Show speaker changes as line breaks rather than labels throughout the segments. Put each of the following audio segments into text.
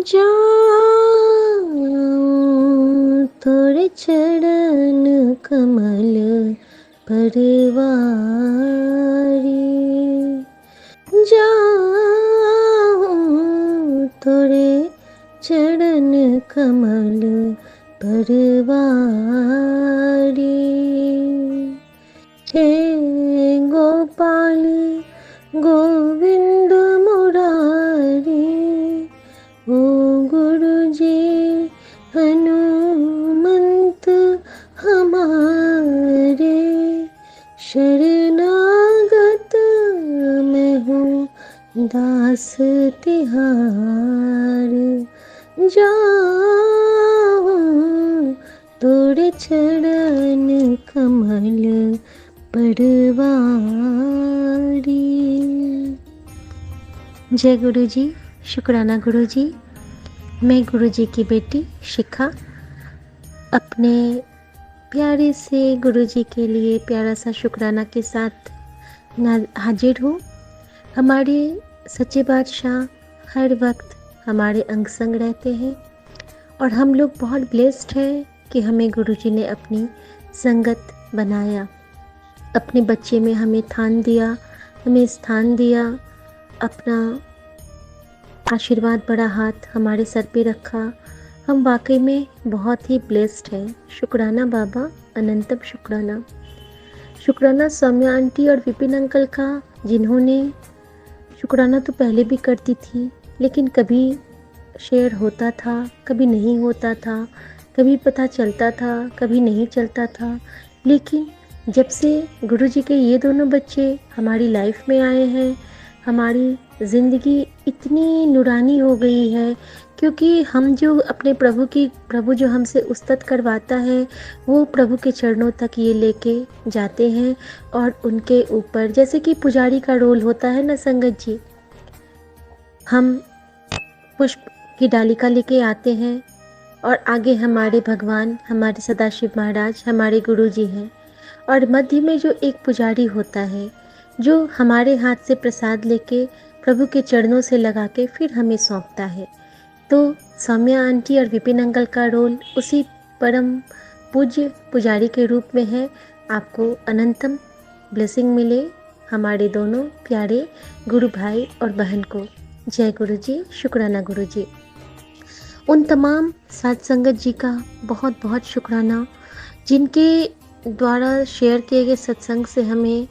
जाऊं तोरे चरण कमल परवारी, जाऊं तोरे चरण कमल परवारी। हे गोपाल गोविंद मुरारी, ओ गुरु जी हनुमंत हमारे, शरणागत मैं हूँ दास तिहार, जाऊं तोरे चरण कमल परवारी। जय गुरु जी, शुक्राना गुरु जी। मैं गुरु जी की बेटी शिखा अपने प्यारे से गुरु जी के लिए प्यारा सा शुक्राना के साथ हाजिर हूँ। हमारे सच्चे बादशाह हर वक्त हमारे अंग संग रहते हैं और हम लोग बहुत ब्लेस्ड हैं कि हमें गुरु जी ने अपनी संगत बनाया, अपने बच्चे में हमें स्थान दिया, अपना आशीर्वाद बड़ा हाथ हमारे सर पे रखा। हम वाकई में बहुत ही ब्लेस्ड हैं। शुक्राना बाबा, अनंतम शुक्राना। शुक्राना सौम्या आंटी और विपिन अंकल का, जिन्होंने शुक्राना तो पहले भी करती थी लेकिन कभी शेयर होता था, कभी नहीं होता था, कभी पता चलता था, कभी नहीं चलता था। लेकिन जब से गुरु जी के ये दोनों बच्चे हमारी लाइफ में आए हैं, हमारी ज़िंदगी इतनी नूरानी हो गई है, क्योंकि हम जो अपने प्रभु जो हमसे उस्तत करवाता है, वो प्रभु के चरणों तक ये लेके जाते हैं और उनके ऊपर, जैसे कि पुजारी का रोल होता है ना संगत जी, हम पुष्प की डालिका लेके आते हैं और आगे हमारे भगवान, हमारे सदाशिव महाराज, हमारे गुरु जी हैं, और मध्य में जो एक पुजारी होता है जो हमारे हाथ से प्रसाद लेके प्रभु के चरणों से लगा के फिर हमें सौंपता है। तो सौम्या आंटी और विपिन अंकल का रोल उसी परम पूज्य पुजारी के रूप में है। आपको अनंतम ब्लेसिंग मिले हमारे दोनों प्यारे गुरु भाई और बहन को। जय गुरु जी, शुक्राना गुरु जी। उन तमाम साध संगत जी का बहुत बहुत शुक्राना, जिनके द्वारा शेयर किए गए सत्संग से हमें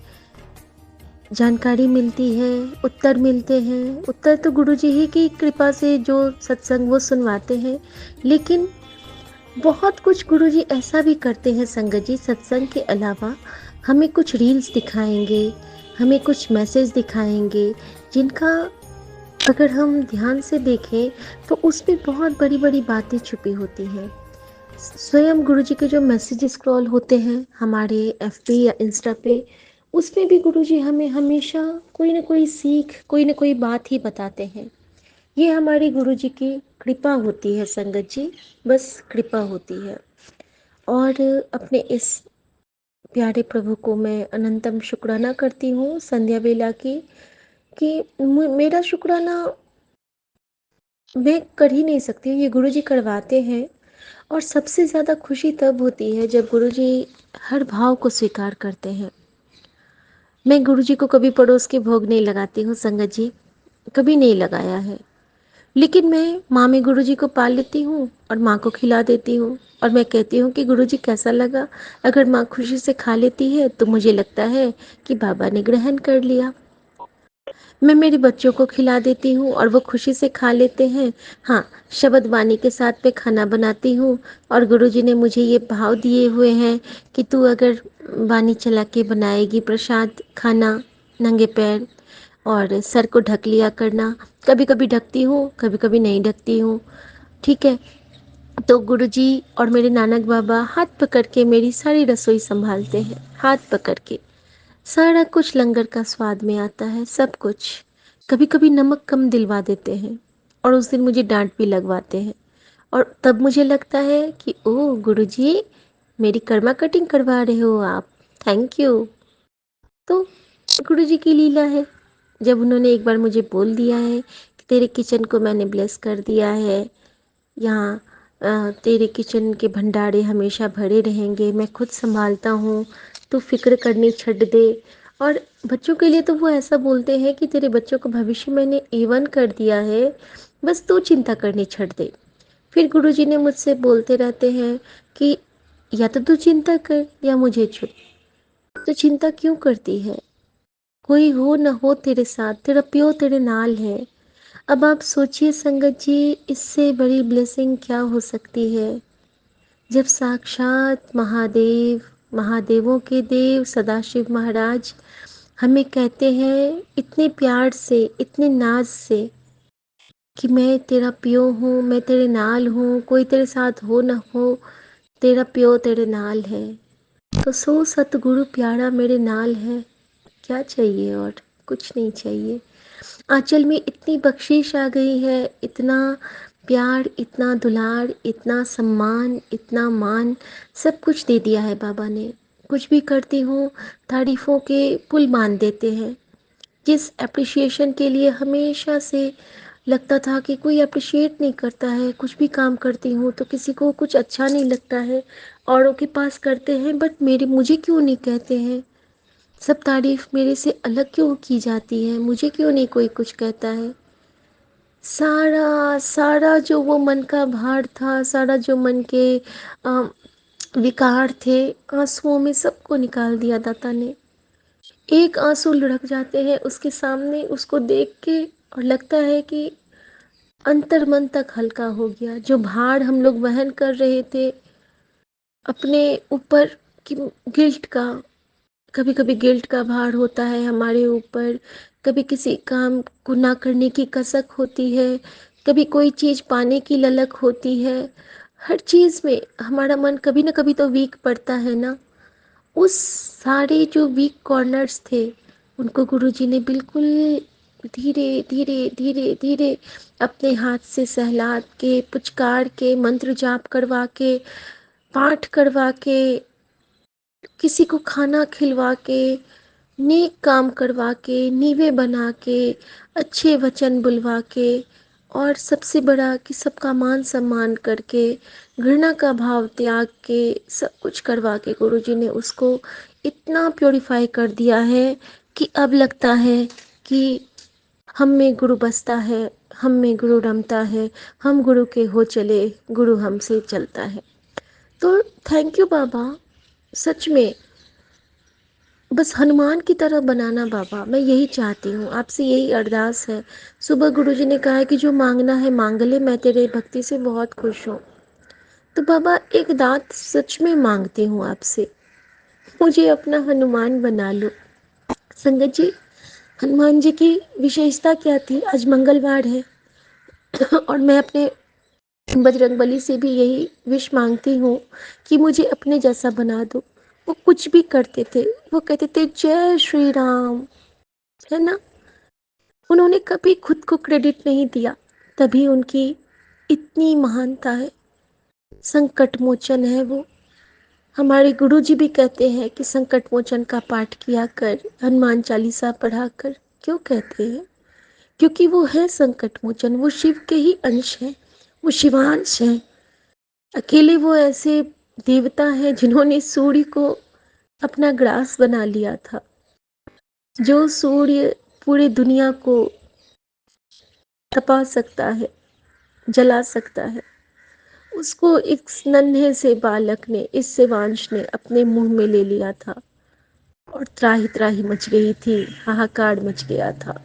जानकारी मिलती है, उत्तर मिलते हैं। उत्तर तो गुरु जी ही की कृपा से जो सत्संग वो सुनवाते हैं, लेकिन बहुत कुछ गुरु जी ऐसा भी करते हैं संगत जी, सत्संग के अलावा हमें कुछ रील्स दिखाएंगे, हमें कुछ मैसेज दिखाएंगे, जिनका अगर हम ध्यान से देखें तो उसमें बहुत बड़ी बड़ी बातें छुपी होती हैं। स्वयं गुरु जी के जो मैसेज स्क्रॉल होते हैं हमारे एफबी या इंस्टा पे, उसमें भी गुरु जी हमें हमेशा कोई ना कोई सीख, कोई ना कोई बात ही बताते हैं। ये हमारी गुरु जी की कृपा होती है संगत जी, बस कृपा होती है। और अपने इस प्यारे प्रभु को मैं अनंतम शुक्राना करती हूँ संध्या बेला की, कि मेरा शुक्राना मैं कर ही नहीं सकती, ये गुरु जी करवाते हैं। और सबसे ज़्यादा खुशी तब होती है जब गुरु जी हर भाव को स्वीकार करते हैं। मैं गुरु जी को कभी पड़ोस के भोग नहीं लगाती हूँ संगत जी, कभी नहीं लगाया है, लेकिन मैं माँ में गुरु जी को पाल लेती हूँ और माँ को खिला देती हूँ। और मैं कहती हूँ कि गुरु जी कैसा लगा, अगर माँ खुशी से खा लेती है तो मुझे लगता है कि बाबा ने ग्रहण कर लिया। मैं मेरे बच्चों को खिला देती हूँ और वो खुशी से खा लेते हैं। हाँ, शब्द वाणी के साथ मैं खाना बनाती हूँ और गुरुजी ने मुझे ये भाव दिए हुए हैं कि तू अगर वाणी चला के बनाएगी प्रसाद खाना नंगे पैर, और सर को ढक लिया करना। कभी कभी ढकती हूँ, कभी कभी नहीं ढकती हूँ, ठीक है। तो गुरुजी और मेरे नानक बाबा हाथ पकड़ के मेरी सारी रसोई संभालते हैं, हाथ पकड़ के। सारा कुछ लंगर का स्वाद में आता है, सब कुछ। कभी कभी नमक कम दिलवा देते हैं और उस दिन मुझे डांट भी लगवाते हैं, और तब मुझे लगता है कि ओह गुरुजी, मेरी कर्मा कटिंग करवा रहे हो आप, थैंक यू। तो गुरुजी की लीला है, जब उन्होंने एक बार मुझे बोल दिया है कि तेरे किचन को मैंने ब्लेस कर दिया है। यहाँ तेरे किचन के भंडारे हमेशा भरे रहेंगे, मैं खुद संभालता हूँ, तू फिक्र करनी छੱਡ दे। और बच्चों के लिए तो वो ऐसा बोलते हैं कि तेरे बच्चों का भविष्य मैंने A1 कर दिया है, बस तू चिंता करनी छੱਡ दे। फिर गुरुजी ने मुझसे बोलते रहते हैं कि या तो तू चिंता कर या मुझे चुन। तो चिंता क्यों करती है? कोई हो न हो तेरे साथ, तेरा प्यो तेरे नाल है। अब आप सोचिए संगत जी, इससे बड़ी ब्लेसिंग क्या हो सकती है, जब साक्षात महादेव, महादेवों के देव सदाशिव महाराज हमें कहते हैं इतने प्यार से, इतने नाज से कि मैं तेरा प्यो हूँ, मैं तेरे नाल हूँ, कोई तेरे साथ हो न हो, तेरा प्यो तेरे नाल है। तो सो सतगुरु प्यारा मेरे नाल है, क्या चाहिए और? कुछ नहीं चाहिए। आंचल में इतनी बख्शीश आ गई है, इतना प्यार, इतना दुलार, इतना सम्मान, इतना मान, सब कुछ दे दिया है बाबा ने। कुछ भी करती हूँ तारीफ़ों के पुल बांध देते हैं। जिस एप्रिसिएशन के लिए हमेशा से लगता था कि कोई एप्रिशिएट नहीं करता है, कुछ भी काम करती हूँ तो किसी को कुछ अच्छा नहीं लगता है, औरों के पास करते हैं बट मुझे क्यों नहीं कहते हैं, सब तारीफ मेरे से अलग क्यों की जाती है, मुझे क्यों नहीं कोई कुछ कहता है। सारा सारा जो वो मन का भार था, सारा जो मन के अ, विकार थे, आंसुओं में सबको निकाल दिया दाता ने। एक आंसू लुढ़क जाते हैं उसके सामने, उसको देख के और लगता है कि अंतर मन तक हल्का हो गया। जो भार हम लोग वहन कर रहे थे अपने ऊपर की गिल्ट का, कभी कभी गिल्ट का भार होता है हमारे ऊपर, कभी किसी काम को ना करने की कसक होती है, कभी कोई चीज़ पाने की ललक होती है। हर चीज़ में हमारा मन कभी ना कभी तो वीक पड़ता है ना। उस सारे जो वीक कॉर्नर्स थे उनको गुरुजी ने बिल्कुल धीरे धीरे धीरे धीरे अपने हाथ से सहला के, पुचकार के, मंत्र जाप करवा के, पाठ करवा के, किसी को खाना खिलवा के, नेक काम करवा के, नीवे बना के, अच्छे वचन बुलवा के, और सबसे बड़ा कि सबका मान सम्मान करके, घृणा का भाव त्याग के, सब कुछ करवा के गुरुजी ने उसको इतना प्योरीफाई कर दिया है कि अब लगता है कि हम में गुरु बसता है, हम में गुरु रमता है, हम गुरु के हो चले, गुरु हमसे चलता है। तो थैंक यू बाबा, सच में बस हनुमान की तरह बनाना बाबा, मैं यही चाहती हूँ, आपसे यही अरदास है। सुबह गुरुजी ने कहा है कि जो मांगना है मांग ले, मैं तेरे भक्ति से बहुत खुश हूँ। तो बाबा एक दात सच में मांगती हूँ आपसे, मुझे अपना हनुमान बना लो। संगत जी, हनुमान जी की विशेषता क्या थी? आज मंगलवार है और मैं अपने बजरंगबली से भी यही विश मांगती हूँ कि मुझे अपने जैसा बना दो। वो कुछ भी करते थे, वो कहते थे जय श्री राम, है ना। उन्होंने कभी खुद को क्रेडिट नहीं दिया, तभी उनकी इतनी महानता है। संकट मोचन है वो। हमारे गुरुजी भी कहते हैं कि संकट मोचन का पाठ किया कर, हनुमान चालीसा पढ़ा कर। क्यों कहते हैं? क्योंकि वो है संकट मोचन, वो शिव के ही अंश हैं, वो शिवांश हैं। अकेले वो ऐसे देवता हैं जिन्होंने सूर्य को अपना ग्रास बना लिया था। जो सूर्य पूरी दुनिया को तपा सकता है, जला सकता है, उसको एक नन्हे से बालक ने, इस शिवांश ने अपने मुंह में ले लिया था और त्राही त्राही मच गई थी, हाहाकार मच गया था।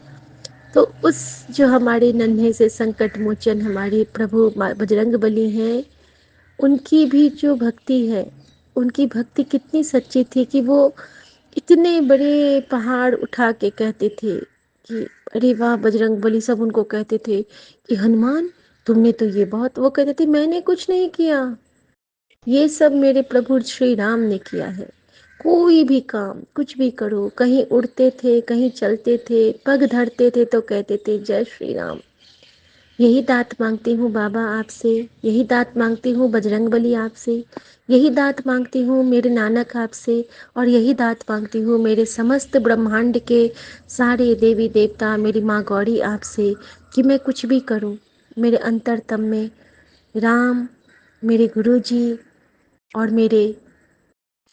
तो उस जो हमारे नन्हे से संकट मोचन हमारे प्रभु बजरंगबली हैं, उनकी भी जो भक्ति है, उनकी भक्ति कितनी सच्ची थी कि वो इतने बड़े पहाड़ उठा के कहते थे कि अरे वाह बजरंगबली, सब उनको कहते थे कि हनुमान तुमने तो ये बहुत, वो कहते थे मैंने कुछ नहीं किया, ये सब मेरे प्रभु श्री राम ने किया है। कोई भी काम कुछ भी करो, कहीं उड़ते थे, कहीं चलते थे, पग धरते थे तो कहते थे जय श्री राम। यही दात मांगती हूँ बाबा आपसे, यही दात मांगती हूँ बजरंगबली आपसे, यही दात मांगती हूँ मेरे नानक आपसे, और यही दात मांगती हूँ मेरे समस्त ब्रह्मांड के सारे देवी देवता, मेरी माँ गौरी आपसे, कि मैं कुछ भी करूँ मेरे अंतरतम में राम, मेरे गुरु जी और मेरे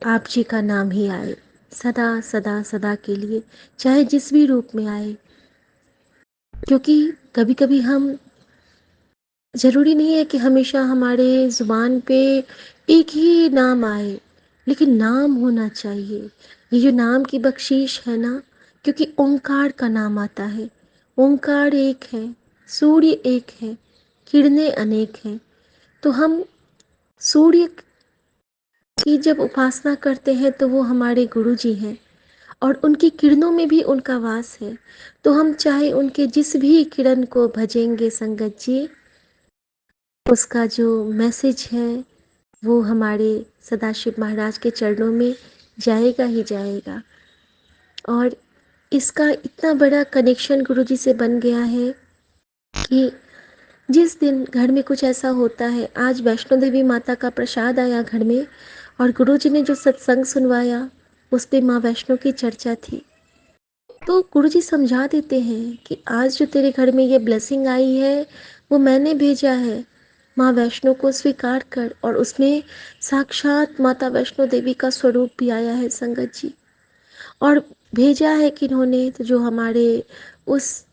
आप जी का नाम ही आए, सदा सदा सदा के लिए, चाहे जिस भी रूप में आए। क्योंकि कभी कभी हम, ज़रूरी नहीं है कि हमेशा हमारे ज़ुबान पे एक ही नाम आए, लेकिन नाम होना चाहिए। ये जो नाम की बख्शीश है ना, क्योंकि ओंकार का नाम आता है, ओंकार एक है, सूर्य एक है, किरणें अनेक हैं। तो हम सूर्य की जब उपासना करते हैं तो वो हमारे गुरु जी हैं, और उनकी किरणों में भी उनका वास है। तो हम चाहे उनके जिस भी किरण को भजेंगे संगत जी, उसका जो मैसेज है वो हमारे सदाशिव महाराज के चरणों में जाएगा ही जाएगा। और इसका इतना बड़ा कनेक्शन गुरुजी से बन गया है कि जिस दिन घर में कुछ ऐसा होता है, आज वैष्णो देवी माता का प्रसाद आया घर में, और गुरुजी ने जो सत्संग सुनवाया उस पे माँ वैष्णो की चर्चा थी। तो गुरुजी समझा देते हैं कि आज जो तेरे घर में ये ब्लेसिंग आई है वो मैंने भेजा है, माँ वैष्णो को स्वीकार कर। और उसमें साक्षात माता वैष्णो देवी का स्वरूप भी आया है संगत जी। और भेजा है किन्होंने, तो जो हमारे उस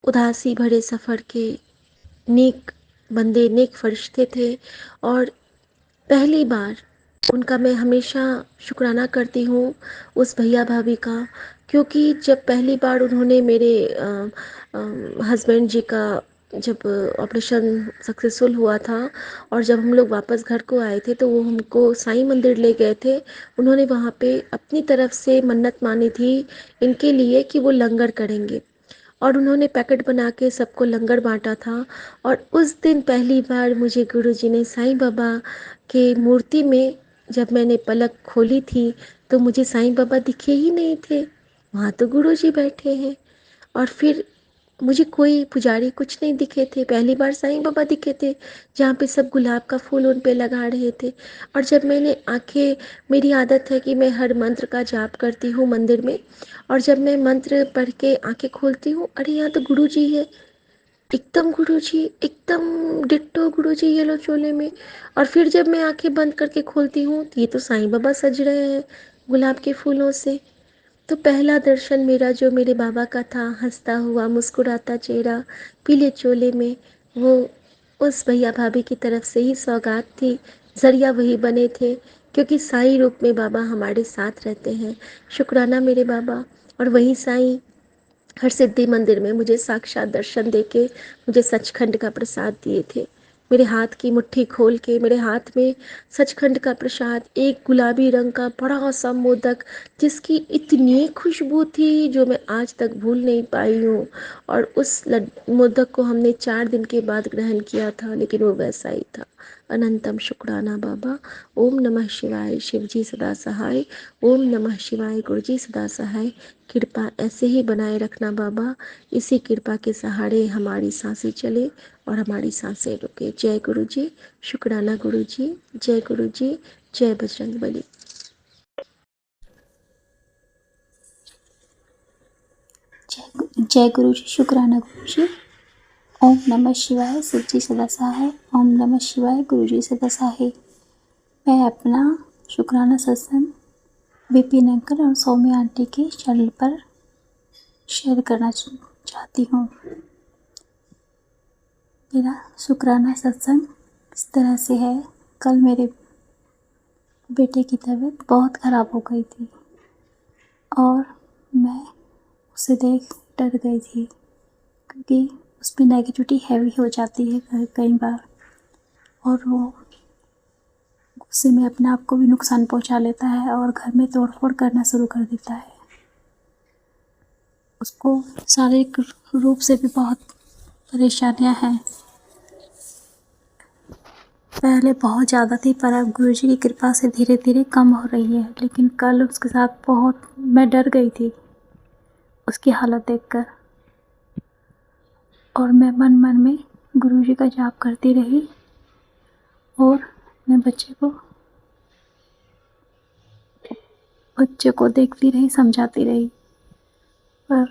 उदासी भरे सफ़र के नेक बंदे, नेक फरिश्ते थे। और पहली बार उनका मैं हमेशा शुक्राना करती हूँ, उस भैया भाभी का, क्योंकि जब पहली बार उन्होंने मेरे हस्बैंड जी का जब ऑपरेशन सक्सेसफुल हुआ था, और जब हम लोग वापस घर को आए थे तो वो हमको साईं मंदिर ले गए थे। उन्होंने वहाँ पे अपनी तरफ से मन्नत मानी थी इनके लिए कि वो लंगर करेंगे, और उन्होंने पैकेट बना के सबको लंगर बांटा था। और उस दिन पहली बार मुझे गुरुजी ने साईं बाबा के मूर्ति में, जब मैंने पलक खोली थी तो मुझे साईं बाबा दिखे ही नहीं थे, वहाँ तो गुरुजी बैठे हैं। और फिर मुझे कोई पुजारी कुछ नहीं दिखे थे, पहली बार साईं बाबा दिखे थे, जहाँ पे सब गुलाब का फूल उन पे लगा रहे थे। और जब मैंने आंखें, मेरी आदत है कि मैं हर मंत्र का जाप करती हूँ मंदिर में, और जब मैं मंत्र पढ़ के आंखें खोलती हूँ, अरे यहाँ तो गुरु जी है, एकदम गुरु जी, एकदम डिट्टो गुरु जी येलो चोले में। और फिर जब मैं आंखें बंद करके खोलती हूँ तो ये तो साईं बाबा सज रहे हैं गुलाब के फूलों से। तो पहला दर्शन मेरा जो मेरे बाबा का था, हंसता हुआ मुस्कुराता चेहरा पीले चोले में, वो उस भैया भाभी की तरफ से ही सौगात थी। जरिया वही बने थे, क्योंकि साईं रूप में बाबा हमारे साथ रहते हैं। शुक्राना मेरे बाबा। और वही साईं हर सिद्धि मंदिर में मुझे साक्षात दर्शन देके मुझे सचखंड का प्रसाद दिए थे। मेरे हाथ की मुट्ठी खोल के मेरे हाथ में सचखंड का प्रसाद, एक गुलाबी रंग का बड़ा सा मोदक, जिसकी इतनी खुशबू थी जो मैं आज तक भूल नहीं पाई हूँ। और उस मोदक को हमने 4 दिन के बाद ग्रहण किया था, लेकिन वो वैसा ही था। अनंतम शुक्राना बाबा। ओम नमः शिवाय, शिव जी सदा सहाय। ओम नमः शिवाय, गुरु जी सदा सहाय। कृपा ऐसे ही बनाए रखना बाबा, इसी कृपा के सहारे हमारी सांसें चले और हमारी सांसें रुके। जय गुरु जी, शुक्राना गुरु जी, जय गुरु जी, जय बजरंग बली।
जय गुरु जी, शुक्राना गुरु जी। ओम नमः शिवाय, शिव जी सदा सहाय। ओम नमः शिवाय, गुरु जी सदा सहाय। मैं अपना शुक्राना सत्संग विपिन अंकल और सौम्या आंटी के चैनल पर शेयर करना चाहती हूँ। मेरा शुक्राना सत्संग इस तरह से है। कल मेरे बेटे की तबीयत बहुत ख़राब हो गई थी और मैं उसे देख डर गई थी, क्योंकि उसमें नेगेटिविटी हैवी हो जाती है कई बार, और वो गुस्से में अपने आप को भी नुकसान पहुंचा लेता है और घर में तोड़फोड़ करना शुरू कर देता है। उसको शारीरिक रूप से भी बहुत परेशानियां हैं। पहले बहुत ज़्यादा थी, पर अब गुरुजी की कृपा से धीरे धीरे कम हो रही है। लेकिन कल उसके साथ बहुत मैं डर गई थी उसकी हालत देखकर। और मैं मन मन में गुरुजी का जाप करती रही और अपने बच्चे को देखती रही, समझाती रही, पर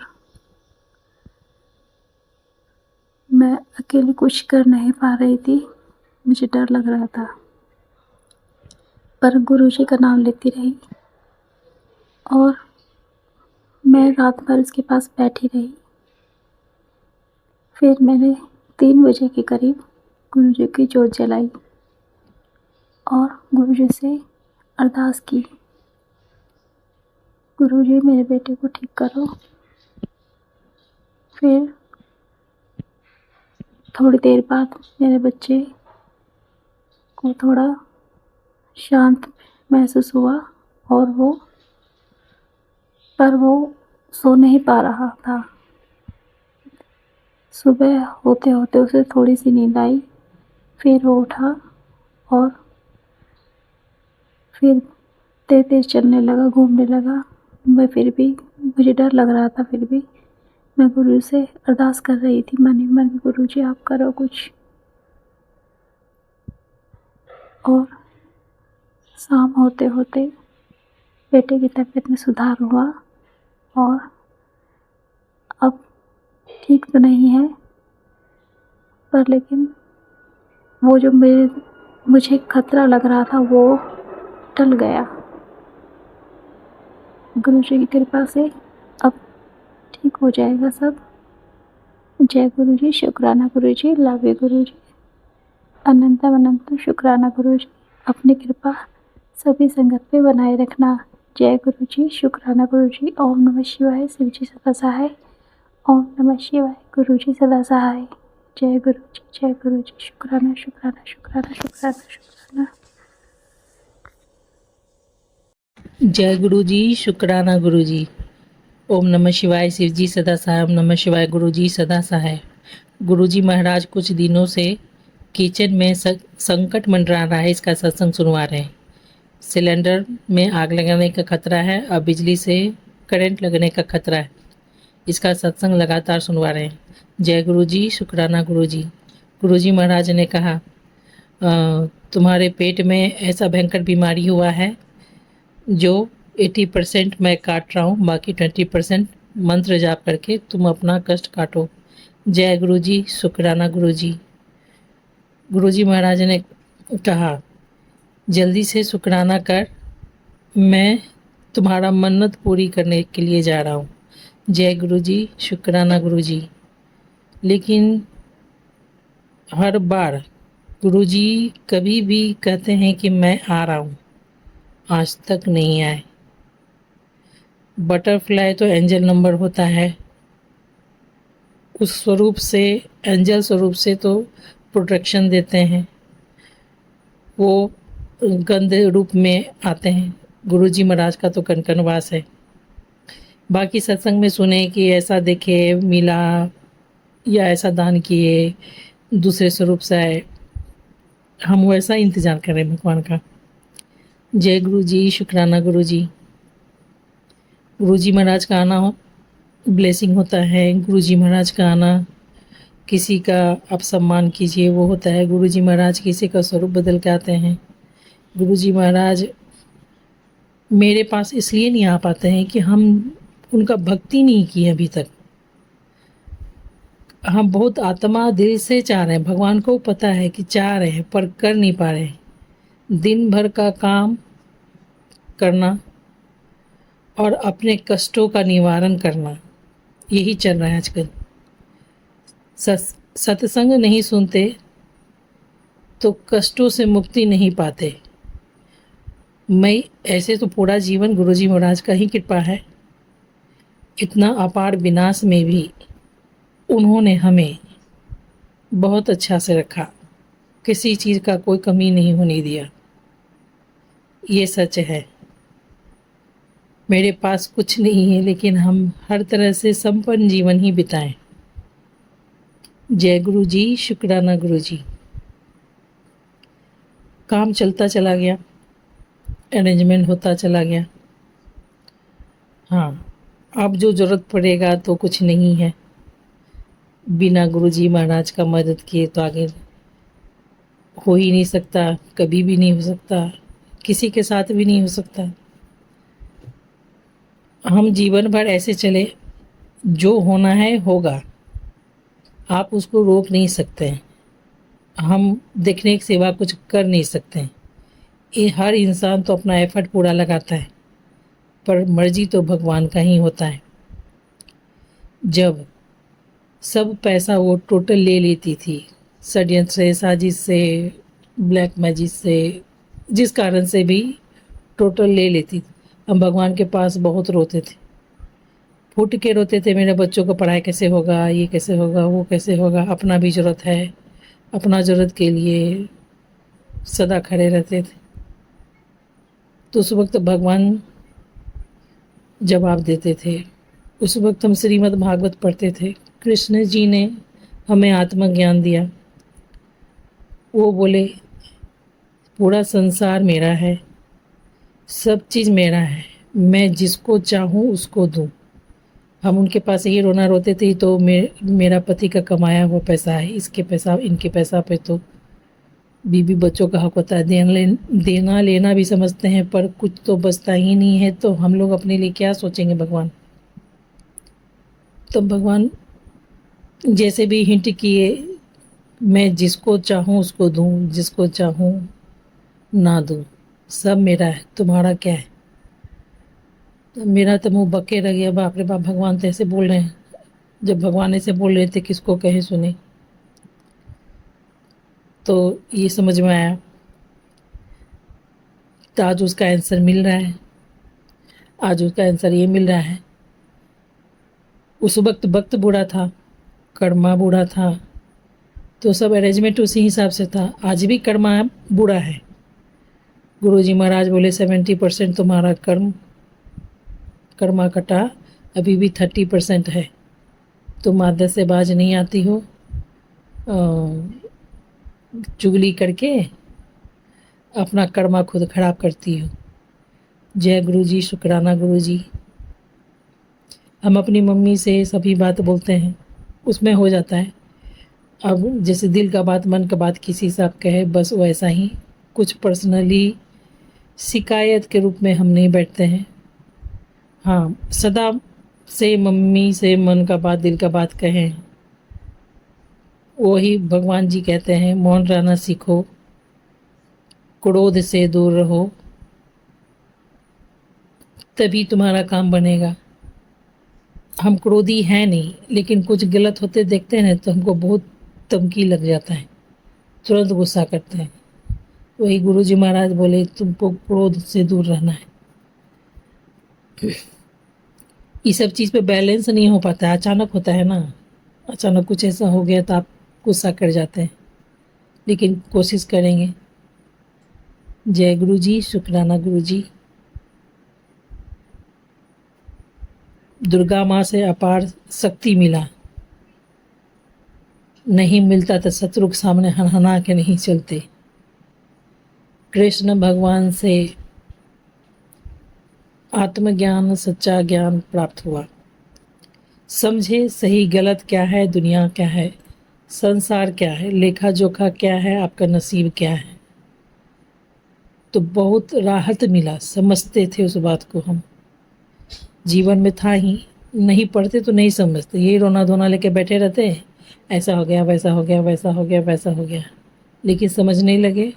मैं अकेली कुछ कर नहीं पा रही थी। मुझे डर लग रहा था, पर गुरुजी का नाम लेती रही और मैं रात भर उसके पास बैठी रही। फिर मैंने 3 बजे के करीब गुरुजी की जोत जलाई और गुरुजी से अरदास की, गुरुजी मेरे बेटे को ठीक करो। फिर थोड़ी देर बाद मेरे बच्चे को थोड़ा शांत महसूस हुआ और वो सो नहीं पा रहा था। सुबह होते होते उसे थोड़ी सी नींद आई, फिर वो उठा और फिर तेज तेज चलने लगा, घूमने लगा। मैं फिर भी मुझे डर लग रहा था, फिर भी मैं गुरु से अरदास कर रही थी मन ही मन, गुरुजी आप करो कुछ। और शाम होते होते बेटे की तबीयत में सुधार हुआ और अब ठीक तो नहीं है, पर लेकिन वो जो मुझे खतरा लग रहा था वो टल गया। गुरुजी की कृपा से अब ठीक हो जाएगा सब। जय गुरुजी, शुक्राना गुरुजी, लव यू गुरुजी, अनंतम अनंतम शुक्राना गुरुजी। अपनी कृपा सभी संगत पे बनाए रखना। जय गुरुजी, शुक्राना गुरुजी। ओम नमः शिवाय, शिवजी सदा सहाय। ओम नमः शिवाय, गुरुजी सदा सहाय। जय गुरुजी, जय गुरुजी, शुक्राना शुक्राना शुक्राना शुक्राना शुक्राना।
जय गुरुजी, शुक्राना गुरुजी। ओम नमः शिवाय, शिवजी सदा सहाय। ओम नमः शिवाय, गुरुजी सदा सहाय। गुरुजी महाराज कुछ दिनों से किचन में संकट मंडरा रहा है, इसका सत्संग सुनवा रहे हैं। सिलेंडर में आग लगाने का खतरा है और बिजली से करंट लगने का खतरा है, इसका सत्संग लगातार सुनवा रहे हैं। जय गुरुजी, शुक्राना गुरुजी। गुरुजी महाराज ने कहा तुम्हारे पेट में ऐसा भयंकर बीमारी हुआ है जो 80% मैं काट रहा हूँ, बाकी 20% मंत्र जाप करके तुम अपना कष्ट काटो। जय गुरुजी, शुक्राना गुरुजी। गुरुजी महाराज ने कहा जल्दी से शुक्राना कर, मैं तुम्हारा मन्नत पूरी करने के लिए जा रहा हूँ। जय गुरुजी, शुक्राना गुरुजी। लेकिन हर बार गुरुजी कभी भी कहते हैं कि मैं आ रहा हूँ, आज तक नहीं आए। बटरफ्लाई तो एंजल नंबर होता है, उस स्वरूप से, एंजल स्वरूप से तो प्रोटेक्शन देते हैं, वो गंध रूप में आते हैं। गुरुजी महाराज का तो कनकनवास है। बाकी सत्संग में सुने कि ऐसा देखे मिला या ऐसा दान किए, दूसरे स्वरूप से आए, हम वैसा इंतजार करें भगवान का। जय गुरुजी, शुक्राना गुरुजी। गुरुजी महाराज का आना ब्लेसिंग होता है। गुरुजी महाराज का आना, किसी का आप सम्मान कीजिए, वो होता है। गुरुजी महाराज किसी का स्वरूप बदल के आते हैं। गुरुजी महाराज मेरे पास इसलिए नहीं आ पाते हैं कि हम उनका भक्ति नहीं की अभी तक। हम बहुत आत्मा दिल से चाह रहे हैं, भगवान को पता है कि चाह रहे हैं पर कर नहीं पा रहे हैं। दिन भर का काम करना और अपने कष्टों का निवारण करना, यही चल रहा है आजकल। सत्संग नहीं सुनते तो कष्टों से मुक्ति नहीं पाते। मैं ऐसे तो पूरा जीवन गुरुजी महाराज का ही कृपा है। इतना अपार विनाश में भी उन्होंने हमें बहुत अच्छा से रखा, किसी चीज़ का कोई कमी नहीं होने दिया। ये सच है। मेरे पास कुछ नहीं है, लेकिन हम हर तरह से संपन्न जीवन ही बिताएं। जय गुरु जी, शुक्राना गुरु जी। काम चलता चला गया, अरेंजमेंट होता चला गया। हाँ, अब जो ज़रूरत पड़ेगा तो कुछ नहीं है, बिना गुरुजी महाराज का मदद किए तो आगे हो ही नहीं सकता, कभी भी नहीं हो सकता, किसी के साथ भी नहीं हो सकता। हम जीवन भर ऐसे चले, जो होना है होगा, आप उसको रोक नहीं सकते हैं। हम देखने के सिवा कुछ कर नहीं सकते हैं। ये हर इंसान तो अपना एफर्ट पूरा लगाता है, पर मर्जी तो भगवान का ही होता है। जब सब पैसा वो टोटल ले लेती थी, षड्यंत्र से, साजिश से, ब्लैक मैजिक से, जिस कारण से भी टोटल ले लेती थी, हम भगवान के पास बहुत रोते थे, फूट के रोते थे। मेरे बच्चों को पढ़ाई कैसे होगा, ये कैसे होगा, वो कैसे होगा, अपना भी ज़रूरत है, अपना ज़रूरत के लिए सदा खड़े रहते थे। तो उस वक्त भगवान जवाब देते थे। उस वक्त हम श्रीमद् भागवत पढ़ते थे। कृष्ण जी ने हमें आत्मज्ञान दिया। वो बोले पूरा संसार मेरा है, सब चीज़ मेरा है, मैं जिसको चाहूँ उसको दूँ। हम उनके पास यही रोना रोते थे, तो मेरा पति का कमाया हुआ पैसा है, इसके पैसा, इनके पैसा पे तो बीवी बच्चों का हक होता है, देना लेना भी समझते हैं, पर कुछ तो बचता ही नहीं है, तो हम लोग अपने लिए क्या सोचेंगे भगवान। तो भगवान जैसे भी हिंट किए, मैं जिसको चाहूँ उसको दूँ, जिसको चाहूँ ना दूँ, सब मेरा है, तुम्हारा क्या है। तो मेरा तो मुँह बके रह गया, बाप रे बाप, भगवान तो ऐसे बोल रहे हैं। जब भगवान ऐसे बोल रहे थे, किसको कहे सुने। तो ये समझ में आया, तो आज उसका आंसर मिल रहा है। आज उसका आंसर ये मिल रहा है, उस वक्त बुरा था, कर्मा बुरा था, तो सब अरेंजमेंट उसी हिसाब से था। आज भी कर्मा बुरा है। गुरुजी महाराज बोले 70% तुम्हारा कर्मा कटा, अभी भी 30% है। तुम आदत से बाज नहीं आती हो, चुगली करके अपना कर्मा खुद खराब करती हो। जय गुरुजी, शुक्राना गुरुजी। हम अपनी मम्मी से सभी बात बोलते हैं, उसमें हो जाता है। अब जैसे दिल का बात, मन का बात किसी से आप कहे, बस वैसा ही कुछ पर्सनली शिकायत के रूप में हम नहीं बैठते हैं। हाँ, सदा से मम्मी से मन का बात, दिल का बात कहें। वही भगवान जी कहते हैं, मौन रहना सीखो, क्रोध से दूर रहो, तभी तुम्हारा काम बनेगा। हम क्रोधी हैं नहीं, लेकिन कुछ गलत होते देखते हैं तो हमको बहुत धमकी लग जाता है, तुरंत गुस्सा करते हैं। वही गुरुजी महाराज बोले तुमको क्रोध से दूर रहना है। ये सब चीज़ पे बैलेंस नहीं हो पाता है, अचानक होता है ना, अचानक कुछ ऐसा हो गया तो आप गुस्सा कर जाते हैं, लेकिन कोशिश करेंगे। जय गुरु जी, शुक्राना गुरु जी। दुर्गा माँ से अपार शक्ति मिला, नहीं मिलता तो शत्रु के सामने हनहना के नहीं चलते। कृष्ण भगवान से आत्मज्ञान, सच्चा ज्ञान प्राप्त हुआ। समझे सही गलत क्या है, दुनिया क्या है, संसार क्या है, लेखा जोखा क्या है, आपका नसीब क्या है। तो बहुत राहत मिला, समझते थे उस बात को। हम जीवन में था ही, नहीं पढ़ते तो नहीं समझते, यही रोना धोना लेके बैठे रहते हैं, ऐसा हो गया, वैसा हो गया, वैसा हो गया, वैसा हो गया। लेकिन समझने लगे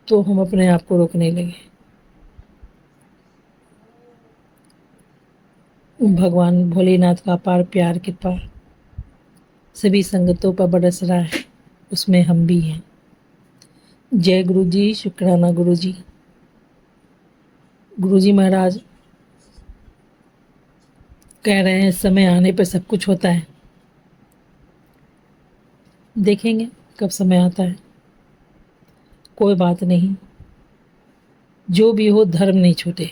तो हम अपने आप को रोकने लगे। भगवान भोलेनाथ का अपार प्यार कृपा सभी संगतों पर बरस रहा है, उसमें हम भी हैं। जय गुरु जी, शुक्राना गुरु जी। गुरु जी महाराज कह रहे हैं समय आने पर सब कुछ होता है। देखेंगे कब समय आता है, कोई बात नहीं, जो भी हो धर्म नहीं छूटे।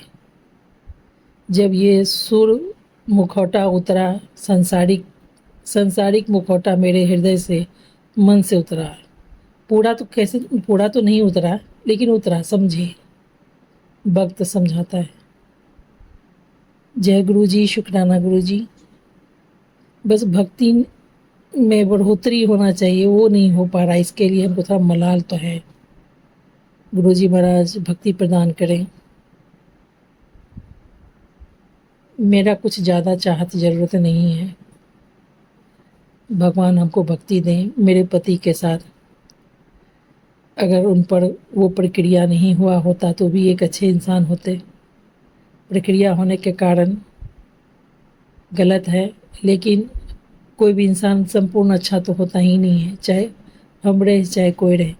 जब ये सुर मुखौटा उतरा, संसारिक मुखौटा मेरे हृदय से, मन से उतरा, पूरा तो नहीं उतरा, लेकिन उतरा, समझे, वक्त समझाता है। जय गुरु जी, शुक्राना गुरु जी। बस भक्ति में बढ़ोतरी होना चाहिए, वो नहीं हो पा रहा। इसके लिए हमको थोड़ा मलाल तो है। गुरुजी महाराज भक्ति प्रदान करें। मेरा कुछ ज़्यादा चाहत ज़रूरत नहीं है, भगवान हमको भक्ति दें। मेरे पति के साथ अगर उन पर वो प्रक्रिया नहीं हुआ होता तो भी एक अच्छे इंसान होते। प्रक्रिया होने के कारण गलत है, लेकिन कोई भी इंसान संपूर्ण अच्छा तो होता ही नहीं है, चाहे हम रहे चाहे कोई रहे।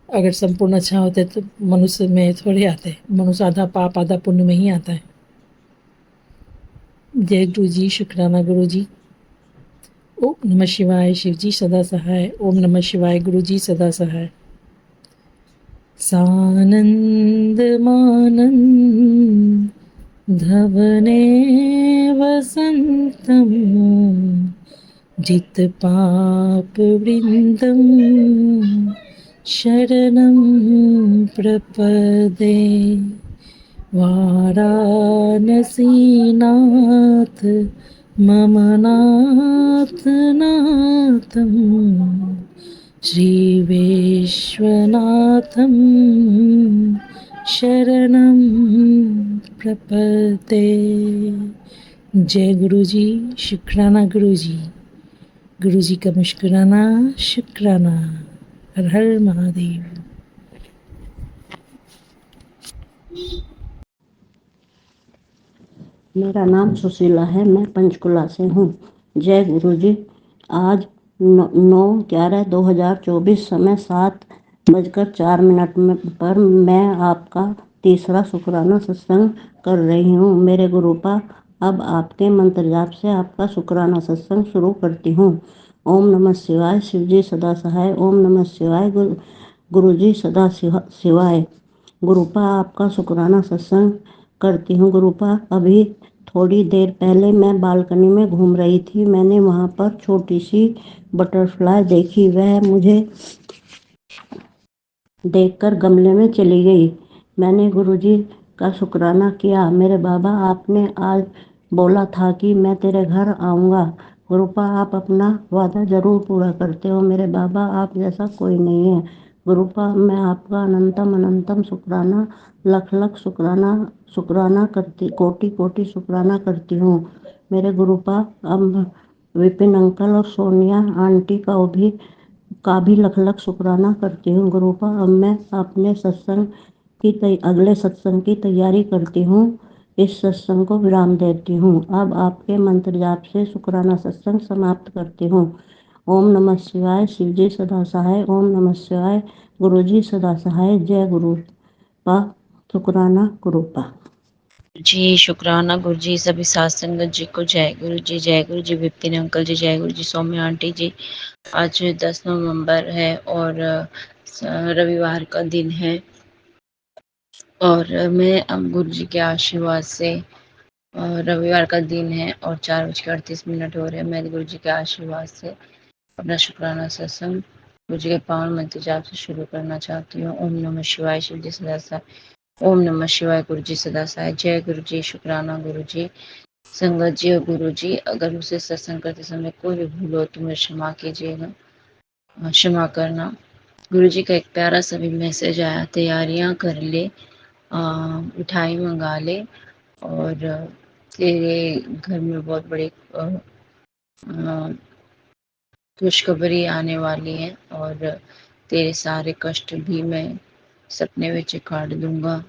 अगर संपूर्ण अच्छा होते तो मनुष्य में थोड़े आते, मनुष्य आधा पाप आधा पुण्य में ही आता है। जय गुरु जी, शुक्राना गुरु जी। ओम नमः शिवाय, शिव जी सदा सहाय। ओम नमः शिवाय, गुरु जी सदा सहाय। सानंद मानंद धवने वसंतम जित पाप वृंदम शरणं प्रपदे। वाराणसीनाथ मम नाथ नाथं श्रीविश्वनाथं शरणं प्रपदे। जय गुरु जी, शुक्राना गुरु जी। गुरु जी का मुस्कुराना शुक्राना। हर हर महादेव।
मेरा नाम सुशीला है, मैं पंचकुला से हूँ। जय गुरु जी। आज 9/11/2024 समय 7:04 पर मैं आपका तीसरा शुक्राना सत्संग कर रही हूँ। मेरे गुरुपा, अब आपके मंत्र जाप से आपका शुक्राना सत्संग शुरू करती हूँ। ओम नमः शिवाय, शिव जी सदा सहाय। ओम नमः शिवाय, गुरु जी सदा शिवाय। गुरुपा, आपका शुक्राना सत्संग करती हूँ। गुरुपा, अभी थोड़ी देर पहले मैं बालकनी में घूम रही थी। मैंने वहाँ पर छोटी सी बटरफ्लाई देखी। वह मुझे देखकर गमले में चली गई। मैंने गुरुजी का शुक्राना किया। मेरे बाबा, आपने आज बोला था कि मैं तेरे घर आऊँगा। गुरुपा, आप अपना वादा जरूर पूरा करते हो। मेरे बाबा, आप जैसा कोई नहीं है। गुरुपा, मैं आपका अनंतम अनंतम शुक्राना, लख लख शुक्राना करती, कोटि कोटि शुक्राना करती हूँ। मेरे गुरुपा, अब विपिन अंकल और सोनिया आंटी का भी लख लख शुक्राना करती हूँ। गुरुपा, अब मैं अपने अगले सत्संग की तैयारी करती हूँ। इस सत्संग को विराम देती हूँ। अब आपके मंत्र जाप से शुक्राना सत्संग समाप्त करती हूँ। ओम नमः शिवाय, शिव जी सदा सहाय। ओम नमः शिवाय, गुरु जी सदा सहाय। जय गुरुपा, शुक्राना गुरुपा।
जी शुक्राना गुरु जी, सभी साथ संगत जी को जय गुरु जी। जय गुरु जी। विपिन अंकल जी जय गुरु जी। सौम्या आंटी जी, आज 10 नवंबर है और रविवार का दिन है और मैं अब गुरु जी के आशीर्वाद से रविवार का दिन है और 4:38 हो रहे हैं। मैं गुरु जी के आशीर्वाद से अपना शुक्राना सत्संग गुरु जी के पावन मंत्र जाप से शुरू करना चाहती हूँ। ओम नमः शिवाय, शिव जी सदा सहाय। ओम नमः शिवाय, गुरु जी सदा सहाय। जय गुरु जी, शुक्राना गुरु जी। संगत जी और गुरु जी, अगर मुझसे सत्संग करते समय कोई भी भूल हो तो मुझे क्षमा कीजिएगा, क्षमा करना। गुरु जी का एक प्यारा सा भी मैसेज आया, तैयारियां कर ले, मिठाई मंगा ले और तेरे घर में बहुत बड़ी खुशखबरी आने वाली है और तेरे सारे कष्ट भी मैं सपने में काट दूंगा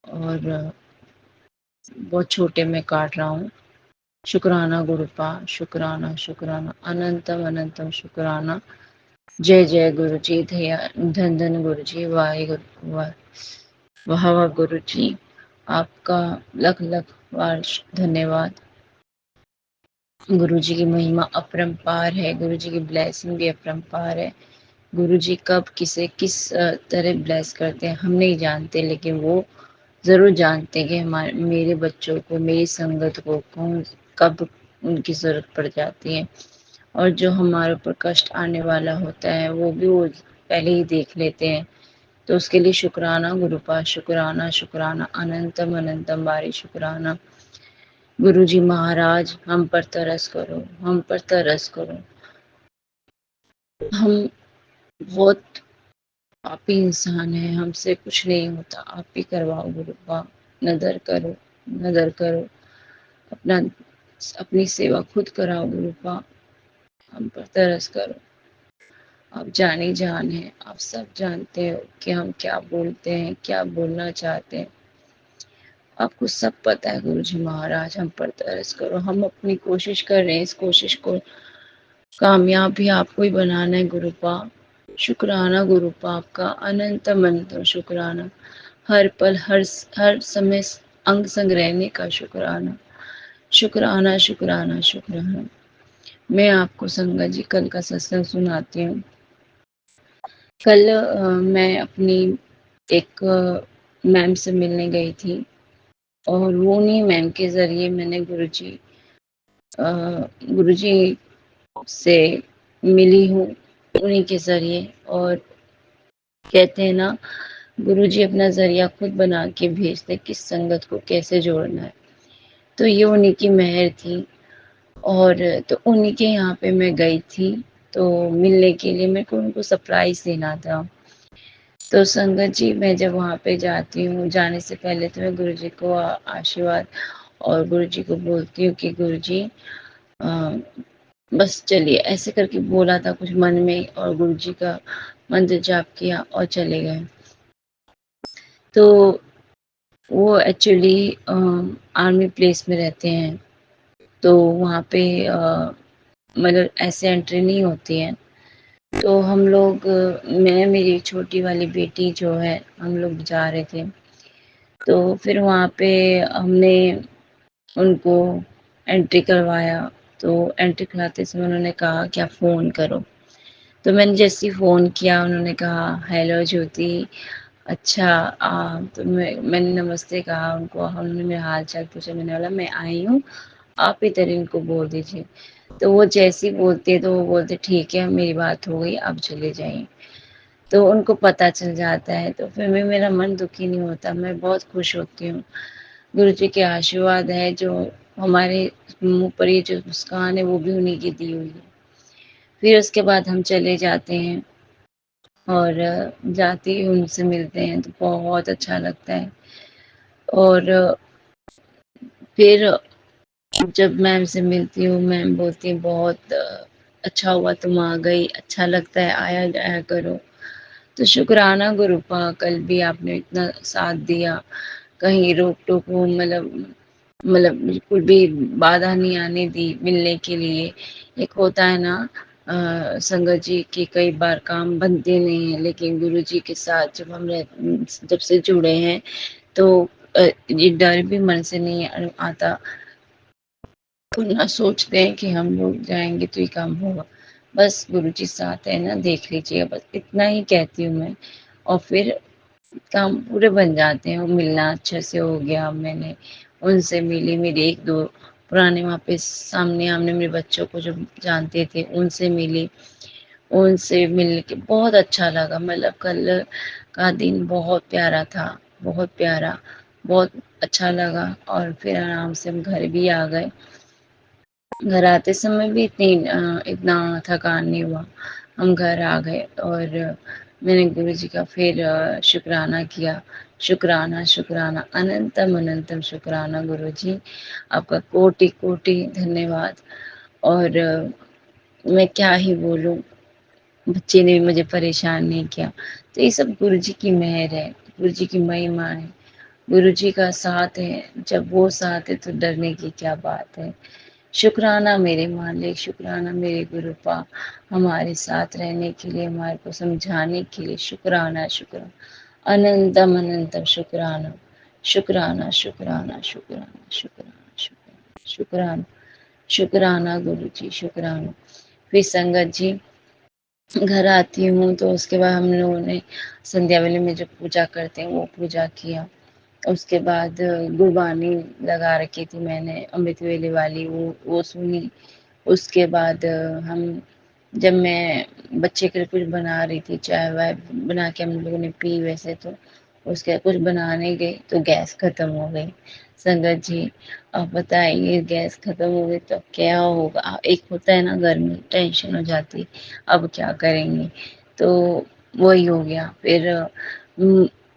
और बहुत छोटे में काट रहा हूँ। शुक्राना गुरुपा, शुक्राना शुक्राना, अनंतम अनंतम शुक्राना। जय जय गुरु जी, धन धन गुरु जी, वाहे गुरु वाह वाह गुरु जी, आपका लख लख बार धन्यवाद। गुरु जी की महिमा अपरंपार है, गुरु जी की ब्लेसिंग भी अपरंपार है। गुरु जी कब किसे किस तरह ब्लेस करते हैं हम नहीं जानते, लेकिन वो जरूर जानते हैं कि हमारे मेरे बच्चों को, मेरी संगत को कौन कब उनकी जरूरत पड़ जाती है और जो हमारे ऊपर कष्ट आने वाला होता है वो भी वो पहले ही देख लेते हैं। तो उसके लिए शुक्राना गुरुपा, शुक्राना शुक्राना, अनंतम अनंतम बारी शुक्राना। गुरुजी महाराज हम पर तरस करो, हम पर तरस करो। हम बहुत पापी इंसान हैं, हमसे कुछ नहीं होता, आप ही करवाओ गुरुपा, नदर करो, नदर करो, अपना अपनी सेवा खुद कराओ गुरुपा, हम पर तरस करो। आप जानी जान है, आप सब जानते हो कि हम क्या बोलते हैं, क्या बोलना चाहते हैं। आपको सब पता है गुरुजी महाराज, हम पर तरस करो। हम अपनी कोशिश कर रहे हैं, इस कोशिश को कामयाब भी आपको ही बनाना है गुरुपा। शुक्राना गुरुपा आपका, अनंत अनंत शुक्राना। हर पल हर समय अंग संग रहने का शुक्राना, शुक्राना शुक्राना शुक्राना। मैं आपको संगत जी कल का सत्संग सुनाती हूँ। कल मैं अपनी एक मैम से मिलने गई थी और वो उन्हीं मैम के ज़रिए मैंने गुरुजी से मिली हूँ, उन्हीं के ज़रिए। और कहते हैं ना, गुरुजी अपना ज़रिया खुद बना के भेजते किस संगत को कैसे जोड़ना है। तो ये उन्हीं की मेहर थी। और तो उन्हीं के यहाँ पे मैं गई थी, तो मिलने के लिए मेरे को उनको सरप्राइज़ देना था। तो संगत जी मैं जब वहाँ पे जाती हूँ, जाने से पहले तो मैं गुरुजी को आशीर्वाद और गुरुजी को बोलती हूँ कि गुरुजी बस चलिए, ऐसे करके बोला था कुछ मन में और गुरुजी का मंत्र जाप किया और चले गए। तो वो एक्चुअली आर्मी प्लेस में रहते हैं, तो वहाँ पे मतलब ऐसे एंट्री नहीं होती है। तो हम लोग मैं मेरी छोटी वाली बेटी जो है, हम लोग जा रहे थे। तो फिर वहाँ पे हमने उनको एंट्री करवाया। तो एंट्री कराते समय उन्होंने कहा कि आप फ़ोन करो। तो मैंने जैसे ही फ़ोन किया, उन्होंने कहा हेलो ज्योति, अच्छा तो मैंने नमस्ते कहा उनको, उन्होंने मेरा हाल चाल पूछा। मैंने बोला मैं आई हूँ, आप इधर इनको बोल दीजिए। तो वो जैसे ही बोलते हैं तो वो बोलते ठीक है मेरी बात हो गई, आप चले जाइए। तो उनको पता चल जाता है, तो फिर मेरा मन दुखी नहीं होता, मैं बहुत खुश होती हूँ। गुरु जी के आशीर्वाद है जो हमारे मुँह पर ये जो मुस्कान है वो भी उन्हीं की दी हुई है। फिर उसके बाद हम चले जाते हैं और जाते ही उनसे मिलते हैं तो बहुत अच्छा लगता है। और फिर जब मैम से मिलती हूँ, मैम बोलती हैं बहुत अच्छा हुआ तुम आ गई, अच्छा लगता है, आया जाया करो। तो शुक्राना गुरुपा, कल भी आपने इतना साथ दिया, कहीं रोक-टोक हो मतलब बिल्कुल भी बाधा नहीं आने दी मिलने के लिए। एक होता है ना संगत जी कि कई बार काम बनते नहीं हैं, लेकिन गुरुजी के साथ जब से जुड़े हैं तो ये डर भी मन से नहीं आता। तो ना सोचते हैं कि हम लोग जाएँगे तो ये काम होगा। बस गुरुजी साथ है ना, देख लीजिएगा, बस इतना ही कहती हूँ मैं। और फिर काम पूरे बन जाते हैं। वो मिलना अच्छे से हो गया, मैंने उनसे मिली, मेरे 1-2 पुराने वहाँ पे सामने-आमने मेरे बच्चों को जो जानते थे उनसे मिली। उनसे मिल के बहुत अच्छा लगा, मतलब कल का दिन बहुत प्यारा था, बहुत प्यारा, बहुत अच्छा लगा। और फिर आराम से हम घर भी आ गए। घर आते समय भी इतना थकान नहीं हुआ। हम घर आ गए और मैंने गुरुजी का फिर शुक्राना किया। शुक्राना, शुक्राना, अनंतम अनंतम शुक्राना गुरुजी, आपका कोटि-कोटि धन्यवाद। और मैं क्या ही बोलूँ, बच्चे ने भी मुझे परेशान नहीं किया। तो ये सब गुरुजी की मेहर है, गुरुजी की महिमा है, गुरुजी का साथ है। जब वो साथ है तो डरने की क्या बात है। शुक्राना मेरे मालिक, शुक्राना मेरे गुरुपा, हमारे साथ रहने के लिए, हमारे को समझाने के लिए शुक्राना, शुक्राना, अनंतम अनंतम शुक्राना, शुक्राना, शुक्राना, शुक्राना, शुक्राना, शुक्राना, शुक्राना, शुक्राना गुरु जी, शुक्राना। फिर संगत जी घर आती हूँ तो उसके बाद हम लोगों ने संध्या वेले में जो पूजा करते हैं वो पूजा किया। उसके बाद गुरबानी लगा रखी थी मैंने अमृत वेले वाली, वो सुनी। उसके बाद हम जब मैं बच्चे के लिए कुछ बना रही थी, चाय-वाय बना के हम लोगों ने पी वैसे तो। उसके बाद कुछ बनाने गई तो गैस खत्म हो गई। संगत जी अब बताइए गैस खत्म हो गई तो अब क्या होगा। एक होता है ना घर में टेंशन हो जाती, अब क्या करेंगे। तो वही हो गया। फिर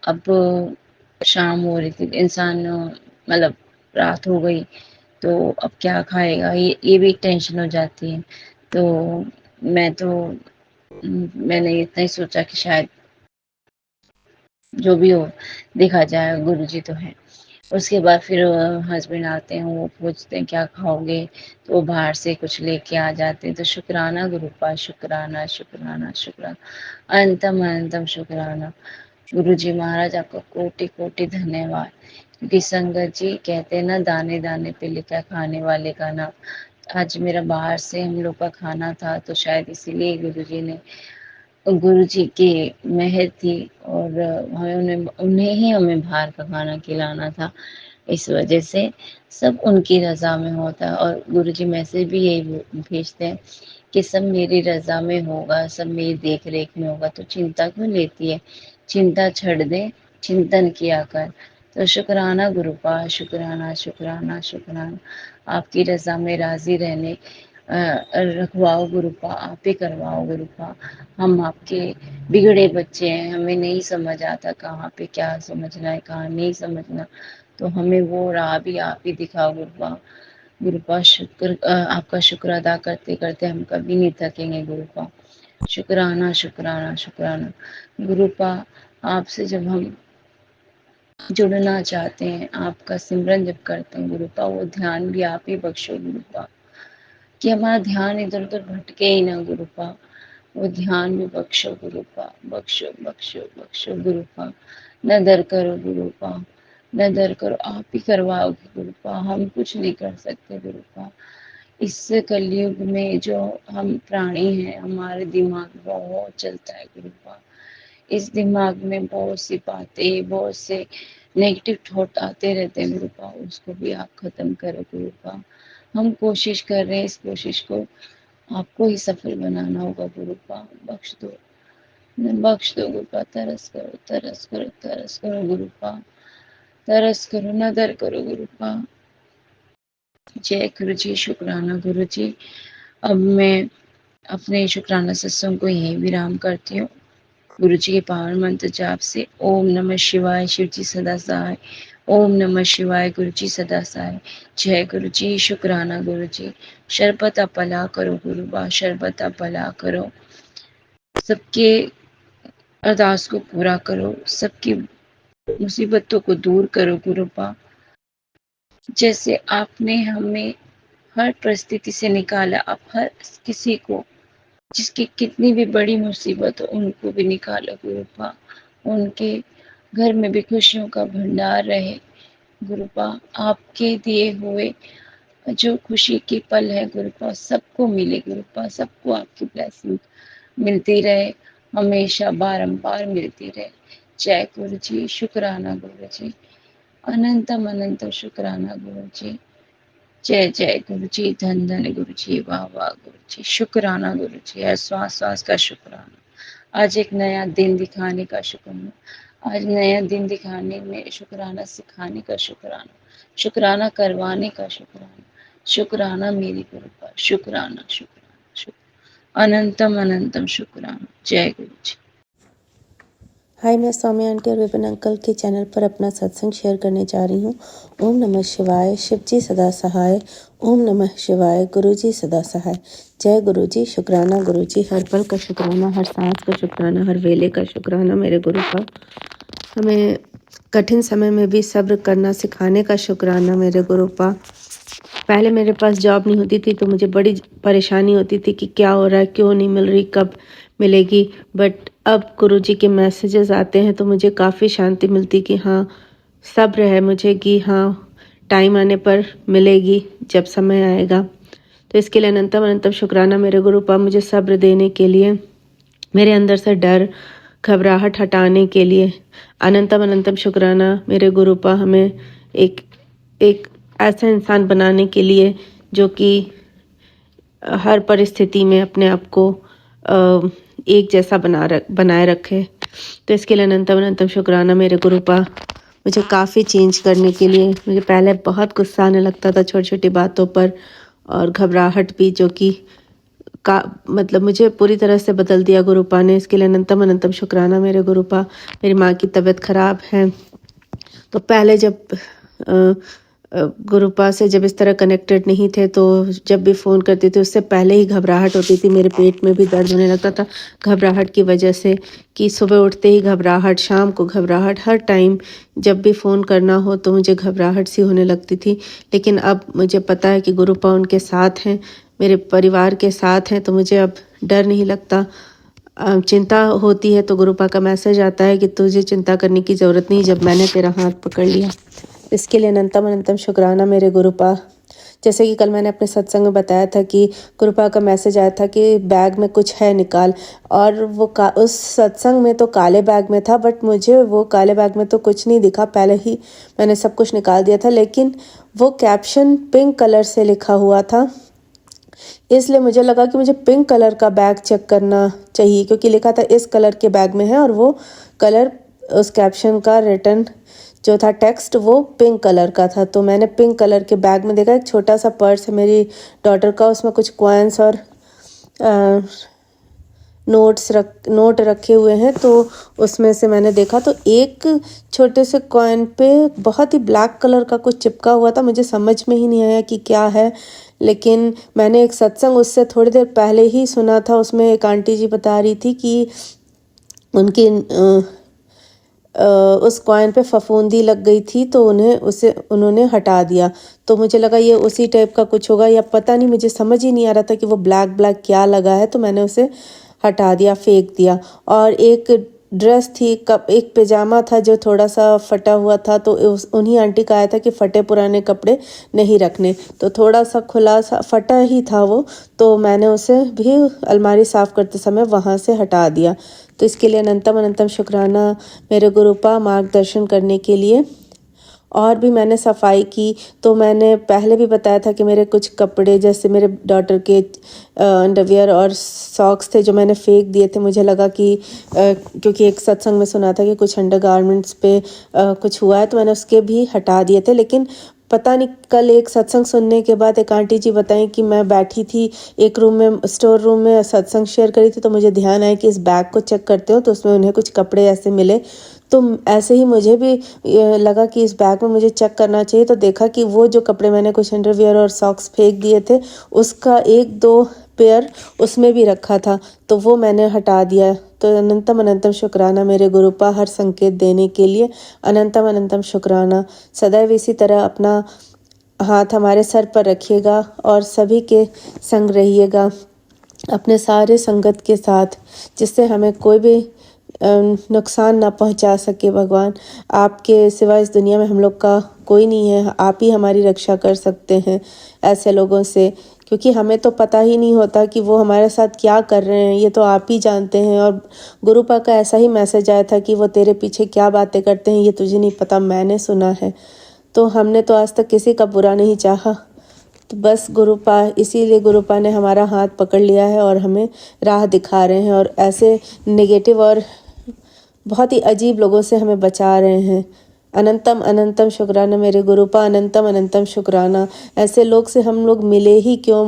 अब शाम हो रही थी, इंसान मतलब रात हो गई तो अब क्या खाएगा, ये भी एक टेंशन हो जाती है। तो मैंने इतना ही सोचा कि शायद जो भी हो देखा जाए, गुरुजी तो है। उसके बाद फिर हस्बैंड आते हैं, वो पूछते हैं क्या खाओगे, तो वो बाहर से कुछ लेके आ जाते हैं। तो शुक्राना गुरुपा, शुक्राना शुक्राना शुक्राना, अनंतम अनंतम शुक्राना। गुरुजी महाराज आपका कोटि कोटि धन्यवाद। क्योंकि संगत जी कहते हैं ना, दाने दाने पे लिखा है खाने वाले का नाम। आज मेरा बाहर से हम लोग का खाना था, तो शायद इसीलिए गुरुजी ने, गुरु जी की मेहर थी और हमें उन्हें ही हमें बाहर का खाना खिलाना था। इस वजह से सब उनकी रज़ा में होता है। और गुरु जी मैसेज भी यही भेजते हैं कि सब मेरी रज़ा में होगा, सब मेरी देख रेख में होगा, तो चिंता क्यों लेती है, चिंता छੱਡ दे, चिंतन किया कर। तो शुक्राना गुरुपा, शुक्राना शुक्राना शुक्राना। आपकी रज़ा में राज़ी रहने रखवाओ गुरुपा, आप ही करवाओ गुरुपा। हम आपके बिगड़े बच्चे हैं, हमें नहीं समझ आता कहाँ पे क्या समझना है, कहाँ नहीं समझना। तो हमें वो राह भी आप ही दिखाओ गुरुपा। गुरुपा आपका शुक्र अदा करते करते हम कभी नहीं थकेंगे गुरुपा। शुक्राना शुक्राना शुक्राना गुरुपा। आपसे जब हम जुड़ना चाहते हैं, आपका सिमरन जब करते हैं गुरुपा, वो ध्यान भी आप ही बख्शो गुरुपा, कि हमारा ध्यान इधर उधर भटके ही ना गुरुपा। वो ध्यान भी बख्शो गुरुपा, बख्शो बख्शो बख्शो गुरुपा। न दर करो गुरुपा, न दर करो, आप ही करवाओगे गुरुपा, हम कुछ नहीं कर सकते गुरुपा। इस कलयुग में जो हम प्राणी हैं, हमारे दिमाग बहुत चलता है गुरुपा। इस दिमाग में बहुत सी बातें, बहुत से नेगेटिव थॉट आते रहते हैं गुरुपा, उसको भी आप खत्म करो गुरुपा। हम कोशिश कर रहे हैं, इस कोशिश को आपको ही सफल बनाना होगा गुरुपा। बख्श दो, बख्श दो गुरुपा, तरस करो तरस करो तरस करो गुरुपा, तरस करो, नदर करो गुरुपा। जय गुरु जी, शुक्राना गुरु जी। अब मैं अपने शुक्राना सत्संग को यहीं विराम करती हूँ, गुरु जी के पावन मंत्र जाप से। ओम नमः शिवाय, शिव जी सदा सहाय। ओम नमः शिवाय, गुरु जी सदा सहाय। जय गुरु जी, शुक्राना गुरु जी। शरबत भला करो गुरुबा, शरबत भला करो, सबके अरदास को पूरा करो, सबकी मुसीबतों को दूर करो गुरुबा। जैसे आपने हमें हर परिस्थिति से निकाला, आप हर किसी को, जिसकी कितनी भी बड़ी मुसीबत हो, उनको भी निकालो गुरुपा। उनके घर में भी खुशियों का भंडार रहे गुरुपा। आपके दिए हुए जो खुशी की पल है गुरुपा, सबको मिले गुरुपा, सबको आपकी ब्लेसिंग मिलती रहे, हमेशा बारंबार मिलती रहे। जय गुरु जी, शुक्राना गुरु जी, अनंतम अनंत शुक्राना गुरु जी। जय जय गुरु जी, धन धन गुरु जी, वाह वाह गुरु जी, शुक्राना गुरु जी। हर श्वास श्वास का शुक्राना। आज एक नया दिन दिखाने का शुक्राना, आज नया दिन दिखाने में शुक्राना सिखाने का शुक्राना, शुक्राना करवाने का शुक्राना। शुक्राना मेरी गुरु पर, शुक्राना शुक्राना शुक्राना, अनंतम अनंतम शुक्राना। जय गुरु जी।
हाय, मैं सौम्या आंटी और विपिन अंकल के चैनल पर अपना सत्संग शेयर करने जा रही हूँ। ओम नमः शिवाय, शिव जी सदा सहाय। ओम नमः शिवाय, गुरु जी सदा सहाय। जय गुरु जी, शुक्राना गुरु जी। हर पल का शुक्राना, हर सांस का शुक्राना, हर वेले का शुक्राना मेरे गुरु का। हमें कठिन समय में भी सब्र करना सिखाने का शुक्राना मेरे गुरु का। पहले मेरे पास जॉब नहीं होती थी तो मुझे बड़ी परेशानी होती थी कि क्या हो रहा है, क्यों नहीं मिल रही, कब मिलेगी। बट अब गुरुजी के मैसेजेस आते हैं तो मुझे काफ़ी शांति मिलती कि हाँ, सब्र है मुझे कि हाँ, टाइम आने पर मिलेगी जब समय आएगा। तो इसके लिए अनंतम अनंतम शुक्राना मेरे गुरुपा, मुझे सब्र देने के लिए, मेरे अंदर से डर घबराहट हटाने के लिए। अनंतम अनंतम शुक्राना मेरे गुरुपा, हमें एक ऐसा इंसान बनाने के लिए जो कि हर परिस्थिति में अपने आप को एक जैसा बनाए रखे। तो इसके लिए अनंतम अनंतम शुक्राना मेरे गुरुपा। मुझे काफ़ी चेंज करने के लिए। मुझे पहले बहुत गुस्सा आने लगता था छोटी छोटी बातों पर, और घबराहट भी, जो कि मतलब मुझे पूरी तरह से बदल दिया गुरुपा ने। इसके लिए अनंतम अनंतम शुक्राना मेरे गुरुपा। मेरी माँ की तबीयत ख़राब है, तो पहले जब गुरुपा से जब इस तरह कनेक्टेड नहीं थे, तो जब भी फ़ोन करती थी उससे पहले ही घबराहट होती थी। मेरे पेट में भी दर्द होने लगता था घबराहट की वजह से, कि सुबह उठते ही घबराहट, शाम को घबराहट, हर टाइम जब भी फ़ोन करना हो तो मुझे घबराहट सी होने लगती थी। लेकिन अब मुझे पता है कि गुरुपा उनके साथ हैं, मेरे परिवार के साथ हैं, तो मुझे अब डर नहीं लगता। चिंता होती है तो गुरुपा का मैसेज आता है कि तुझे चिंता करने की ज़रूरत नहीं, जब मैंने तेरा हाथ पकड़ लिया। इसके लिए अनंतम अनंतम शुक्राना मेरे गुरुपा। जैसे कि कल मैंने अपने सत्संग में बताया था कि गुरुपा का मैसेज आया था कि बैग में कुछ है, निकाल। और वो उस सत्संग में तो काले बैग में था, बट मुझे वो काले बैग में तो कुछ नहीं दिखा, पहले ही मैंने सब कुछ निकाल दिया था। लेकिन वो कैप्शन पिंक कलर से लिखा हुआ था, इसलिए मुझे लगा कि मुझे पिंक कलर का बैग चेक करना चाहिए, क्योंकि लिखा था इस कलर के बैग में है, और वो कलर, उस कैप्शन का रिटर्न जो था टेक्स्ट, वो पिंक कलर का था। तो मैंने पिंक कलर के बैग में देखा, एक छोटा सा पर्स है मेरी डॉटर का, उसमें कुछ कॉइन्स और नोट रखे हुए हैं। तो उसमें से मैंने देखा तो एक छोटे से कॉइन पे बहुत ही ब्लैक कलर का कुछ चिपका हुआ था। मुझे समझ में ही नहीं आया कि क्या है, लेकिन मैंने एक सत्संग उससे थोड़ी देर पहले ही सुना था। उसमें एक आंटी जी बता रही थी कि उनकी उस कॉइन पे फफूंदी लग गई थी, तो उन्होंने हटा दिया। तो मुझे लगा ये उसी टाइप का कुछ होगा, या पता नहीं, मुझे समझ ही नहीं आ रहा था कि वो ब्लैक ब्लैक क्या लगा है। तो मैंने उसे हटा दिया, फेंक दिया। और एक ड्रेस थी, एक पैजामा था जो थोड़ा सा फटा हुआ था, तो उन्हीं आंटी का आया था कि फटे पुराने कपड़े नहीं रखने, तो थोड़ा सा खुला सा फटा ही था वो, तो मैंने उसे भी अलमारी साफ़ करते समय वहाँ से हटा दिया। तो इसके लिए अनंतम अनंतम शुक्राना मेरे गुरुपा, मार्गदर्शन करने के लिए। और भी मैंने सफाई की, तो मैंने पहले भी बताया था कि मेरे कुछ कपड़े, जैसे मेरे डॉटर के अंडरवियर और सॉक्स थे जो मैंने फेंक दिए थे। मुझे लगा कि क्योंकि एक सत्संग में सुना था कि कुछ अंडरगारमेंट्स पे कुछ हुआ है, तो मैंने उसके भी हटा दिए थे। लेकिन पता नहीं, कल एक सत्संग सुनने के बाद एक आंटी जी बताएं कि मैं बैठी थी एक रूम में, स्टोर रूम में सत्संग शेयर करी थी, तो मुझे ध्यान आया कि इस बैग को चेक करते हो, तो उसमें उन्हें कुछ कपड़े ऐसे मिले। तो ऐसे ही मुझे भी लगा कि इस बैग में मुझे चेक करना चाहिए। तो देखा कि वो जो कपड़े मैंने कुछ अंडरवियर और सॉक्स फेंक दिए थे, उसका 1-2 पेयर उसमें भी रखा था, तो वो मैंने हटा दिया। तो अनंतम अनंतम शुक्राना मेरे गुरुपा, हर संकेत देने के लिए अनंतम अनंतम शुक्राना। सदैव इसी तरह अपना हाथ हमारे सर पर रखिएगा और सभी के संग रहिएगा, अपने सारे संगत के साथ, जिससे हमें कोई भी नुकसान ना पहुंचा सके। भगवान, आपके सिवा इस दुनिया में हम लोग का कोई नहीं है, आप ही हमारी रक्षा कर सकते हैं ऐसे लोगों से, क्योंकि हमें तो पता ही नहीं होता कि वो हमारे साथ क्या कर रहे हैं, ये तो आप ही जानते हैं। और गुरुपा का ऐसा ही मैसेज आया था कि वो तेरे पीछे क्या बातें करते हैं ये तुझे नहीं पता, मैंने सुना है। तो हमने तो आज तक किसी का बुरा नहीं चाहा, तो बस गुरुपा, इसीलिए गुरुपा ने हमारा हाथ पकड़ लिया है और हमें राह दिखा रहे हैं, और ऐसे नेगेटिव और बहुत ही अजीब लोगों से हमें बचा रहे हैं। अनंतम अनंतम शुक्राना मेरे गुरुपा, अनंतम अनंतम शुक्राना। ऐसे लोग से हम लोग मिले ही क्यों,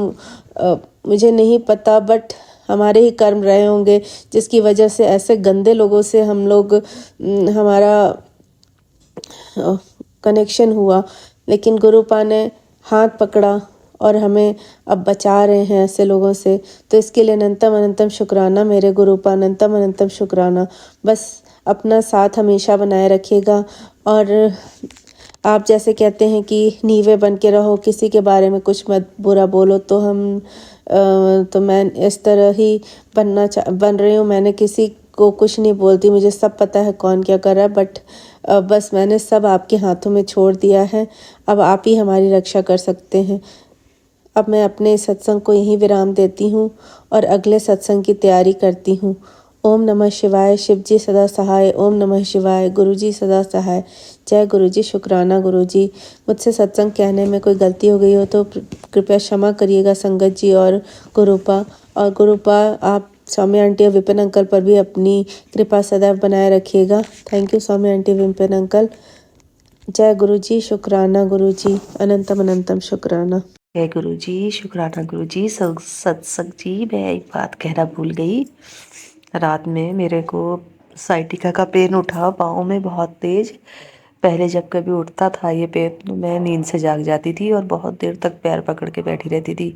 मुझे नहीं पता, बट हमारे ही कर्म रहे होंगे जिसकी वजह से ऐसे गंदे लोगों से हम लोग हमारा कनेक्शन हुआ। लेकिन गुरुपा ने हाथ पकड़ा और हमें अब बचा रहे हैं ऐसे लोगों से। तो इसके लिए अनंतम अनंतम शुक्राना मेरे गुरुपा, अनंतम अनंतम शुक्राना। बस अपना साथ हमेशा बनाए रखिएगा, और आप जैसे कहते हैं कि नीवे बन के रहो, किसी के बारे में कुछ मत बुरा बोलो, तो मैं इस तरह ही बन रही हूँ। मैंने किसी को कुछ नहीं बोलती, मुझे सब पता है कौन क्या कर रहा है, बट बस मैंने सब आपके हाथों में छोड़ दिया है। अब आप ही हमारी रक्षा कर सकते हैं। अब मैं अपने सत्संग को यहीं विराम देती हूँ और अगले सत्संग की तैयारी करती हूँ। ओम नमः शिवाय, शिवजी सदा सहाय। ओम नमः शिवाय, गुरुजी सदा सहाय। जय गुरुजी, शुक्राना गुरुजी। मुझसे सत्संग कहने में कोई गलती हो गई हो तो कृपया क्षमा करिएगा संगत जी और गुरुपा। और गुरुपा, आप स्वामी आंटी और विपिन अंकल पर भी अपनी कृपा सदैव बनाए रखिएगा। Thank you Swami aunty, Vipin uncle. जय गुरु जी, शुक्राना गुरु जी, अनंतम अनंतम शुक्राना।
जय गुरु जी, शुक्राना गुरु जी, सत्संग जी। मैं एक बात कहना भूल गई। रात में मेरे को साइटिका का पेन उठा पाँव में बहुत तेज। पहले जब कभी उठता था ये पेन तो मैं नींद से जाग जाती थी और बहुत देर तक पैर पकड़ के बैठी रहती थी।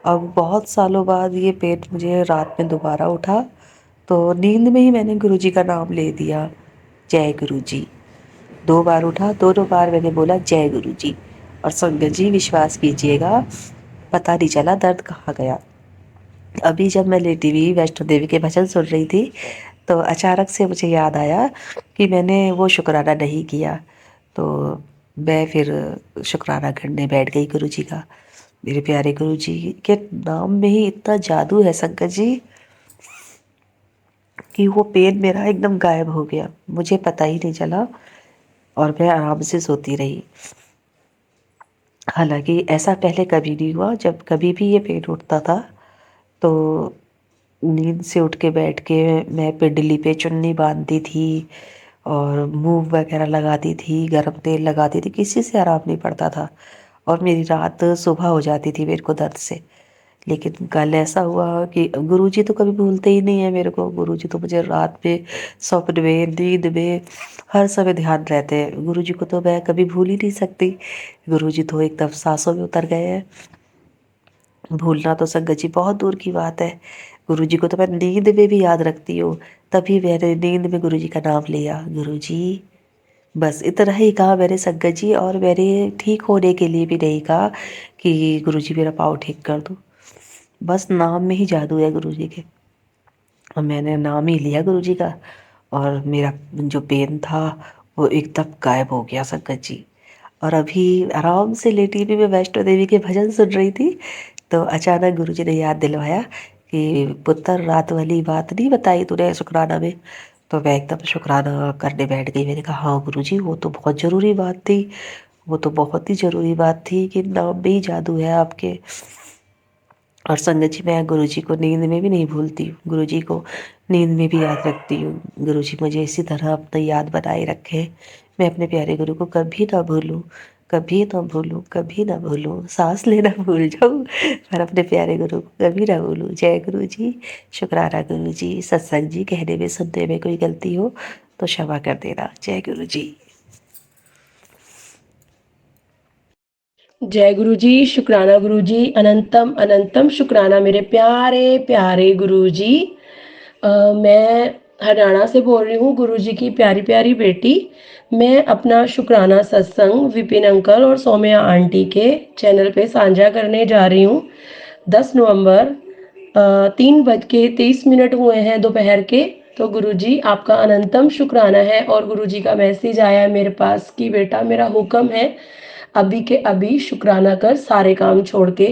अब बहुत सालों बाद ये पेन मुझे रात में दोबारा उठा तो नींद में ही मैंने गुरु जी का नाम ले दिया, जय गुरु जी। 2 बार उठा, दोनों बार मैंने बोला जय गुरु जी। और संगत जी विश्वास कीजिएगा, पता नहीं चला दर्द कहाँ गया। अभी जब मैं लेटी हुई वैष्णो देवी के भजन सुन रही थी तो अचानक से मुझे याद आया कि मैंने वो शुक्राना नहीं किया। तो मैं फिर शुक्राना करने बैठ गई गुरु जी का। मेरे प्यारे गुरु जी के नाम में ही इतना जादू है संगत जी कि वो पेन मेरा एकदम गायब हो गया, मुझे पता ही नहीं चला और मैं आराम से सोती रही। हालांकि ऐसा पहले कभी नहीं हुआ। जब कभी भी ये पेन उठता था तो नींद से उठ के बैठ के मैं पिंडली पे चुन्नी बांधती थी और मूव वगैरह लगाती थी, गरम तेल लगाती थी, किसी से आराम नहीं पड़ता था और मेरी रात सुबह हो जाती थी मेरे को दर्द से। लेकिन कल ऐसा हुआ कि गुरुजी तो कभी भूलते ही नहीं है मेरे को। गुरुजी तो मुझे रात में, स्वप्न में, नींद में हर समय ध्यान रहते हैं। गुरुजी को तो मैं कभी भूल ही नहीं सकती। गुरुजी तो एकदम सांसों में उतर गए हैं। भूलना तो संगत जी बहुत दूर की बात है। गुरुजी को तो मैं नींद में भी याद रखती हूँ। तभी मैंने नींद में गुरुजी का नाम लिया, गुरुजी। बस इतना ही कहा मैंने संगत जी, और मैंने ठीक होने के लिए भी नहीं कहा कि गुरुजी मेरा पाँव ठीक कर दो। बस नाम में ही जादू है गुरुजी के। और मैंने नाम ही लिया गुरुजी का और मेरा जो पेन था वो एकदम गायब हो गया संगत जी। और अभी आराम से लेटी भी मैं वैष्णो देवी के भजन सुन रही थी तो अचानक गुरुजी ने याद दिलवाया कि पुत्र रात वाली बात नहीं बताई तूने शुक्राना में। तो मैं एकदम शुक्राना करने बैठ गई। मैंने कहा हाँ गुरुजी, वो तो बहुत ज़रूरी बात थी, वो तो बहुत ही ज़रूरी बात थी कि नाम में ही जादू है आपके। और संगत जी मैं गुरुजी को नींद में भी नहीं भूलती हूँ, गुरुजी को नींद में भी याद रखती हूँ। गुरुजी मुझे इसी तरह अपनी याद बनाए रखे। मैं अपने प्यारे गुरु को कभी ना भूलूँ, कभी ना भूलूँ, कभी ना भूलूँ। सांस लेना भूल जाऊँ पर अपने प्यारे गुरु को कभी ना भूलूँ। जय गुरु जी, शुक्राना गुरु जी। सत्संग जी कहने में सुनने में कोई गलती हो तो क्षमा कर देना। जय गुरु जी।
जय गुरु जी, शुक्राना गुरु जी, अनंतम अनंतम शुक्राना मेरे प्यारे प्यारे गुरु जी। मैं हरियाणा से बोल रही हूँ, गुरु जी की प्यारी प्यारी बेटी। मैं अपना शुक्राना सत्संग विपिन अंकल और सौम्या आंटी के चैनल पे साझा करने जा रही हूँ। 10 नवंबर 3:23 हुए हैं दोपहर के। तो गुरुजी आपका अनंतम शुक्राना है और गुरुजी का मैसेज आया है मेरे पास कि बेटा मेरा हुक्म है अभी के अभी शुक्राना कर सारे काम छोड़ के।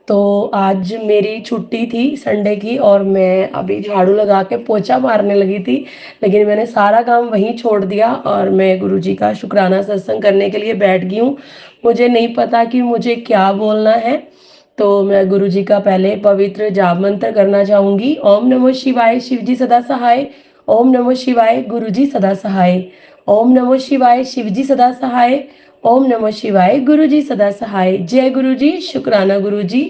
तो आज मेरी छुट्टी थी संडे की और मैं अभी झाड़ू लगा के पोछा मारने लगी थी, लेकिन मैंने सारा काम वहीं छोड़ दिया और मैं गुरुजी का शुक्राना सत्संग करने के लिए बैठ गई हूँ। मुझे नहीं पता कि मुझे क्या बोलना है, तो मैं गुरुजी का पहले पवित्र जाप मंत्र करना चाहूँगी। ओम नमः शिवाय, शिवजी सदा सहाय। ओम नमः शिवाय, गुरुजी सदा सहाय। ओम नमः शिवाय, शिवजी सदा सहाय। ओम नमः शिवाय, गुरुजी सदा सहाय। जय गुरुजी, शुक्राना गुरुजी।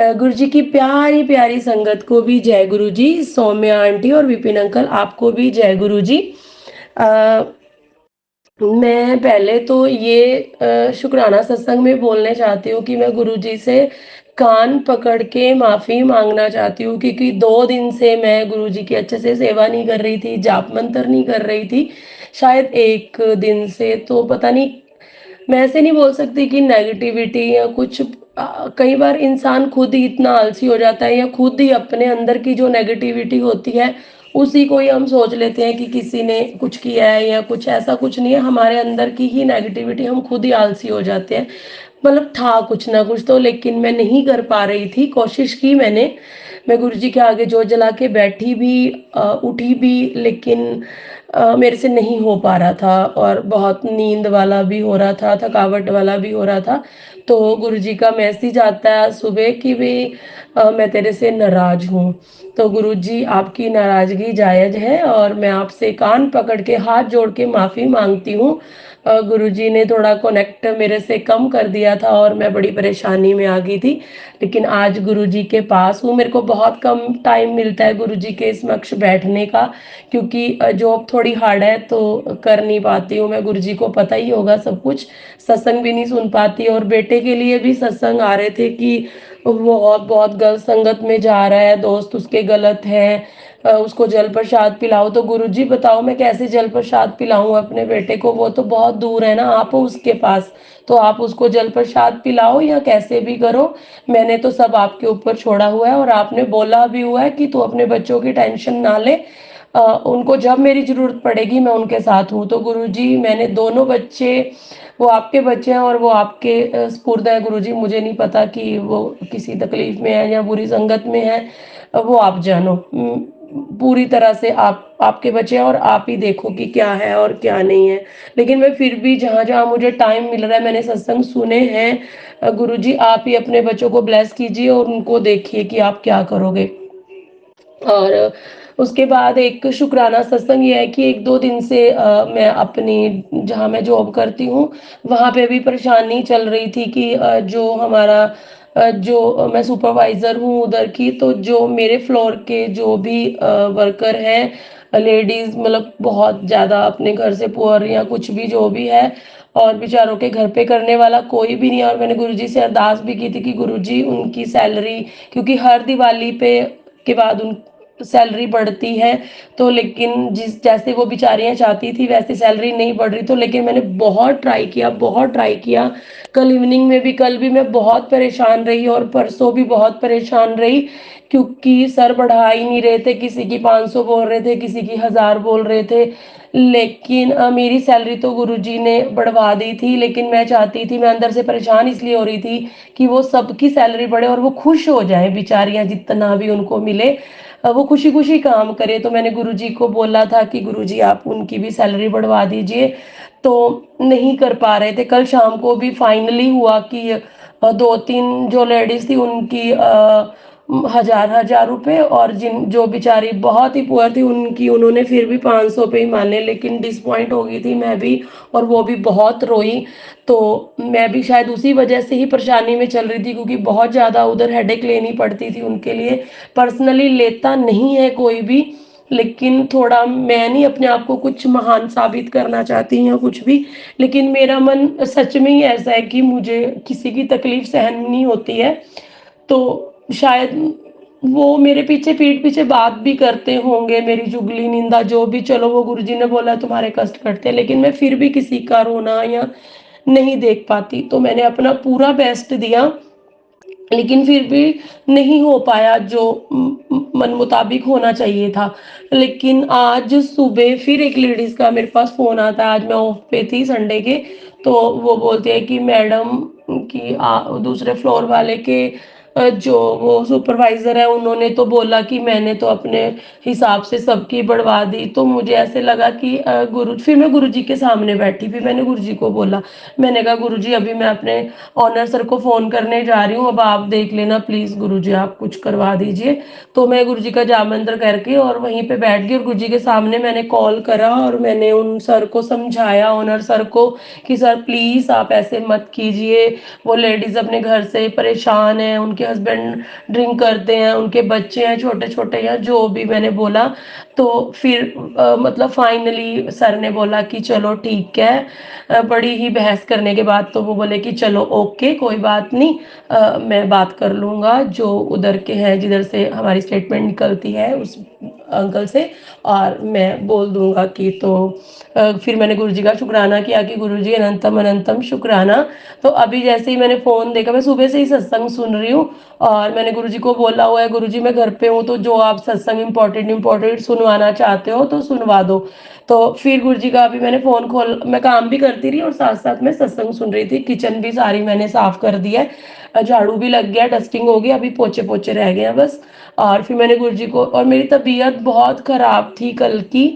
गुरुजी की प्यारी प्यारी संगत को भी जय गुरुजी। सौम्या आंटी और विपिन अंकल आपको भी जय गुरुजी। मैं पहले तो ये शुक्राना सत्संग में बोलने चाहती हूँ कि मैं गुरुजी से कान पकड़ के माफ़ी मांगना चाहती हूँ, क्योंकि 2 दिन से मैं गुरुजी की अच्छे से सेवा नहीं कर रही थी, जाप मंत्र नहीं कर रही थी। शायद 1 दिन से, तो पता नहीं, मैं ऐसे नहीं बोल सकती कि नेगेटिविटी या कुछ। कई बार इंसान खुद ही इतना आलसी हो जाता है या खुद ही अपने अंदर की जो नेगेटिविटी होती है उसी को ही हम सोच लेते हैं कि किसी ने कुछ किया है या कुछ। ऐसा कुछ नहीं है, हमारे अंदर की ही नेगेटिविटी, हम खुद ही आलसी हो जाते हैं। मतलब था कुछ ना कुछ तो, लेकिन मैं नहीं कर पा रही थी। कोशिश की मैंने, मैं गुरुजी के आगे जोत जला के बैठी भी, उठी भी, लेकिन मेरे से नहीं हो पा रहा था और बहुत नींद वाला भी हो रहा था, थकावट वाला भी हो रहा था। तो गुरुजी का मैसेज आता है सुबह कि भई मैं तेरे से नाराज़ हूँ। तो गुरुजी आपकी नाराज़गी जायज़ है और मैं आपसे कान पकड़ के हाथ जोड़ के माफ़ी माँगती हूँ। गुरुजी ने थोड़ा कनेक्ट मेरे से कम कर दिया था और मैं बड़ी परेशानी में आ गई थी। लेकिन आज गुरुजी के पास हूँ, मेरे को बहुत कम टाइम मिलता है गुरुजी के समक्ष बैठने का, क्योंकि जॉब थोड़ी हार्ड है तो कर नहीं पाती हूँ मैं, गुरुजी को पता ही होगा सब कुछ। सत्संग भी नहीं सुन पाती और बेटे के लिए भी सत्संग आ रहे थे कि वो बहुत गलत संगत में जा रहा है, दोस्त उसके गलत हैं, उसको जल प्रसाद पिलाओ। तो गुरुजी बताओ मैं कैसे जल प्रसाद पिलाऊँ अपने बेटे को, वो तो बहुत दूर है ना, आप हो उसके पास, तो आप उसको जल प्रसाद पिलाओ या कैसे भी करो, मैंने तो सब आपके ऊपर छोड़ा हुआ है और आपने बोला भी हुआ है कि तू अपने बच्चों की टेंशन ना ले, उनको जब मेरी ज़रूरत पड़ेगी मैं उनके साथ हूँ। तो गुरुजी मैंने दोनों बच्चे, वो आपके बच्चे हैं और वो आपके सुपुर्द हैं गुरुजी, मुझे नहीं पता कि वो किसी तकलीफ़ में है या बुरी संगत में है, वो आप जानो। पूरी तरह से आपके बच्चे हैं और आप ही देखो कि क्या है और क्या नहीं है। लेकिन मैं फिर भी जहाँ-जहाँ मुझे टाइम मिल रहा है, मैंने सत्संग सुने हैं, गुरुजी आप ही अपने बच्चों को ब्लेस कीजिए और उनको देखिए कि आप क्या करोगे। और उसके बाद एक शुक्राना सत्संग ये है कि 1-2 दिन से मैं अपनी जहाँ मैं जॉब करती हूँ, वहाँ पे भी परेशानी चल रही थी कि जो हमारा जो मैं सुपरवाइज़र हूँ उधर की, तो जो मेरे फ्लोर के जो भी वर्कर हैं, लेडीज़ मतलब बहुत ज़्यादा अपने घर से पुअर या कुछ भी जो भी है, और बेचारों के घर पे करने वाला कोई भी नहीं है। और मैंने गुरुजी से अरदास भी की थी कि गुरुजी उनकी सैलरी, क्योंकि हर दिवाली पे के बाद उन सैलरी बढ़ती है, तो लेकिन जिस जैसे वो बेचारियाँ चाहती थी वैसे सैलरी नहीं बढ़ रही, तो लेकिन मैंने बहुत ट्राई किया। कल इवनिंग में भी, कल भी मैं बहुत परेशान रही और परसों भी बहुत परेशान रही, क्योंकि सर बढ़ा ही नहीं रहे थे, किसी की 500 बोल रहे थे, किसी की 1000 बोल रहे थे। लेकिन मेरी सैलरी तो गुरुजी ने बढ़वा दी थी, लेकिन मैं चाहती थी, मैं अंदर से परेशान इसलिए हो रही थी कि वो सबकी सैलरी बढ़े और वो खुश हो जाएँ बेचारियाँ, जितना भी उनको मिले वो खुशी-खुशी काम करें। तो मैंने गुरुजी को बोला था कि गुरुजी आप उनकी भी सैलरी बढ़वा दीजिए, तो नहीं कर पा रहे थे। कल शाम को भी फाइनली हुआ कि 2-3 जो लेडीज़ थी उनकी हज़ार-हज़ार रुपए, और जो बेचारी बहुत ही पुअर थी उनकी उन्होंने फिर भी 500 पे ही माने, लेकिन डिसअपॉइंट हो गई थी मैं भी और वो भी बहुत रोई। तो मैं भी शायद उसी वजह से ही परेशानी में चल रही थी, क्योंकि बहुत ज़्यादा उधर हेडेक लेनी पड़ती थी उनके लिए। पर्सनली लेता नहीं है कोई भी, लेकिन थोड़ा मैं नहीं अपने आप को कुछ महान साबित करना चाहती या कुछ भी, लेकिन मेरा मन सच में ही ऐसा है कि मुझे किसी की तकलीफ़ सहन नहीं होती है। तो शायद वो मेरे पीछे, पीठ पीछे बात भी करते होंगे, मेरी चुगली, निंदा जो भी, चलो वो गुरुजी ने बोला तुम्हारे कष्ट कटते हैं, लेकिन मैं फिर भी किसी का रोना या नहीं देख पाती। तो मैंने अपना पूरा बेस्ट दिया, लेकिन फिर भी नहीं हो पाया जो मन मुताबिक होना चाहिए था। लेकिन आज सुबह फिर एक लेडीज़ का मेरे पास फ़ोन आता है, आज मैं ऑफ पे थी संडे के, तो वो बोलती है कि मैडम कि दूसरे फ्लोर वाले के जो वो सुपरवाइज़र है उन्होंने तो बोला कि मैंने तो अपने हिसाब से सबकी बढ़वा दी। तो मुझे ऐसे लगा कि फिर मैं गुरुजी के सामने बैठी, फिर मैंने गुरुजी को बोला, मैंने कहा गुरुजी अभी मैं अपने ऑनर सर को फ़ोन करने जा रही हूँ, अब आप देख लेना प्लीज़ गुरुजी, आप कुछ करवा दीजिए। तो मैं गुरुजी का जाप मंत्र करके और वहीं पे बैठ गई और गुरुजी के सामने मैंने कॉल करा और मैंने उन सर को समझाया, ऑनर सर को, कि सर प्लीज़ आप ऐसे मत कीजिए, वो लेडीज़ अपने घर से परेशान हैं, उनके हस्बैंड ड्रिंक करते हैं, उनके बच्चे हैं छोटे-छोटे या जो भी मैंने बोला। तो फिर मतलब फाइनली सर ने बोला कि चलो ठीक है। बड़ी ही बहस करने के बाद तो वो बोले कि चलो ओके कोई बात नहीं, मैं बात कर लूँगा जो उधर के हैं जिधर से हमारी स्टेटमेंट निकलती है उस अंकल से, और मैं बोल दूँगा कि तो फिर मैंने गुरुजी का शुक्राना किया कि गुरुजी अनंतम अनंतम शुक्राना। तो अभी जैसे ही मैंने फ़ोन देखा, मैं सुबह से ही सत्संग सुन रही हूँ और मैंने गुरुजी को बोला हुआ है गुरुजी मैं घर पे हूँ, तो जो आप सत्संग इम्पोर्टेंट सुनवाना चाहते हो तो सुनवा दो। तो फिर गुरुजी का अभी मैंने फ़ोन मैं काम भी करती रही और साथ-साथ मैं सत्संग सुन रही थी। किचन भी सारी मैंने साफ कर दी है, झाड़ू भी लग गया, डस्टिंग हो गई, अभी पोछे-पोछे रह गए हैं बस। और फिर मैंने गुरुजी को, और मेरी तबीयत बहुत ख़राब थी कल की,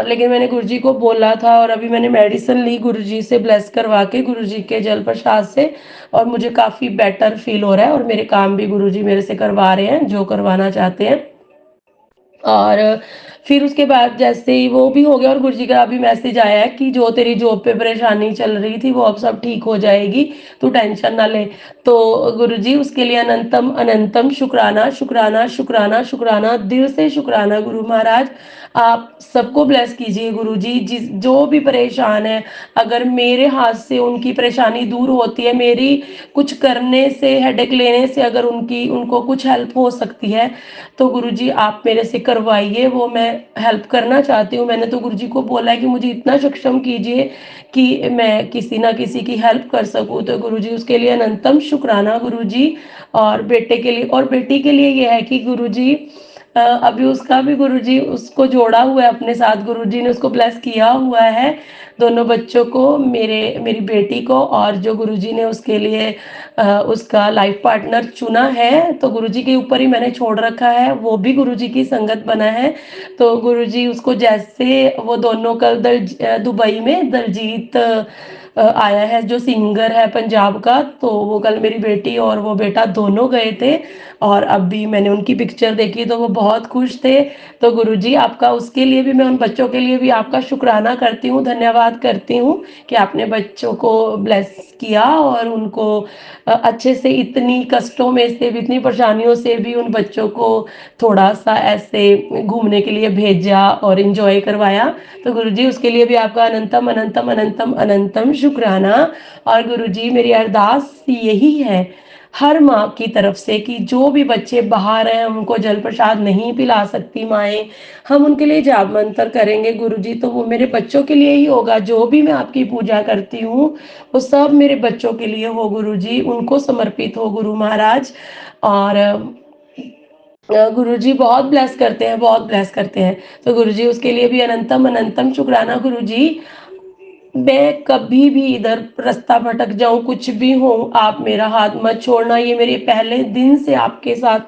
लेकिन मैंने गुरुजी को बोला था और अभी मैंने मेडिसिन ली गुरुजी से ब्लेस करवा के, गुरुजी के जल प्रसाद से, और मुझे काफ़ी बेटर फ़ील हो रहा है और मेरे काम भी गुरुजी मेरे से करवा रहे हैं, जो करवाना चाहते हैं। और फिर उसके बाद जैसे ही वो भी हो गया और गुरुजी का अभी मैसेज आया है कि जो तेरी जॉब पे परेशानी चल रही थी वो अब सब ठीक हो जाएगी, तू टेंशन ना ले। तो गुरुजी उसके लिए अनंतम अनंतम शुक्राना, शुक्राना, शुक्राना, शुक्राना, दिल से शुक्राना गुरु महाराज। आप सबको ब्लेस कीजिए गुरुजी, जो भी परेशान है, अगर मेरे हाथ से उनकी परेशानी दूर होती है, मेरी कुछ करने से, हेडेक लेने से अगर उनको कुछ हेल्प हो सकती है, तो गुरुजी आप मेरे से करवाइए, वो मैं हेल्प करना चाहती हूँ। मैंने तो गुरुजी को बोला है कि मुझे इतना सक्षम कीजिए कि मैं किसी ना किसी की हेल्प कर सकूँ। तो गुरुजी उसके लिए अनंतम शुक्राना गुरुजी। और बेटे के लिए और बेटी के लिए ये है कि गुरुजी अभी उसका भी गुरुजी उसको जोड़ा हुआ है अपने साथ, गुरुजी ने उसको ब्लेस किया हुआ है, दोनों बच्चों को, मेरी बेटी को, और जो गुरुजी ने उसके लिए उसका लाइफ पार्टनर चुना है, तो गुरुजी के ऊपर ही मैंने छोड़ रखा है, वो भी गुरुजी की संगत बना है। तो गुरुजी उसको, जैसे वो दोनों कल दुबई में दलजीत आया है जो सिंगर है पंजाब का, तो वो कल मेरी बेटी और वो बेटा दोनों गए थे और अभी मैंने उनकी पिक्चर देखी तो वो बहुत खुश थे। तो गुरुजी आपका, उसके लिए भी मैं, उन बच्चों के लिए भी आपका शुक्राना करती हूँ, धन्यवाद करती हूँ कि आपने बच्चों को ब्लेस किया और उनको अच्छे से, इतनी कष्टों में से भी, इतनी परेशानियों से भी उन बच्चों को थोड़ा-सा ऐसे घूमने के लिए भेजा और एन्जॉय करवाया। तो गुरुजी उसके लिए भी आपका अनंतम, अनंतम, अनंतम, अनंतम शुक्राना। और गुरुजी मेरी अरदास यही है हर माँ की तरफ से कि जो भी बच्चे बाहर हैं, उनको जल प्रसाद नहीं पिला सकती माएँ, हम उनके लिए जाप मंत्र करेंगे गुरुजी, तो वो मेरे बच्चों के लिए ही होगा। जो भी मैं आपकी पूजा करती हूँ, वो सब मेरे बच्चों के लिए हो गुरुजी, उनको समर्पित हो गुरु महाराज। और गुरुजी बहुत ब्लेस करते हैं, बहुत ब्लेस करते हैं। तो गुरुजी उसके लिए भी अनंतम अनंतम शुक्राना गुरुजी। मैं कभी भी इधर रास्ता भटक जाऊँ, कुछ भी हो, आप मेरा हाथ मत छोड़ना, ये मेरे पहले दिन से आपके साथ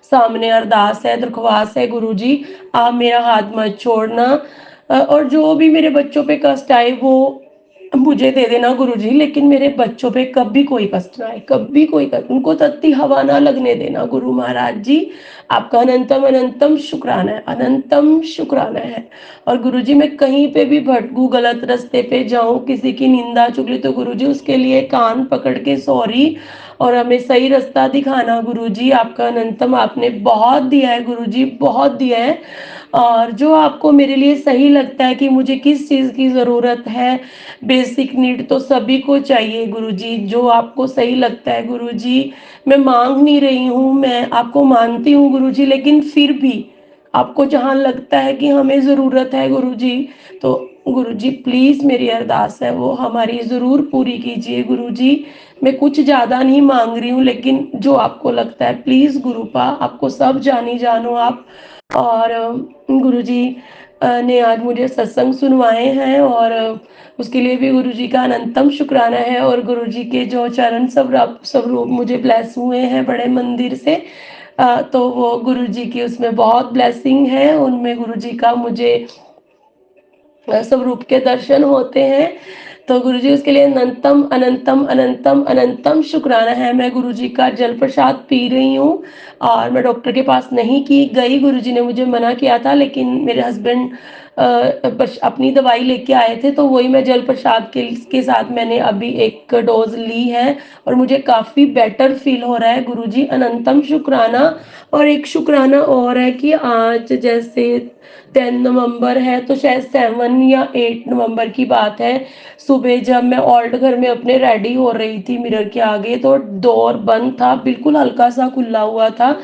सामने अरदास है, दरख्वास्त है गुरुजी, आप मेरा हाथ मत छोड़ना। और जो भी मेरे बच्चों पे कष्ट आए वो मुझे दे देना गुरुजी, लेकिन मेरे बच्चों पे कभी कोई कष्ट ना आए, कभी कोई कष्ट, उनको तत्ती हवा ना लगने देना गुरु महाराज जी। आपका अनंतम अनंतम शुक्राना है, अनंतम शुक्राना है। और गुरुजी मैं कहीं पे भी भटकूँ, गलत रास्ते पे जाऊँ, किसी की निंदा चुगली, तो गुरुजी उसके लिए कान पकड़ के सॉरी और हमें सही रास्ता दिखाना गुरुजी। आपका अनंतम, आपने बहुत दिया है गुरुजी, बहुत दिया है। और जो आपको मेरे लिए सही लगता है कि मुझे किस चीज़ की ज़रूरत है, बेसिक नीड तो सभी को चाहिए गुरुजी, जो आपको सही लगता है गुरुजी। मैं मांग नहीं रही हूँ, मैं आपको मानती हूँ गुरुजी, लेकिन फिर भी आपको जहाँ लगता है कि हमें ज़रूरत है गुरुजी, तो गुरुजी प्लीज़ मेरी अरदास है वो हमारी ज़रूर पूरी कीजिए गुरुजी। मैं कुछ ज़्यादा नहीं मांग रही हूँ, लेकिन जो आपको लगता है प्लीज़ गुरुपा, आपको सब जानी जानो आप। और गुरुजी ने आज मुझे सत्संग सुनवाए हैं और उसके लिए भी गुरुजी का अनंतम शुक्राना है। और गुरुजी के जो चरण स्वरूप मुझे ब्लेस हुए हैं बड़े मंदिर से, तो वो गुरुजी की उसमें बहुत ब्लेसिंग है, उनमें गुरुजी का मुझे स्वरूप के दर्शन होते हैं। तो गुरुजी उसके लिए अनंतम अनंतम अनंतम अनंतम शुक्राना है। मैं गुरुजी का जल प्रसाद पी रही हूँ और मैं डॉक्टर के पास नहीं की गई, गुरुजी ने मुझे मना किया था, लेकिन मेरे हस्बैंड अपनी दवाई लेके आए थे, तो वही मैं जल प्रसाद के साथ मैंने अभी एक डोज ली है और मुझे काफ़ी बेटर फील हो रहा है गुरुजी, अनंतम शुक्राना। और एक शुक्राना और है कि आज जैसे 10 नवंबर है, तो शायद 7 या 8 नवंबर की बात है, सुबह जब मैं ऑल्ट घर में अपने रेडी हो रही थी मिरर के आगे, तो डोर बंद था, बिल्कुल हल्का सा खुला हुआ था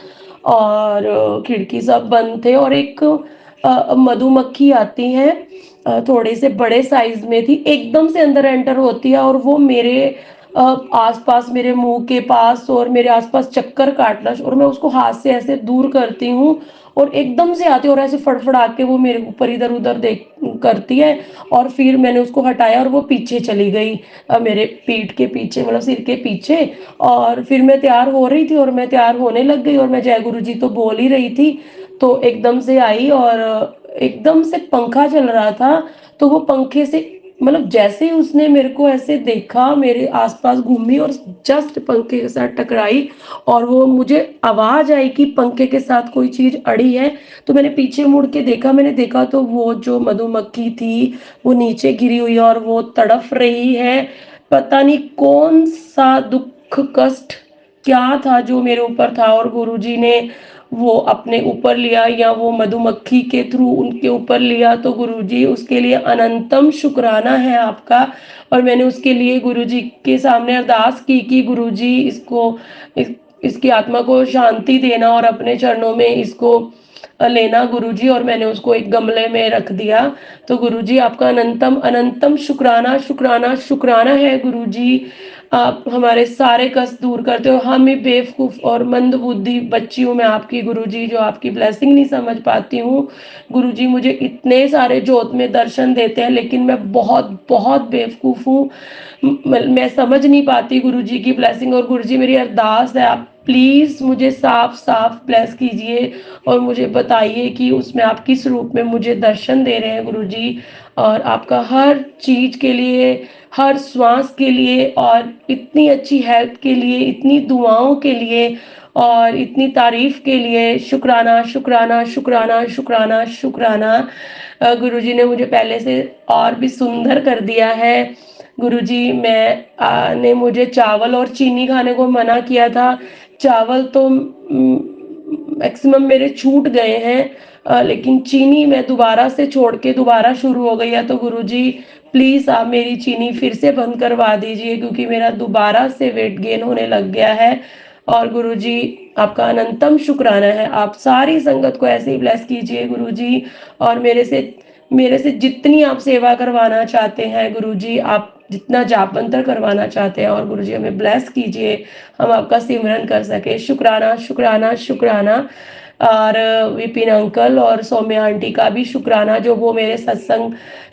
और खिड़की सब बंद थे और एक मधुमक्खी आती है, थोड़े से बड़े साइज में थी, एकदम से अंदर एंटर होती है और वो मेरे आस-पास मेरे मुँह के पास और मेरे आस-पास चक्कर काटना और मैं उसको हाथ से ऐसे दूर करती हूँ और एकदम से आती है और ऐसे फड़फड़ा के वो मेरे ऊपर इधर-उधर देख करती है और फिर मैंने उसको हटाया और वो पीछे चली गई, मेरे पीठ के पीछे मतलब सिर के पीछे। और फिर मैं तैयार हो रही थी और मैं तैयार होने लग गई और मैं जय गुरु जी तो बोल ही रही थी, तो एकदम से आई और एकदम से पंखा चल रहा था, तो वो पंखे से मतलब जैसे ही उसने मेरे को ऐसे देखा, मेरे आस-पास घूमी और जस्ट पंखे के साथ टकराई और वो मुझे आवाज़ आई कि पंखे के साथ कोई चीज़ अड़ी है, तो मैंने पीछे मुड़ के देखा, मैंने देखा तो वो जो मधुमक्खी थी, वो नीचे गिरी हुई है और वो तड़फ रही है। पता नहीं कौन-सा दुःख, कष्ट क्या था जो मेरे ऊपर था और गुरुजी ने वो अपने ऊपर लिया या वो मधुमक्खी के थ्रू उनके ऊपर लिया, तो गुरुजी उसके लिए अनंतम शुक्राना है आपका। और मैंने उसके लिए गुरुजी के सामने अरदास की कि गुरुजी इसकी आत्मा को शांति देना और अपने चरणों में इसको लेना गुरुजी, और मैंने उसको एक गमले में रख दिया। तो गुरुजी आपका अनंतम अनंतम शुक्राना शुक्राना शुक्राना है गुरुजी। आप हमारे सारे कष्ट दूर करते हो। हम ही बेवकूफ़ और मंदबुद्धि बच्ची हूँ मैं आपकी गुरुजी, जो आपकी ब्लेसिंग नहीं समझ पाती हूँ। गुरुजी मुझे इतने सारे जोत में दर्शन देते हैं, लेकिन मैं बहुत बहुत बेवकूफ़ हूँ। मैं समझ नहीं पाती गुरुजी की ब्लेसिंग, और गुरुजी मेरी अरदास है आप प्लीज़ मुझे साफ-साफ ब्लेस कीजिए और मुझे बताइए कि उसमें आप किस रूप में मुझे दर्शन दे रहे हैं गुरुजी। और आपका हर चीज़ के लिए, हर श्वास के लिए और इतनी अच्छी हेल्थ के लिए, इतनी दुआओं के लिए और इतनी तारीफ़ के लिए शुक्राना, शुक्राना, शुक्राना, शुक्राना, शुक्राना। गुरुजी ने मुझे पहले से और भी सुंदर कर दिया है। गुरुजी ने मुझे चावल और चीनी खाने को मना किया था। चावल तो मैक्सिमम मेरे छूट गए हैं, लेकिन चीनी मैं दोबारा से छोड़ के दोबारा शुरू हो गई है, तो गुरुजी प्लीज़ आप मेरी चीनी फिर से बंद करवा दीजिए, क्योंकि मेरा दोबारा से वेट गेन होने लग गया है। और गुरुजी आपका अनंतम शुक्राना है। आप सारी संगत को ऐसे ही ब्लेस कीजिए गुरुजी, और मेरे से जितनी आप सेवा करवाना चाहते हैं गुरुजी, आप जितना जाप मंत्र करवाना चाहते हैं, और गुरुजी हमें ब्लेस कीजिए, हम आपका सिमरन कर सकें। शुक्राना, शुक्राना, शुक्राना। और विपिन अंकल और सौम्या आंटी का भी शुक्राना, जो वो मेरे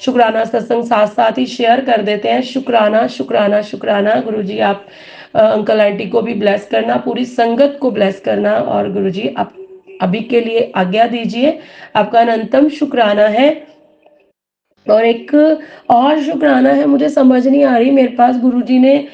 शुक्राना सत्संग साथ-साथ ही शेयर कर देते हैं। शुक्राना, शुक्राना, शुक्राना। गुरुजी आप अंकल आंटी को भी ब्लेस करना, पूरी संगत को ब्लेस करना, और गुरुजी आप अभी के लिए आज्ञा दीजिए। आपका अनंतम शुक्राना है। और एक और शुक्राना है, मुझे समझ नहीं आ रही, मेरे पास गुरुजी ने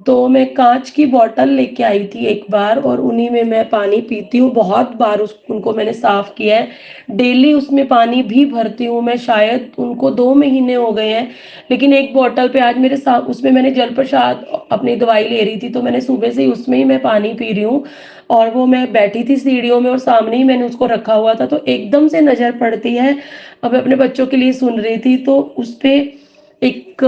2 मैं काँच की बॉटल लेके आई थी एक बार, और उन्हीं में मैं पानी पीती हूँ। बहुत बार उनको मैंने साफ़ किया है। डेली उसमें पानी भी भरती हूँ मैं, शायद उनको 2 महीने हो गए हैं। लेकिन एक बॉटल पे आज मेरे सा उसमें मैंने जल प्रसाद अपनी दवाई ले रही थी, तो मैंने सुबह से ही उसमें ही मैं पानी पी रही हूँ। और वो मैं बैठी थी सीढ़ियों में और सामने ही मैंने उसको रखा हुआ था, तो एकदम से नज़र पड़ती है। अब मैं अपने बच्चों के लिए सुन रही थी, तो उसपे एक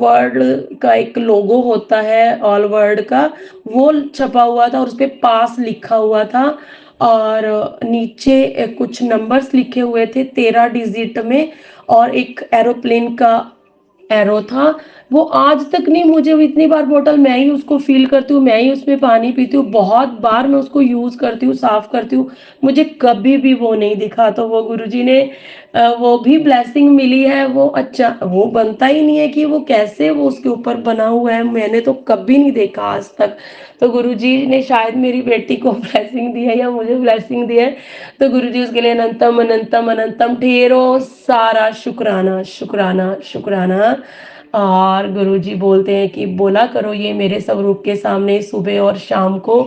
वर्ड का एक लोगो होता है, ऑल वर्ड का, वो छपा हुआ था और उसपे पास लिखा हुआ था, और नीचे कुछ नंबर्स लिखे हुए थे 13 डिजिट में, और एक एरोप्लेन का एरो था। वो आज तक नहीं, मुझे इतनी बार बॉटल मैं ही उसको फ़िल करती हूँ, मैं ही उसमें पानी पीती हूँ, बहुत बार मैं उसको यूज़ करती हूँ, साफ़ करती हूँ, मुझे कभी भी वो नहीं दिखा। तो वो गुरुजी ने वो भी ब्लेसिंग मिली है। वो अच्छा, वो बनता ही नहीं है कि वो कैसे वो उसके ऊपर बना हुआ है, मैंने तो कभी नहीं देखा आज तक। तो गुरुजी ने शायद मेरी बेटी को ब्लेसिंग दी है या मुझे ब्लेसिंग दी है, तो गुरुजी उसके लिए अनंतम अनंतम अनंतम ढेरों सारा शुक्राना शुक्राना शुक्राना। और गुरुजी बोलते हैं कि बोला करो ये मेरे स्वरूप के सामने सुबह और शाम को,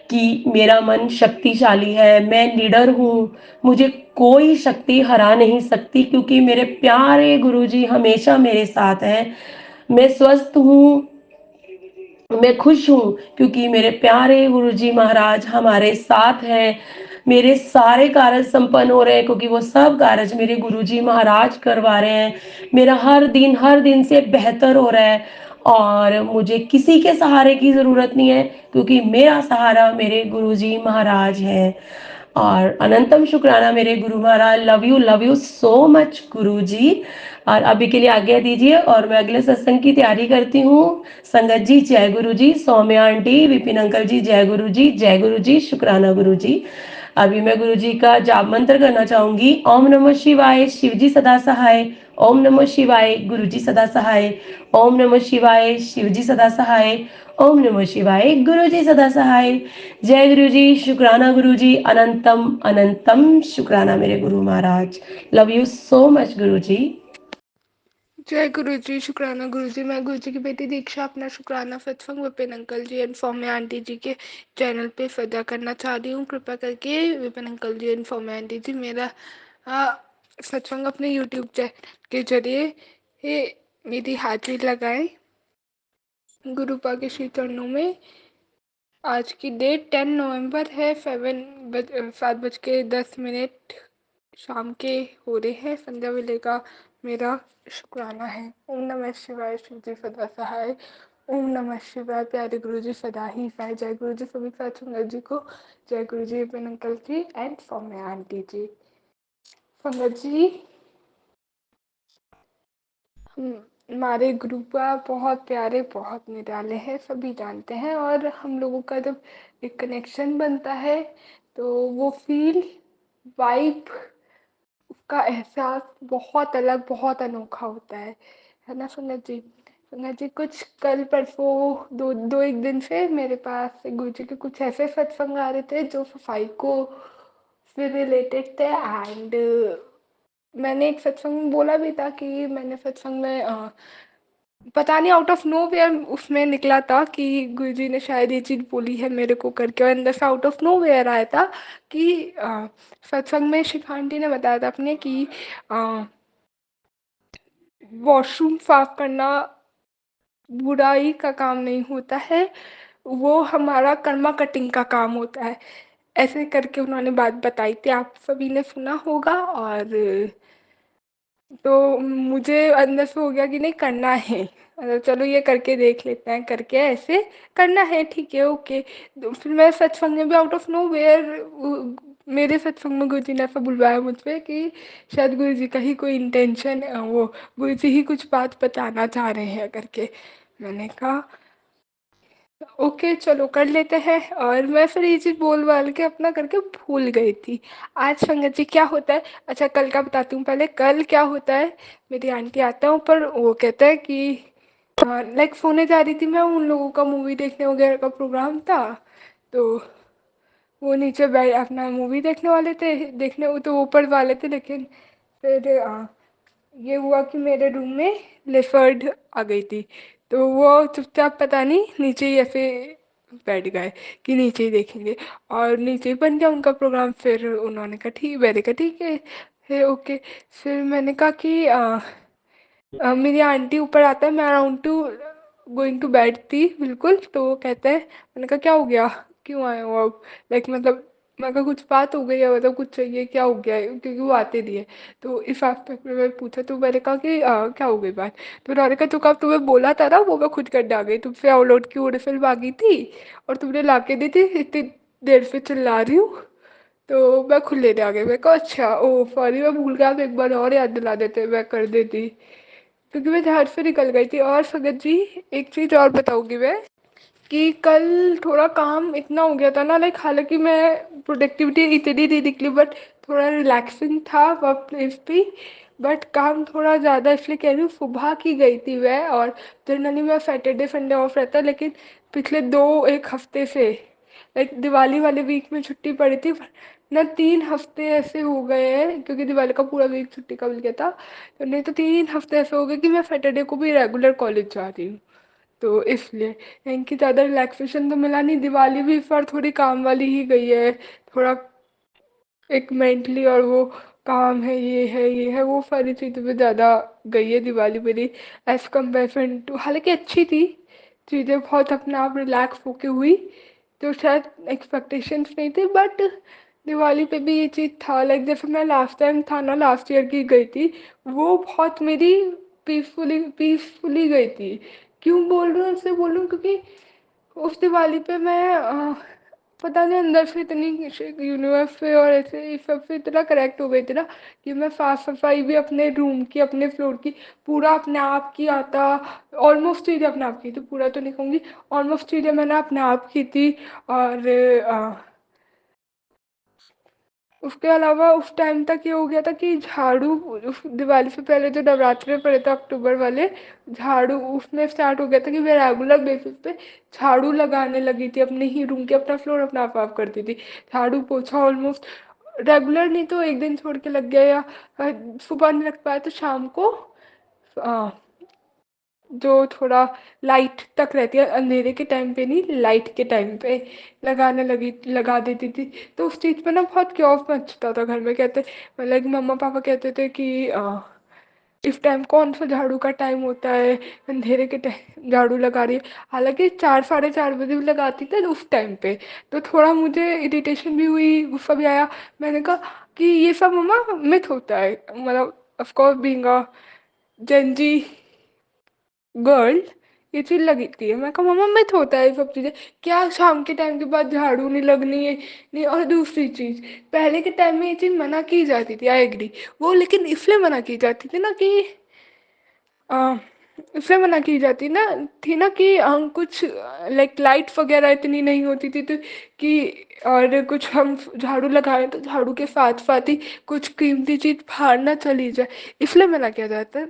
कि मेरा मन शक्तिशाली है, मैं निडर हूँ, मुझे कोई शक्ति हरा नहीं सकती, क्योंकि मेरे प्यारे गुरुजी हमेशा मेरे साथ हैं। मैं स्वस्थ हूँ, मैं खुश हूँ, क्योंकि मेरे प्यारे गुरुजी महाराज हमारे साथ हैं। मेरे सारे कार्य संपन्न हो रहे हैं, क्योंकि वो सब कार्य मेरे गुरुजी महाराज करवा रहे हैं। मेरा हर दिन से बेहतर हो रहा है, और मुझे किसी के सहारे की ज़रूरत नहीं है, क्योंकि मेरा सहारा मेरे गुरुजी महाराज हैं। और अनंतम शुक्राना मेरे Guru Maharaj. Love you so much गुरुजी। और अभी के लिए आज्ञा दीजिए और मैं अगले सत्संग की तैयारी करती हूँ। संगत जी जय गुरु जी, सौम्या आंटी, विपिन अंकल जी जय गुरु जी, जय गुरु जी, शुक्राना गुरु जी। अभी मैं गुरु जी का जाप मंत्र करना चाहूंगी। ओम नमः शिवाय, शिव जी सदा सहाय। ओम नमः शिवाय, गुरु जी सदा सहाय। ओम नमः शिवाय, शिव जी सदा सहाय। ओम नमः शिवाय, गुरु जी सदा सहाय। जय गुरु जी, शुक्राना गुरु जी, अनंतम अनंतम शुक्राना मेरे Guru Maharaj. Love you so much गुरु जी।
जय गुरु जी, शुक्राना गुरु जी। मैं गुरु जी की बेटी दीक्षा अपना शुक्राना सत्संग Vipin uncle ji and Saumya aunty ji के चैनल पे अदा करना चाह रही हूँ। कृपा करके Vipin uncle ji and Saumya aunty ji मेरा सत्संग अपने यूट्यूब चैनल के जरिए मेरी हाजिरी लगाएं। गुरुपा के श्री चरणों में। आज की डेट 10 नवंबर है। 7:10 शाम के हो रहे हैं। संध्या वेले का मेरा शुक्राना है। ओम नमः शिवाय, शिव जी सदा सहाय। ओम नमः शिवाय, प्यारे गुरु जी सदा ही सहाय। जय गुरु जी सभी संगत जी को। जय गुरु जी Vipin uncle ji and Saumya aunty ji. संगत जी, हमारे गुरुपा बहुत प्यारे, बहुत निराले हैं, सभी जानते हैं। और हम लोगों का जब एक कनेक्शन बनता है तो वो फील, वाइब, उसका एहसास बहुत अलग, बहुत अनोखा होता है ना संगत जी। संगत जी, कुछ कल परसों दो एक दिन से मेरे पास गुरु जी के कुछ ऐसे सत्संग आ रहे थे जो सफाई को से रिलेटेड थे। एंड मैंने एक सत्संग में बोला भी था कि मैंने सत्संग में पता नहीं आउट ऑफ नो वेयर उसमें निकला था कि गुरुजी ने शायद ये चीज़ बोली है मेरे को करके। और अंदर से आउट ऑफ नो वेयर आया था कि सत्संग में शिखा आंटी ने बताया था अपने कि वॉशरूम साफ करना बुराई का काम नहीं होता है, वो हमारा कर्मा कटिंग का काम होता है। ऐसे करके उन्होंने बात बताई थी, आप सभी ने सुना होगा। और तो मुझे अंदर से हो गया कि नहीं, करना है। चलो ये करके देख लेते हैं, करके ऐसे करना है, ठीक है, ओके। तो फिर मैं सत्संग में भी आउट ऑफ नो वेयर, मेरे सत्संग में गुरु जी ने ऐसा बुलवाया मुझ पे कि शायद गुरु जी का ही कोई इंटेंशन, वो गुरु जी ही कुछ बात बताना चाह रहे हैं करके। मैंने कहा ओके चलो कर लेते हैं। और मैं फिर ये चीज़ बोल बाल के अपना करके भूल गई थी। आज संगत जी क्या होता है, अच्छा कल का बताती हूँ। पहले कल क्या होता है, मेरी आंटी आता है ऊपर, वो कहता है कि लाइक सोने जा रही थी मैं, उन लोगों का मूवी देखने वगैरह का प्रोग्राम था। तो वो नीचे बैठ अपना मूवी देखने वाले थे, देखने वो तो ऊपर वाले थे। लेकिन फिर ये हुआ कि मेरे रूम में लेफर्ड आ गई थी। तो वो चुपचाप पता नहीं नीचे ही ऐसे बैठ गए कि नीचे ही देखेंगे। और नीचे ही बन गया उनका प्रोग्राम। फिर उन्होंने कहा ठीक, मैंने कहा ठीक है, फिर ओके। फिर मैंने कहा कि मेरी आंटी ऊपर आता है, मैं around two going to bed थी बिल्कुल। तो वो कहते हैं, मैंने कहा क्या हो गया, क्यों आए हो अब, लाइक मतलब मैं कहा कुछ बात हो गई है, मतलब कुछ चाहिए, क्या हो गया है, क्योंकि वो आते नहीं है। तो इस एस्पेक्ट में मैंने पूछा, तो मैंने कहा कि क्या हो गई बात। तो उन्होंने कहा जो काम तुम्हें बोला था ना वो मैं खुद करने आ गई, तुमसे डाउनलोड की ओरिजिनल मांगी थी और तुमने ला के दी थी, इतनी देर से चिल्ला रही हूँ। तो मैं खुद लेने आ गई। मैं कहा अच्छा, ओ सॉरी, मैं भूल गया, आप एक बार और याद दिला देते, मैं कर देती, क्योंकि मैं झाड़ से निकल गई थी। और संगत जी, एक चीज़ और बताऊंगी मैं कि कल थोड़ा काम इतना हो गया था ना, लाइक हालांकि मैं प्रोडक्टिविटी इतनी नहीं निकली, बट थोड़ा रिलैक्सिंग था वर्क प्लेस भी। बट काम थोड़ा ज़्यादा, इसलिए कह रही हूँ, सुबह की गई थी वह। और जनरली मैं सैटरडे संडे ऑफ रहता है, लेकिन पिछले दो एक हफ्ते से, लाइक दिवाली वाले वीक में छुट्टी पड़ी थी ना, 3 हफ्ते ऐसे हो गए हैं, क्योंकि दिवाली का पूरा वीक छुट्टी का मिल गया था। तो नहीं तो 3 हफ्ते ऐसे हो गए कि मैं सैटरडे को भी रेगुलर कॉलेज जा रही हूँ। तो इसलिए इनकी ज़्यादा रिलैक्सेशन तो मिला नहीं। दिवाली भी इस बार थोड़ी काम वाली ही गई है, थोड़ा एक मेंटली, और वो काम है, ये है वो सारी चीज़ों पे ज़्यादा गई है दिवाली मेरी, एज कम्पेरिजन टू। हालांकि अच्छी थी चीज़ें, बहुत अपने आप रिलैक्स होके हुई, तो शायद एक्सपेक्टेशंस नहीं थी। बट दिवाली पे भी ये चीज़ था, लाइक जैसे मैं लास्ट टाइम था ना, लास्ट ईयर की गई थी, वो बहुत मेरी पीसफुली गई थी। क्यों बोल रही हूँ, इसलिए बोल रही हूँ क्योंकि उस दिवाली पे मैं पता नहीं अंदर से इतनी यूनिवर्स से और ऐसे इस सब से इतना कनेक्ट हो गई थी ना कि मैं साफ सफाई भी अपने रूम की, अपने फ्लोर की पूरा अपने आप की आता। ऑलमोस्ट चीज़ें अपने आप की थी, पूरा तो नहीं कहूँगी, ऑलमोस्ट चीज़ें मैंने अपने आप की थी। और उसके अलावा उस टाइम तक ये हो गया था कि झाड़ू, उस दिवाली से पहले जो नवरात्रे पड़े थे अक्टूबर वाले, झाड़ू उसमें स्टार्ट हो गया था कि मैं रेगुलर बेसिस पे झाड़ू लगाने लगी थी अपने ही रूम के, अपना फ्लोर अपना आप साफ करती थी। झाड़ू पोछा ऑलमोस्ट रेगुलर नहीं तो एक दिन छोड़ के लग गया, या सुबह नहीं लग पाया तो शाम को अ, जो थोड़ा लाइट तक रहती है, अंधेरे के टाइम पे नहीं, लाइट के टाइम पे लगा देती थी। तो उस चीज़ पे ना बहुत क्योस मचता था घर में, कहते मतलब मम्मा पापा कहते थे कि इस टाइम कौन सा झाड़ू का टाइम होता है, अंधेरे के टाइम झाड़ू लगा रही है। हालांकि 4 साढ़े 4 बजे भी लगाती थी उस टाइम पे। तो थोड़ा मुझे इरिटेशन भी हुई, गुस्सा भी आया। मैंने कहा कि ये सब मम्मा मिथ होता है, मतलब of course being a Gen Z girl ये चीज़ लगती है। मैं कहा मम्मा मिथ होता है ये सब चीज़ें, क्या शाम के टाइम के बाद झाड़ू नहीं लगनी है, नहीं। और दूसरी चीज़, पहले के टाइम में ये चीज़ मना की जाती थी, आई एग्री वो, लेकिन इसलिए मना की जाती थी ना कि अ, इसलिए मना की जाती ना थी ना कि हम कुछ लाइक लाइट वगैरह इतनी नहीं होती थी तो कि, और कुछ हम झाड़ू लगाएं तो झाड़ू के साथ साथ ही कुछ कीमती चीज़ बाहर ना चली जाए, इसलिए मना किया जाता,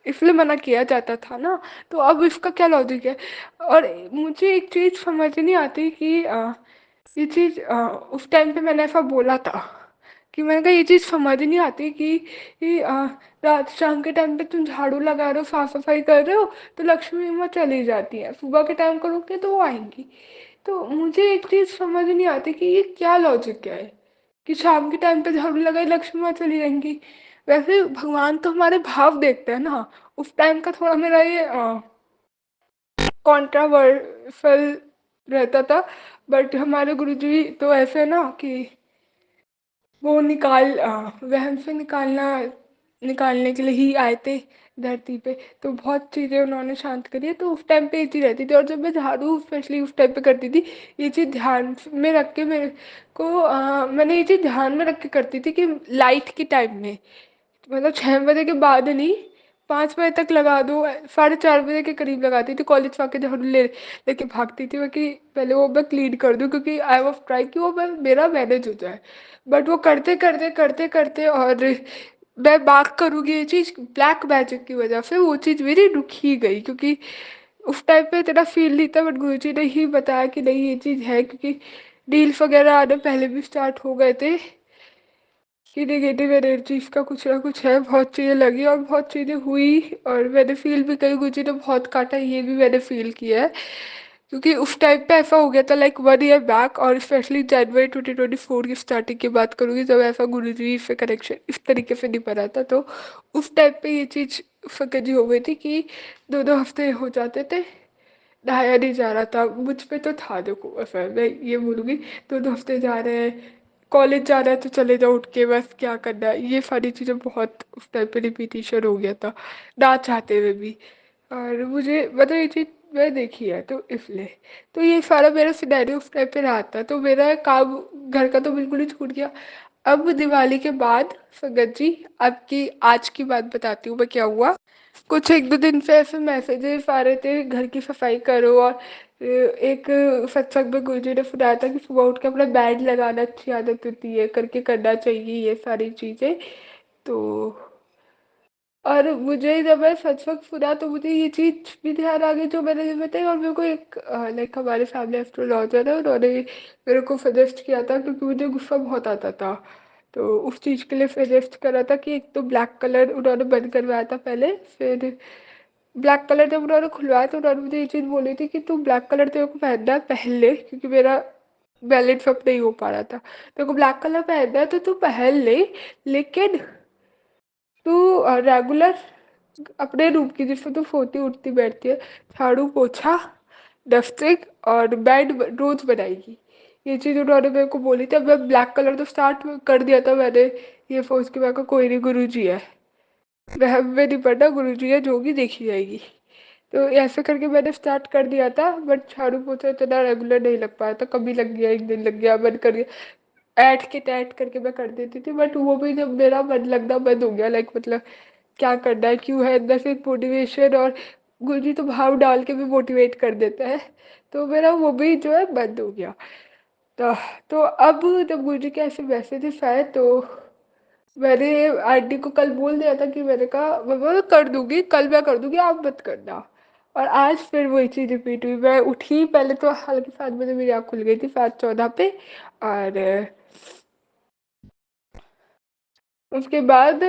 इसलिए मना किया जाता था ना। तो अब इसका क्या लॉजिक है? और मुझे एक चीज़ समझ नहीं आती कि ये चीज़ उस टाइम पे मैंने ऐसा बोला था कि मैंने कहा ये चीज़ समझ नहीं आती कि रात शाम के टाइम पे तुम झाड़ू लगा रहे हो, साफ सफाई कर रहे हो, तो लक्ष्मी अम्मा चली जाती है, सुबह के टाइम करोगे तो वो आएंगी। तो मुझे एक चीज़ समझ नहीं आती कि ये क्या लॉजिक है कि शाम के टाइम पे झाड़ू लगाई लक्ष्मी माँ चली जाएंगी। वैसे भगवान तो हमारे भाव देखते हैं ना। उस टाइम का थोड़ा मेरा ये कॉन्ट्रावर्सल रहता था, बट हमारे गुरुजी तो ऐसे ना कि वो वहम से निकालने के लिए ही आए थे धरती पे। तो बहुत चीज़ें उन्होंने शांत करी है, तो उस टाइम पे ये चीज़ रहती थी। और जब मैं झाड़ू स्पेशली उस टाइम पे करती थी, ये चीज़ ध्यान में रख के मेरे को मैंने ये चीज़ ध्यान में रख के करती थी कि लाइट के टाइम में, मतलब 6 बजे के बाद नहीं, 5 बजे तक लगा दो, 4:30 बजे के करीब लगाती थी। कॉलेज से आके झाड़ू लेके भागती थी मैं कि पहले वो मैं क्लीन कर दूँ, क्योंकि आई वॉज ट्राई कि वो मेरा मैनेज हो जाए। बट वो करते करते करते करते और मैं बात करूँगी ये चीज़ ब्लैक मैजिक की वजह से वो चीज़ मेरी रुक ही गई, क्योंकि उस टाइम पे इतना फील नहीं था। बट गुरुजी ने ही बताया कि नहीं ये चीज़ है, क्योंकि डील्स वगैरह आने पहले भी स्टार्ट हो गए थे कि नेगेटिव एनर्जीज का कुछ ना कुछ है। बहुत चीज़ें लगी और बहुत चीज़ें हुई, और मैंने फील भी करी, गुरुजी ने बहुत काटा ये भी मैंने फील किया है। क्योंकि उस टाइम पे ऐसा हो गया था लाइक 1 ईयर बैक, और स्पेशली जनवरी 2024 की स्टार्टिंग की बात करूँगी जब ऐसा गुरुजी से कनेक्शन इस तरीके से नहीं बना था। तो उस टाइम पे ये चीज़ फकजी हो गई थी कि 2-2 हफ्ते हो जाते थे, नहाया नहीं जा रहा था। मुझ पे तो था, देखो ऐसा मैं ये बोलूँगी, 2-2 हफ्ते जा रहे हैं, कॉलेज जा रहा है तो चले जाओ उठ के, बस क्या करना है, ये सारी चीज़ें बहुत उस टाइम पे रिपीटिशन हो गया था ना चाहते हुए भी। और मुझे मतलब ये चीज़ मैं देखी है तो इसलिए, तो ये सारा मेरा सिनेरियो उस टाइम पे रहा था। तो मेरा काम घर का तो बिल्कुल ही छूट गया। अब दिवाली के बाद संगत जी, आपकी आज की बात बताती हूँ मैं क्या हुआ। कुछ 1-2 दिन से ऐसे मैसेजेस आ रहे थे घर की सफाई करो, और एक सत्संग में गुरुजी ने सुनाया था कि सुबह उठ के अपना बेड लगाना अच्छी आदत होती है, करके करना चाहिए ये सारी चीज़ें। तो और मुझे जब मैं सच सुना तो मुझे ये चीज़ भी ध्यान आ गई जो मैंने भी बताई। और मेरे को एक लाइक हमारे फैमिली एस्ट्रोलॉजर है, उन्होंने मेरे को सजेस्ट किया था, क्योंकि मुझे गुस्सा बहुत आता था। तो उस चीज़ के लिए सजेस्ट करा था कि एक तो ब्लैक कलर उन्होंने बंद करवाया था पहले, फिर ब्लैक कलर जब उन्होंने खुलवाया तो उन्होंने मुझे ये चीज़ बोली थी कि तू ब्लैक कलर तेरे को पहनना है पहले, क्योंकि मेरा वैलिड सब नहीं हो पा रहा था। तेरे को ब्लैक कलर पहनना है तो तू पहन ले, लेकिन तू रेगुलर अपने रूम की जिसमें तू सोती उठती बैठती है, झाड़ू पोछा डस्टिंग और बेड रोज बनाएगी। ये चीज़ उन्होंने मेरे को बोली थी। अब मैं ब्लैक कलर तो स्टार्ट कर दिया था मैंने, ये सोच के मैं कहा कोई नहीं गुरु जी है, वह में नहीं पढ़ना, गुरु जी है जो भी देखी जाएगी। तो ऐसे करके मैंने स्टार्ट कर दिया था, बट झाड़ू पोछा इतना रेगुलर नहीं लग पाया था, कभी लग गया, एक दिन लग गया, बंद कर दिया, ऐट करके मैं कर देती थी। बट वो भी जब मेरा मन लगना बंद हो गया, लाइक मतलब क्या करना है, क्यों है, अंदर से मोटिवेशन, और गुरुजी तो भाव डाल के भी मोटिवेट कर देता है, तो मेरा वो भी जो है बंद हो गया। तो तो अब जब गुरुजी के ऐसे मैसेजेस आए, तो मैंने आंटी को कल बोल दिया था कि मैंने कहा मैं कर दूंगी, कल मैं कर दूंगी, आप मत करना। और आज फिर वही चीज़ रिपीट हुई। मैं उठी, पहले तो हल्के 7 बजे मेरी आँख खुल गई थी, 7:14 पे। और उसके बाद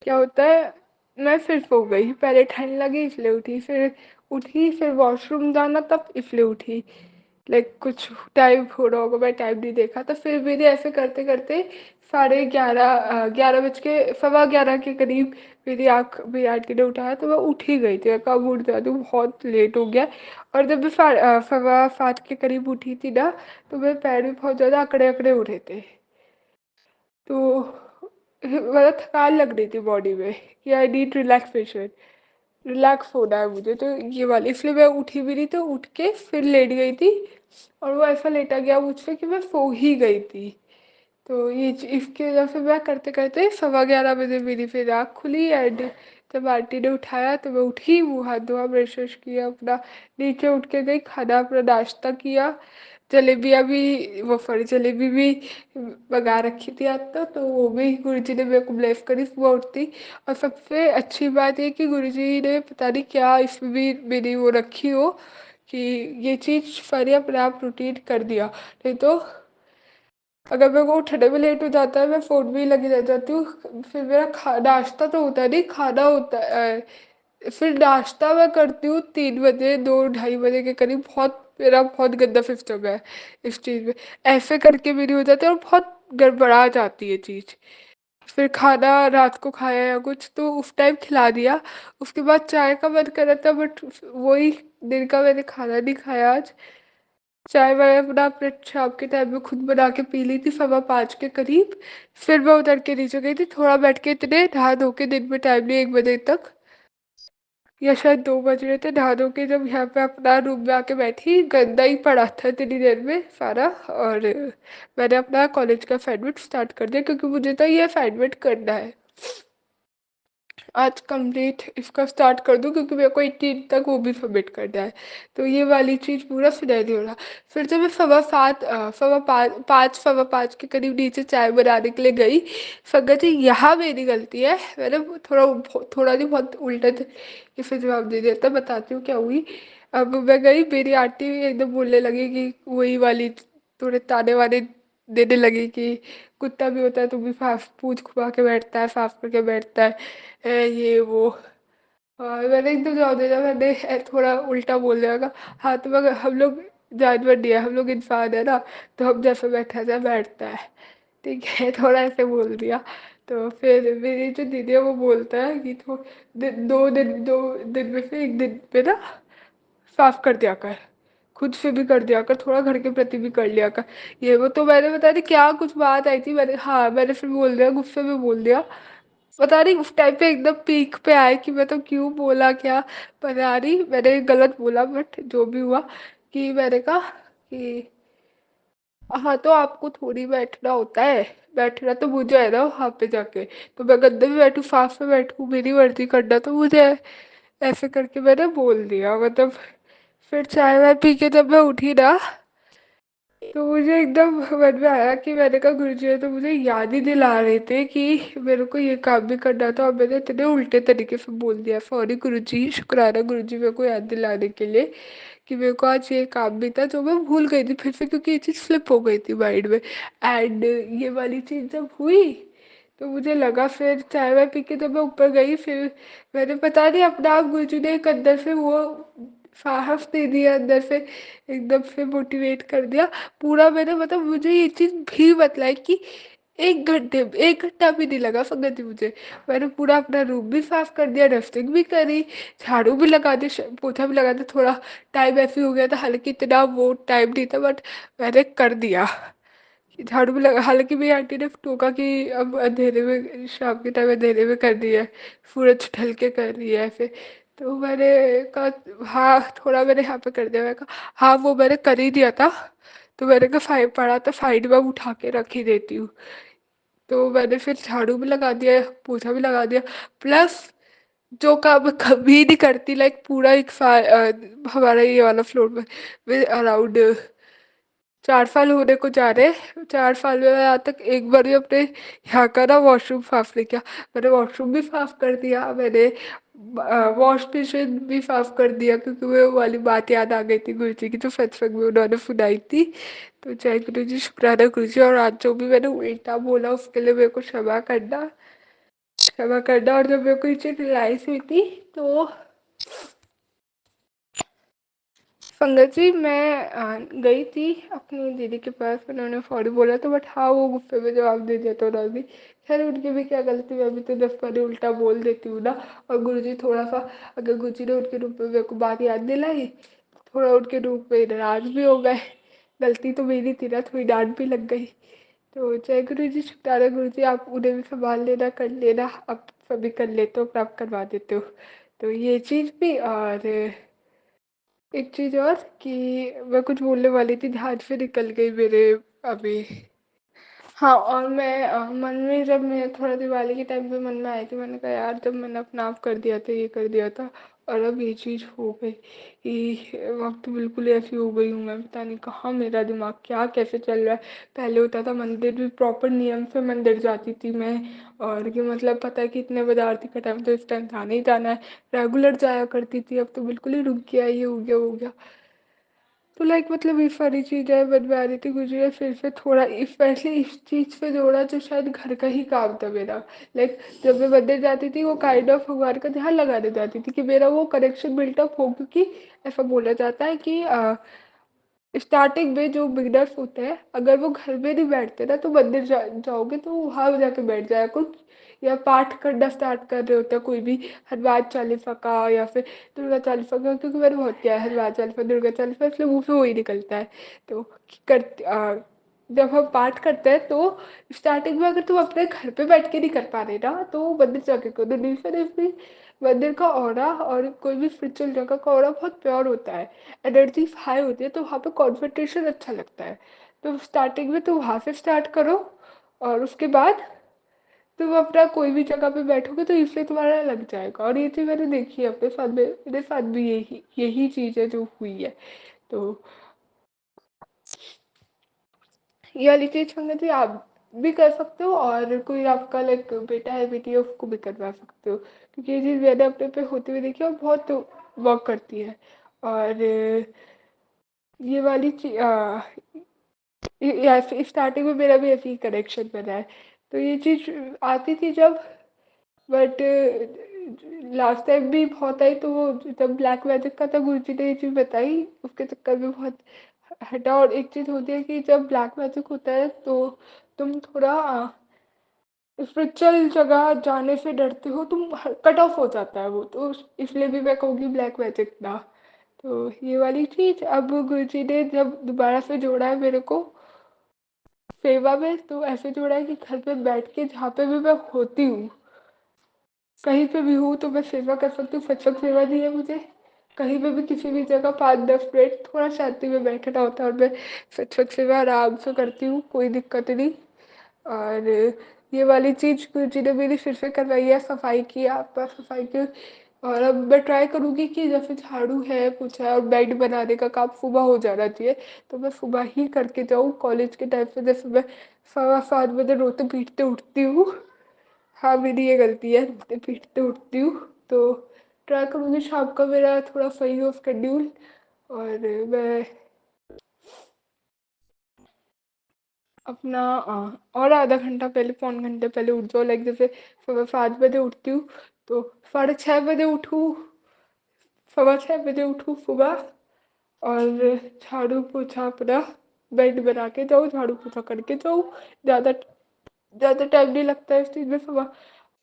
क्या होता है, मैं फिर सो गई, पहले ठंड लगी इसलिए उठी, फिर वॉशरूम जाना तब इसलिए उठी, लाइक कुछ टाइम हो रहा होगा, मैं टाइम नहीं देखा, तो फिर मेरे ऐसे करते करते 11:30, 11:15 के करीब मेरी आंटी ने उठाया, तो मैं उठ ही गई थी, मैं कब उठ जाती हूँ, बहुत लेट हो गया। और जब मैं 5:15 के करीब उठी थी ना, तो मेरे पैर भी बहुत ज़्यादा अकड़े अकड़े हो रहे थे, तो मतलब थकान लग रही थी बॉडी में कि आई नीड रिलैक्सेशन, रिलैक्स होना है मुझे, तो ये वाली, इसलिए मैं उठी भी नहीं, तो उठ के फिर लेट गई थी, और वो ऐसा लेटा गया मुझसे कि मैं सो ही गई थी। तो इसकी वजह से मैं करते करते 11:15 बजे मेरी फिर आँख खुली, एंड जब आंटी ने उठाया तो मैं उठी, मुँह हाथ धोआ, ब्रश व्रश किया अपना, नीचे उठ के गई, खाना अपना नाश्ता किया, जलेबियाँ भी, वो सॉरी जलेबी भी मंगा रखी थी आज, तो वो भी गुरुजी ने मेरे को ब्लेस करी सुबह उठती। और सबसे अच्छी बात ये कि गुरुजी ने पता नहीं क्या इसमें भी मेरी वो रखी हो कि ये चीज़ सारी अपने आप रूटीन कर दिया, नहीं तो अगर मेरे को उठने में लेट हो जाता है, मैं फ़ोन में ही लगी रह जाती हूँ, फिर मेरा खा नाश्ता तो होता नहीं, खाना होता है। फिर नाश्ता मैं करती हूँ 3 बजे, 2 ढाई बजे के करीब, मेरा बहुत गंदा सिस्टम है इस चीज़ में, ऐसे करके मेरी हो जाती है और बहुत गड़बड़ा जाती है चीज़। फिर खाना रात को खाया या कुछ तो उस टाइम खिला दिया, उसके बाद चाय का मन कर रहा था, बट वही दिन का मैंने खाना नहीं खाया आज। चाय वाय अपना अपने शाम के टाइम में खुद बना के पी ली थी 5:15 के करीब। फिर मैं उतर के नीचे गई थी, थोड़ा बैठ के, इतने नहा धो के, दिन में टाइम नहीं, 1 बजे तक या शायद 2 बज रहे थे, नहा धो के जब यहाँ पे अपना रूम में आके बैठी, गंदा ही पड़ा था इतनी देर में सारा। और मैंने अपना कॉलेज का असाइनमेंट स्टार्ट कर दिया, क्योंकि मुझे तो ये असाइनमेंट करना है आज कंप्लीट, इसका स्टार्ट कर दूँ, क्योंकि मेरे को 18 तक वो भी सबमिट करना है, तो ये वाली चीज़ पूरा फिर हो रहा। फिर जब मैं 5:15 के करीब नीचे चाय बनाने के लिए गई, संगत जी यहाँ मेरी गलती है, मैंने थोड़ा नहीं बहुत उल्टा इसे जवाब दे दिया था, बताती हूँ क्या हुई। अब मैं गई, मेरी आंटी एकदम बोलने लगी कि वही वाली, थोड़े ताने वाने देने लगी कि कुत्ता भी होता है तो भी साफ पूंछ खुपा के बैठता है, साफ करके बैठता है, ये वो। और मैंने एकदम जवाब दे दिया, मैंने थोड़ा उल्टा बोल दिया था, हाँ तो मगर हम लोग जानवर नहीं है, हम लोग इंसान है ना, तो हम जैसे बैठा जाए बैठता है, ठीक है, थोड़ा ऐसे बोल दिया। तो फिर मेरी जो दीदी है वो बोलता है कि तो 2 दिन में से एक दिन पे ना साफ कर दिया कर, खुद से भी कर दिया कर, थोड़ा घर के प्रति भी कर लिया कर, ये वो। तो मैंने बता दी क्या कुछ बात आई थी, मैंने फिर बोल दिया, गुस्से में बोल दिया, पता नहीं उस टाइम पे एकदम पीक पे आए कि मैं तो क्यों बोला क्या, पता नहीं मैंने गलत बोला, बट जो भी हुआ कि मैंने कहा कि हाँ तो आपको थोड़ी बैठना होता है, बैठना तो मुझे है ना वहाँ पे जाके, तो मैं गद्दे में बैठूँ, साफ में बैठूँ, मेरी मर्जी करना तो मुझे है, ऐसे करके मैंने बोल दिया, मतलब। फिर चाय वाय पी के जब मैं उठी ना, तो मुझे एकदम समझ में आया कि मैंने कहा गुरुजी ने तो मुझे याद ही दिला रहे थे कि मेरे को ये काम भी करना था, और मैंने इतने उल्टे तरीके से बोल दिया, सॉरी गुरुजी, शुक्राना गुरुजी मेरे को याद दिलाने के लिए कि मेरे को आज ये काम भी था, जो मैं भूल गई थी फिर से, क्योंकि ये चीज़ स्लिप हो गई थी माइंड में। एंड ये वाली चीज़ जब हुई, तो मुझे लगा, फिर चाय वाय पी के जब मैं ऊपर गई, फिर मैंने पता नहीं अपना आप, गुरुजी ने एक अंदर से वो साहस दे दिया, अंदर से एकदम से मोटिवेट कर दिया पूरा। मैंने मतलब मुझे ये चीज़ भी बतलाई कि 1 घंटा भी नहीं लगा संगत जी मुझे, मैंने पूरा अपना रूम भी साफ कर दिया, डस्टिंग भी करी, झाड़ू भी लगा दी, पोछा भी लगा दिया, थोड़ा टाइम ऐसे हो गया था, हालांकि इतना वो टाइम नहीं था, बट मैंने कर दिया। झाड़ू भी लगा, हालांकि मेरी आंटी ने टोका कि अब अंधेरे में, शाम के टाइम अंधेरे में कर रही है, सूरज ढल के कर रही है ऐसे, तो मैंने कहा हाँ, थोड़ा मैंने यहाँ पे कर दिया। मैंने कहा हाँ, वो मैंने कर ही दिया था। तो मैंने कहा फाइल पड़ा था, साइड में उठा के रख ही देती हूँ। तो मैंने फिर झाड़ू भी लगा दिया, पोछा भी लगा दिया, प्लस जो काम मैं कभी नहीं करती, लाइक पूरा एक हमारा ये वाला फ्लोर में अराउंड 4 साल होने को जा रहे हैं। 4 साल में मैं आज तक एक बार भी अपने यहाँ का ना वॉशरूम साफ नहीं किया। मैंने वॉशरूम भी साफ कर दिया, मैंने वॉश बेसिन भी साफ कर दिया, क्योंकि वो वाली बात याद आ गई थी गुरु जी की, तो सत्संग में उन्होंने सुनाई थी। तो जय गुरु जी, शुक्राना गुरु जी। और आज जो भी मैंने उल्टा बोला उसके लिए मेरे को क्षमा करना। और जब मेरे को ये चीज़ रियलाइज हुई थी, तो संगत जी मैं गई थी अपनी दीदी के पास, उन्होंने सॉरी बोला तो, बट हाँ वो गुस्से में जवाब दे दिया तो उन्होंने भी। खैर उनकी भी क्या गलती, मैं भी तो 10 बार उल्टा बोल देती हूँ ना। और गुरुजी थोड़ा सा, अगर गुरुजी ने उनके रूप में मेरे को बात याद दिलाई, थोड़ा उनके रूप में नाराज भी हो गए। गलती तो मेरी थी ना, थोड़ी डांट भी लग गई। तो जय गुरु जी, शुक्राना गुरु जी, आप उन्हें भी संभाल लेना, कर लेना, आप सभी कर लेते हो, प्राप्त करवा देते हो। तो ये चीज़ भी। और एक चीज़ और कि मैं कुछ बोलने वाली थी, ध्यान से निकल गई मेरे अभी। हाँ, और मैं मन में, जब मैं थोड़ा दिवाली के टाइम पे मन में आई थी, मैंने कहा यार जब मैंने अपना आप कर दिया था, ये कर दिया था, और अब ये चीज़ हो गई कि वक्त बिल्कुल ऐसी हो गई हूँ मैं, पता नहीं कहाँ मेरा दिमाग क्या कैसे चल रहा है। पहले होता था मंदिर भी प्रॉपर नियम से मंदिर जाती थी मैं, और कि मतलब पता है कि इतने बजे आरती का टाइम, तो इस टाइम जाना ही जाना है, रेगुलर जाया करती थी। अब तो बिल्कुल ही रुक गया, ये हो गया वो हो गया। तो लाइक मतलब ये सारी चीज़ें बनवा रही थी गुजरे, फिर से थोड़ा स्पेशली इस चीज़ पे जोड़ा जो शायद घर का ही काम था मेरा। लाइक जब मैं मंदिर जाती थी, वो काइंड ऑफ भगवान का ध्यान लगाने जाती थी कि मेरा वो कनेक्शन बिल्टअप हो, क्योंकि ऐसा बोला जाता है कि स्टार्टिंग में जो बिगनर्स होते हैं, अगर वो घर में नहीं बैठते ना, तो मंदिर जाओगे तो वहाँ जाके बैठ जाया कुछ, या पाठ करना स्टार्ट कर रहे होते हैं कोई भी, हनुमान चालीसा का या फिर दुर्गा चालीसा का, क्योंकि मैंने बहुत किया है हनुमान चालीसा, दुर्गा चालीसा, इसलिए मुँह से वही निकलता है। तो करते जब हम पाठ करते हैं, तो स्टार्टिंग में अगर तुम अपने घर पे बैठ के नहीं कर पा रहे ना, तो मंदिर जाके करो। डेफिनेटली मंदिर का ऑरा और कोई भी स्पिरिचुअल जगह का ऑरा बहुत प्योर होता है, एनर्जी हाई होती है, तो वहाँ पे कॉन्सेंट्रेशन अच्छा लगता है। तो स्टार्टिंग में तो वहाँ से स्टार्ट करो, और उसके बाद तुम अपना कोई भी जगह पे बैठोगे तो इसलिए तुम्हारा लग जाएगा। और ये चीज़ मैंने देखी है अपने साथ में, मेरे साथ भी यही यही चीज़ है जो हुई है। तो ये वाली चीज़ संगत जी आप भी कर सकते हो, और कोई आपका लाइक बेटा है बेटी है उसको भी करवा सकते हो, क्योंकि ये चीज़ मैंने अपने पे होते हुए देखी है और बहुत वर्क करती है। और ये वाली चीज स्टार्टिंग में मेरा भी ऐसे ही कनेक्शन बना है। तो ये चीज़ आती थी जब, बट लास्ट टाइम भी बहुत आई, तो वो जब ब्लैक मैजिक का था, गुरु जी ने ये चीज़ बताई, उसके चक्कर में बहुत हटा। और एक चीज़ होती है कि जब ब्लैक मैजिक होता है, तो तुम थोड़ा स्पिरिचुअल जगह जाने से डरते हो, तुम कट ऑफ हो जाता है वो, तो इसलिए भी मैं कहूँगी ब्लैक मैजिक ना। तो ये वाली चीज़ अब गुरुजी ने जब दोबारा से जोड़ा है मेरे को सेवा में, तो ऐसे जोड़ा है कि घर पे बैठ के जहाँ पे भी मैं होती हूँ, कहीं पे भी हूँ, तो मैं सेवा कर सकती हूँ। सत्संग सेवा दी है मुझे, कहीं पे भी किसी भी जगह 5-10 मिनट थोड़ा शांति में बैठना होता है, और मैं सत्संग सेवा आराम से करती हूँ, कोई दिक्कत नहीं। और ये वाली चीज़ गुरुजी ने मेरी फिर से करवाई है, सफाई की, आसपास सफाई की। और अब मैं ट्राई करूँगी कि जैसे झाड़ू है, पोछा है, और बेड बनाने का काम सुबह हो जाना चाहिए, तो मैं सुबह ही करके जाऊँ। कॉलेज के टाइम पे जैसे मैं 7:15 रोते पीटते उठती हूँ, हाँ मेरी ये गलती है, रोते पीटते उठती हूँ। तो ट्राई करूँगी शाम का मेरा थोड़ा सही हो स्केड्यूल, और मैं अपना और आधा घंटा पहले, पौन घंटे पहले उठ जाओ। लाइक जैसे सुबह 7 बजे उठती हूँ, तो 6:30 बजे उठूँ, 6:15 बजे उठूँ सुबह, और झाड़ू पोछा अपना बेड बना के जाऊँ, झाड़ू पोछा करके जाऊँ। ज़्यादा ज़्यादा टाइम नहीं लगता है इस चीज़ में, सुबह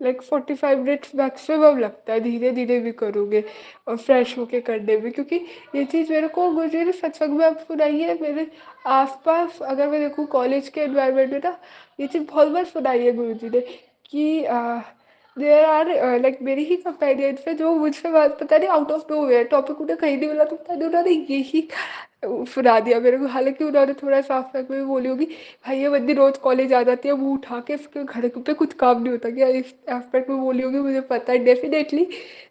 लाइक 45 मिनट्स मैक्सिमम लगता है, धीरे धीरे भी करोगे और फ्रेश होके करने में। क्योंकि ये चीज़ मेरे को मुझे ना सत्संग में अब सुनाई है, मेरे आसपास अगर मैं देखूँ कॉलेज के एनवायरनमेंट में ना, ये चीज़ बहुत बार सुनाई है गुरु जी ने कि देयर आर लाइक मेरी ही कंपेनियंस है जो मुझसे बात पता नहीं आउट ऑफ नोवेयर टॉपिक उन्हें कहीं नहीं मिला तो पता नहीं उन्होंने यही सुना दिया मेरे को। हालाँकि उन्होंने थोड़ा साफ में भी बोली होगी, भाई ये बंदी रोज़ कॉलेज आ जाती है, मुँह उठा के इसके घर पे कुछ काम नहीं होता क्या? इस एस्पेक्ट में बोली होगी, मुझे पता है डेफ़िनेटली।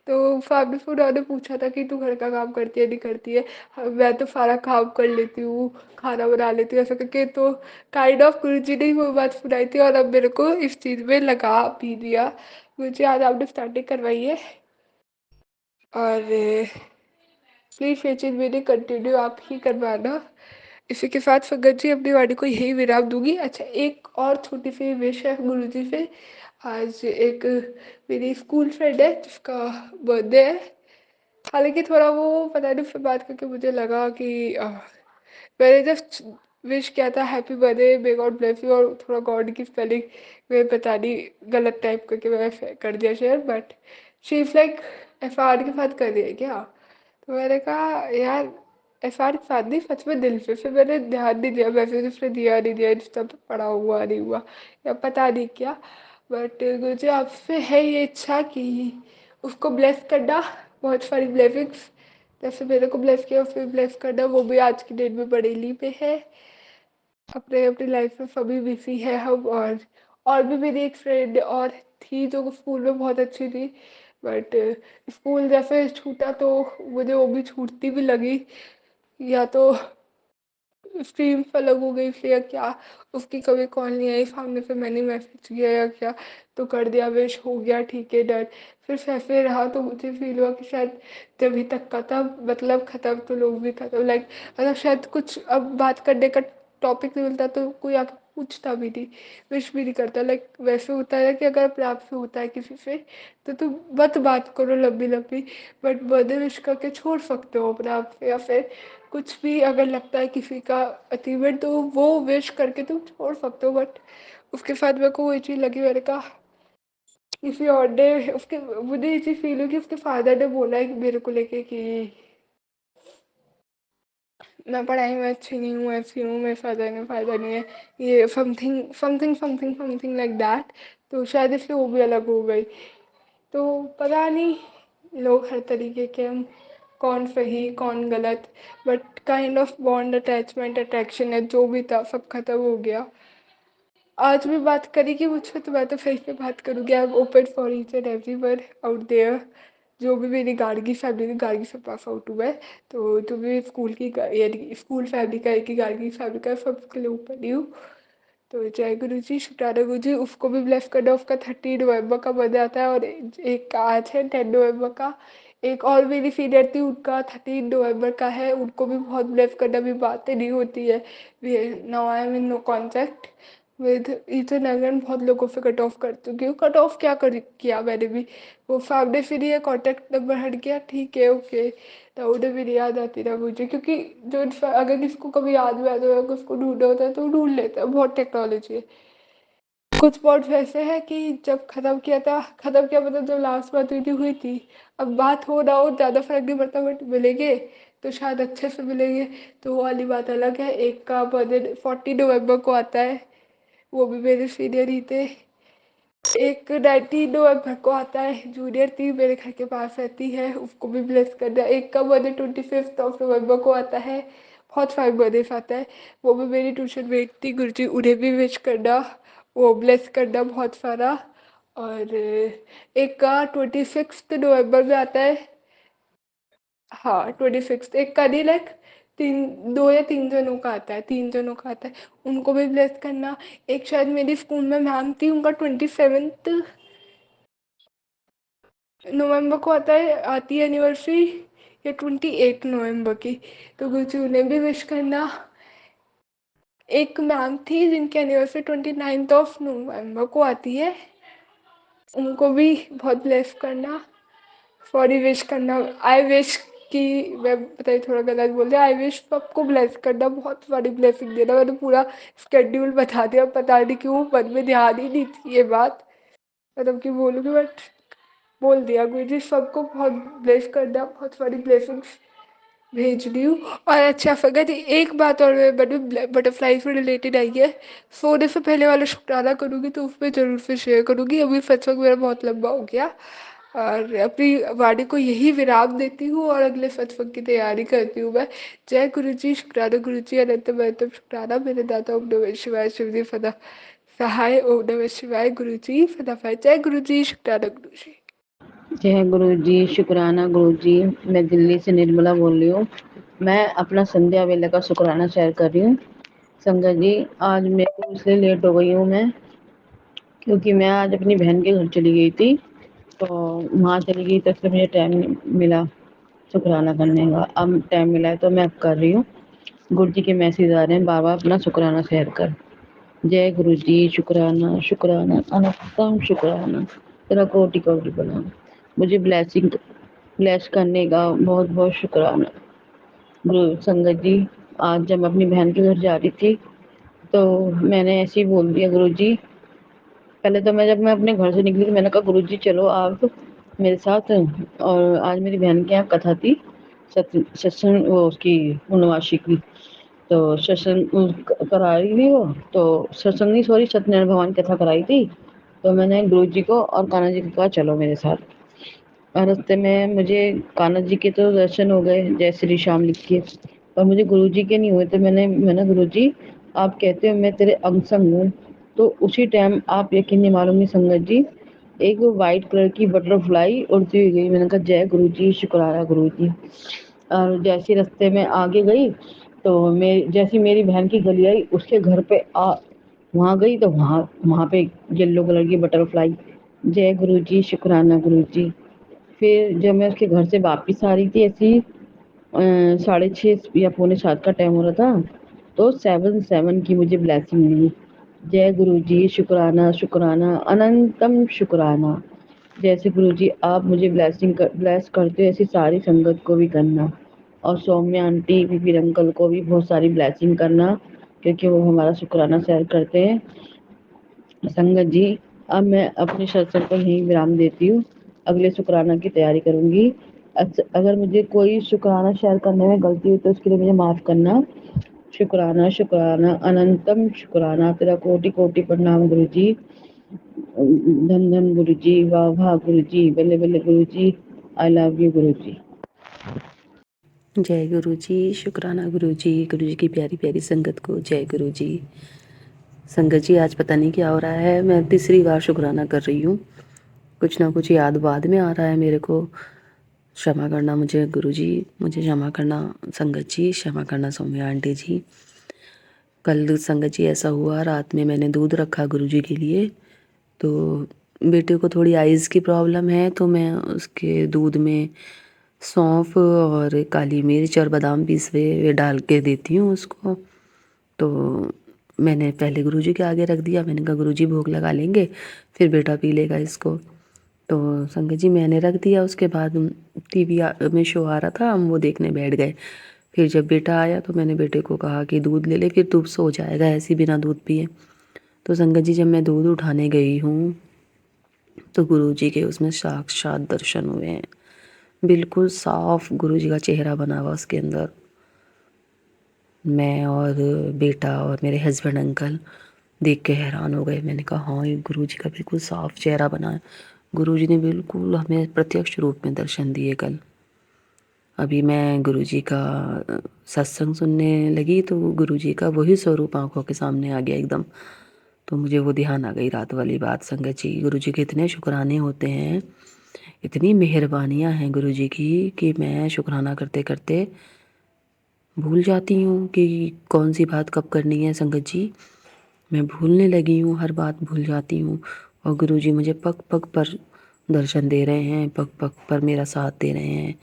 तो फैमिली से उन्होंने पूछा था कि तू घर का काम करती है, नहीं करती है? मैं तो सारा काम कर लेती हूँ, खाना बना लेती हूँ, ऐसा करके तो काइंड ऑफ गुरुजी ने ही वो बात सुनाई थी और अब मेरे को इस चीज़ में लगा भी दिया। मुझे आज आपने स्टार्टिंग करवाई है और प्लीज़ ये चीज़ मेरी कंटिन्यू आप ही करवाना। इसी के साथ संगत जी अपनी वाणी को यही विराम दूँगी। अच्छा, एक और छोटी-सी विश है गुरुजी से। आज एक मेरी स्कूल फ्रेंड है जिसका बर्थडे है। हालाँकि थोड़ा वो पता नहीं फिर बात करके मुझे लगा कि मैंने जस्ट विश किया था happy birthday may God bless you और थोड़ा गॉड की स्पेलिंग मैं पता नहीं गलत टाइप करके मैंने कर दिया share, but she is like F-are के साथ कर रही है क्या? तो मैंने कहा यार एफ-आर के साथ नहीं सच में दिल से। फिर मैंने ध्यान नहीं दिया, मैसेज उसने दिया नहीं दिया, इंस्टा पे पड़ा हुआ नहीं हुआ या पता नहीं क्या, बट मुझे आपसे है ये इच्छा कि उसको ब्लेस करना, बहुत सारी ब्लेसिंग्स जैसे मेरे को ब्लेस किया फिर ब्लेस करना। वो भी आज की डेट में बरेली पे है, अपने अपनी लाइफ में सभी बिजी है हम। और भी मेरी एक फ्रेंड और थी जो स्कूल में बहुत अच्छी थी, बट स्कूल जैसे छूटा तो मुझे वो भी छूटती भी लगी, या तो स्ट्रीम्स अलग हो गई फिर या क्या, उसकी कभी कॉल नहीं आई सामने से, मैंने मैसेज किया या क्या तो कर दिया, विश हो गया ठीक है डन। फिर ऐसे रहा तो मुझे फील हुआ कि शायद जभी तक का था मतलब ख़त्म तो लोग भी ख़त्म, लाइक मतलब शायद कुछ अब बात करने का टॉपिक नहीं मिलता तो कोई आके पूछता भी नहीं, विश भी नहीं करता। लाइक वैसे होता है कि अगर प्यार से होता है किसी से तो तुम मत बात करो लंबी लंबी, बट बर्थडे विश करके छोड़ सकते हो अपने आप से, या फिर कुछ भी अगर लगता है किसी का अचीवमेंट तो वो विश करके तुम छोड़ सकते हो। बट उसके साथ मेरे को वो चीज़ लगी, मैंने कहा किसी और ने उसके मुझे ये चीज़ फील हुई कि उसके फादर ने बोला है कि मेरे को लेके कि मैं पढ़ाई में अच्छी नहीं हूँ, ऐसी हूँ, मेरे फ़ायदा नहीं है, ये something something something something like that. तो शायद इसलिए वो भी अलग हो गई। तो पता नहीं लोग हर तरीके के हैं, कौन सही कौन गलत, but kind of bond attachment attraction है जो भी था सब खत्म हो गया। आज भी बात करेगी मुझसे तो मैं तो सही से बात करूँगी। I am open for each and everyone out there. जो भी मेरी गार्गी फैमिली गार्गी से पास आउट हुआ है, तो जो भी स्कूल की यानी स्कूल फैमिली का एक ही गार्गी फैमिली का सबके लिए ओपन ही हूँ। तो जय गुरु जी, शुक्राना गुरु जी, उसको भी ब्लेस करना। उसका 30 नवंबर का बर्थडे आता है और एक आज है 10 नवंबर का। एक और मेरी सीनियर थी उनका 13 नवंबर का है, उनको भी बहुत ब्लेस करना। भी बातें नहीं होती है, now I am in no contact with each and everyone. बहुत लोगों से कट ऑफ कर चुकी हूँ, कट ऑफ क्या कर किया मैंने भी, वो सामने से नहीं है, कॉन्टैक्ट नंबर हट गया ठीक है ओके, तो उन्हें भी नहीं याद आती ना मुझे, क्योंकि जो अगर किसको कभी याद में आता है अगर उसको ढूंढना होता है तो ढूंढ लेता है, बहुत टेक्नोलॉजी है। कुछ पॉइंट्स ऐसे हैं कि जब ख़त्म किया था, ख़त्म किया मतलब जब लास्ट बात हुई थी। अब बात हो ना हो ज़्यादा फर्क नहीं पड़ता, बट मिलेंगे तो शायद अच्छे से मिलेंगे, तो वो वाली बात अलग है। एक का बर्थडे 40 नवंबर को आता है, वो भी मेरे सीनियर ही थे। एक 19 नवंबर को आता है, जूनियर थी, मेरे घर के पास रहती है, उसको भी ब्लेस कर दिया। एक का बर्थडे 25 नवंबर को आता है, बहुत सारे बर्थडे आता है, वो भी मेरी ट्यूशन मेट थी गुरुजी, उन्हें भी विश करना, वो ब्लेस करना बहुत सारा। और एक का 26 नवंबर में आता है, हाँ 26, एक का नहीं लाइक तीन, 2 या 3 जनों का आता है, 3 जनों का आता है, उनको भी ब्लेस करना। एक शायद मेरी स्कूल में मैम थी, उनका 27 नवंबर को आता है, आती है एनिवर्सरी, या 28 नवंबर की, तो कुछ उन्हें भी विश करना। एक मैम थी जिनकी एनिवर्सरी 29 नवंबर को आती है, उनको भी बहुत ब्लेस करना, सॉरी विश करना, आई विश कि मैं बताइए थोड़ा गलत बोल दिया, आई विश सबको ब्लेस करना, बहुत सारी ब्लेसिंग देना। मैंने पूरा स्केड्यूल बता दिया, पता नहीं क्यों मन में ध्यान ही नहीं थी ये बात, मतलब कि बोलूँगी बट बोल दिया। गुरु जी सबको बहुत ब्लेस करना, बहुत सारी ब्लेसिंग्स भेज रही हूँ। और अच्छा फ़कत एक बात और मेरे मन में बटरफ्लाई से रिलेटेड आई है। सोने से पहले वाला शुक्राना करूँगी तो उसमें ज़रूर से शेयर करूँगी। अभी सत्संग मेरा बहुत लंबा हो गया और अपनी वाणी को यही विराम देती हूँ और अगले सत्संग की तैयारी करती हूँ मैं। जय गुरु जी, शुक्राना गुरु जी, अनंतम अनंतम शुक्राना मेरे दाता। ओम नमः शिवाय, शिव जी सदा सहाय। ओम नमः शिवाय, गुरु जी सदा सहाय। जय गुरु जी, शुक्राना गुरु जी।
जय गुरु जी, शुक्राना गुरु जी। मैं दिल्ली से निर्मला बोल रही हूँ। मैं अपना संध्या वेला का शुक्राना शेयर कर रही हूँ। संगत जी, आज मेरे को इसलिए लेट हो गई हूँ मैं, क्योंकि मैं आज अपनी बहन के घर चली गई थी। तो वहाँ चली गई तो इसलिए मुझे टाइम नहीं मिला शुक्राना करने का। अब टाइम मिला है तो मैं अब कर रही हूँ। गुरु जी के मैसेज आ रहे हैं, बाबा अपना शुक्राना शेयर कर। जय गुरु जी, शुक्राना शुक्राना अनंतम शुक्राना, तेरा कोटि कोटि प्रणाम। मुझे ब्लेस करने का बहुत बहुत शुक्राना। गुरु संगत जी, आज जब मैं अपनी बहन के घर जा रही थी तो मैंने ऐसे ही बोल दिया, गुरु जी। पहले तो जब मैं अपने घर से निकली तो मैंने कहा, गुरु जी चलो आप मेरे साथ। और आज मेरी बहन के यहाँ कथा थी, सत्संग, वो उसकी पूर्णमासी की। तो सत्संग करा रही थी वो, तो सत्संग नहीं, सॉरी, सत्यनारायण भगवान की कथा कराई थी। तो मैंने गुरु जी को और कान्हा जी को कहा चलो मेरे साथ। और रास्ते में मुझे कान्हा जी के तो दर्शन हो गए, जय श्री श्याम लिख के, पर मुझे गुरु जी के नहीं हुए। तो मैंने गुरु जी, आप कहते हो मैं तेरे अंग संग हूँ। तो उसी टाइम, आप यकीन नहीं मानोगे संगत जी, एक वाइट कलर की बटरफ्लाई उड़ती हुई गई। मैंने कहा जय गुरु जी, शुक्राना गुरु जी। और जैसे रास्ते में आगे गई तो जैसी मेरी बहन की गली आई, उसके घर पे वहाँ गई तो वहाँ वहाँ पे येलो कलर की बटरफ्लाई। जय गुरु जी, शुक्राना गुरु जी। फिर जब मैं उसके घर से वापस आ रही थी, ऐसी 6:30 या पौने 7 का टाइम हो रहा था, तो 7 की मुझे ब्लेसिंग मिली। जय गुरु जी, शुक्राना शुक्राना अनंतम शुक्राना। जैसे गुरु जी आप मुझे ब्लेस करते हो, ऐसी सारी संगत को भी करना। और सौम्या आंटी, विपिन अंकल को भी बहुत सारी ब्लेसिंग करना, क्योंकि वो हमारा शुक्राना शेयर करते हैं। संगत जी, अब मैं अपने सत्संग को यहीं विराम देती हूँ। अगले शुक्राना की तैयारी करूँगी। अगर मुझे कोई शुक्राना शेयर करने में गलती हुई तो उसके लिए मुझे माफ़ करना। शुक्राना शुक्राना अनंतम शुक्राना, तेरा कोटि कोटि प्रणाम गुरु जी। धन धन गुरु जी, वाह वाह गुरु जी, बल्ले बल्ले गुरु जी, आई लव यू गुरु जी।
जय गुरु जी, शुक्राना गुरु जी की प्यारी प्यारी संगत को जय गुरु जी। संगत जी, आज पता नहीं क्या हो रहा है, मैं तीसरी बार शुक्राना कर रही हूँ। कुछ ना कुछ याद बाद में आ रहा है मेरे को। क्षमा करना मुझे गुरु जी, मुझे क्षमा करना संगत जी, क्षमा करना सौम्या आंटी जी। कल संगत जी ऐसा हुआ, रात में मैंने दूध रखा गुरु जी के लिए, तो बेटे को थोड़ी आइज़ की प्रॉब्लम है, तो मैं उसके दूध में सौंफ और काली मिर्च और बादाम पीसे हुए डाल के देती हूँ उसको। तो मैंने पहले गुरुजी के आगे रख दिया, मैंने कहा गुरुजी भोग लगा लेंगे, फिर बेटा पी लेगा इसको। तो संगत जी मैंने रख दिया। उसके बाद टीवी में शो आ रहा था, हम वो देखने बैठ गए। फिर जब बेटा आया तो मैंने बेटे को कहा कि दूध ले ले, फिर तू सो जाएगा ऐसे बिना दूध पिए। तो संगत जी जब मैं दूध उठाने गई हूँ तो गुरुजी के उसमें साक्षात दर्शन हुए हैं। बिल्कुल साफ गुरुजी का चेहरा बना हुआ उसके अंदर। मैं और बेटा और मेरे हस्बैंड अंकल देख के हैरान हो गए। मैंने कहा हाँ, ये गुरुजी का बिल्कुल साफ चेहरा बना है। गुरुजी ने बिल्कुल हमें प्रत्यक्ष रूप में दर्शन दिए कल। अभी मैं गुरुजी का सत्संग सुनने लगी तो गुरुजी का वही स्वरूप आंखों के सामने आ गया एकदम। तो मुझे वो ध्यान आ गई रात वाली बात। संगत जी, गुरुजी के इतने शुक्राने होते हैं, इतनी मेहरबानियाँ हैं गुरुजी की, कि मैं शुक्राना करते करते भूल जाती हूँ कि कौन सी बात कब करनी है। संगत जी, मैं भूलने लगी हूँ, हर बात भूल जाती हूँ। और गुरुजी मुझे पग पग पर दर्शन दे रहे हैं, पग पग पर मेरा साथ दे रहे हैं।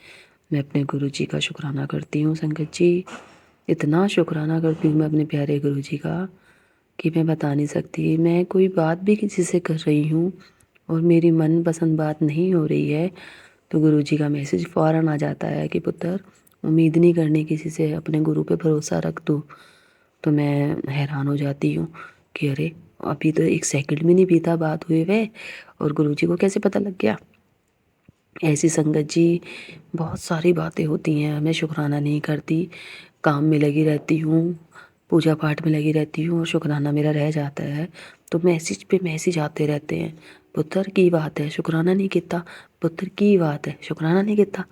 मैं अपने गुरुजी का शुक्राना करती हूँ संगत जी, इतना शुक्राना करती हूँ मैं अपने प्यारे गुरुजी का कि मैं बता नहीं सकती। मैं कोई बात भी किसी से कर रही हूँ और मेरी मनपसंद बात नहीं हो रही है तो गुरुजी का मैसेज फ़ौरन आ जाता है कि पुत्र, उम्मीद नहीं करनी किसी से, अपने गुरु पे भरोसा रख तू। तो मैं हैरान हो जाती हूँ कि अरे, अभी तो 1 सेकंड भी नहीं बीता बात हुए हुए और गुरुजी को कैसे पता लग गया। ऐसी संगत जी बहुत सारी बातें होती हैं, मैं शुक्राना नहीं करती, काम में लगी रहती हूँ, पूजा पाठ में लगी रहती हूँ और शुक्राना मेरा रह जाता है। तो मैसेज पे मैसेज आते रहते हैं, पुत्र की बात है शुक्राना नहीं किता, पुत्र की बात है शुक्राना नहीं किता।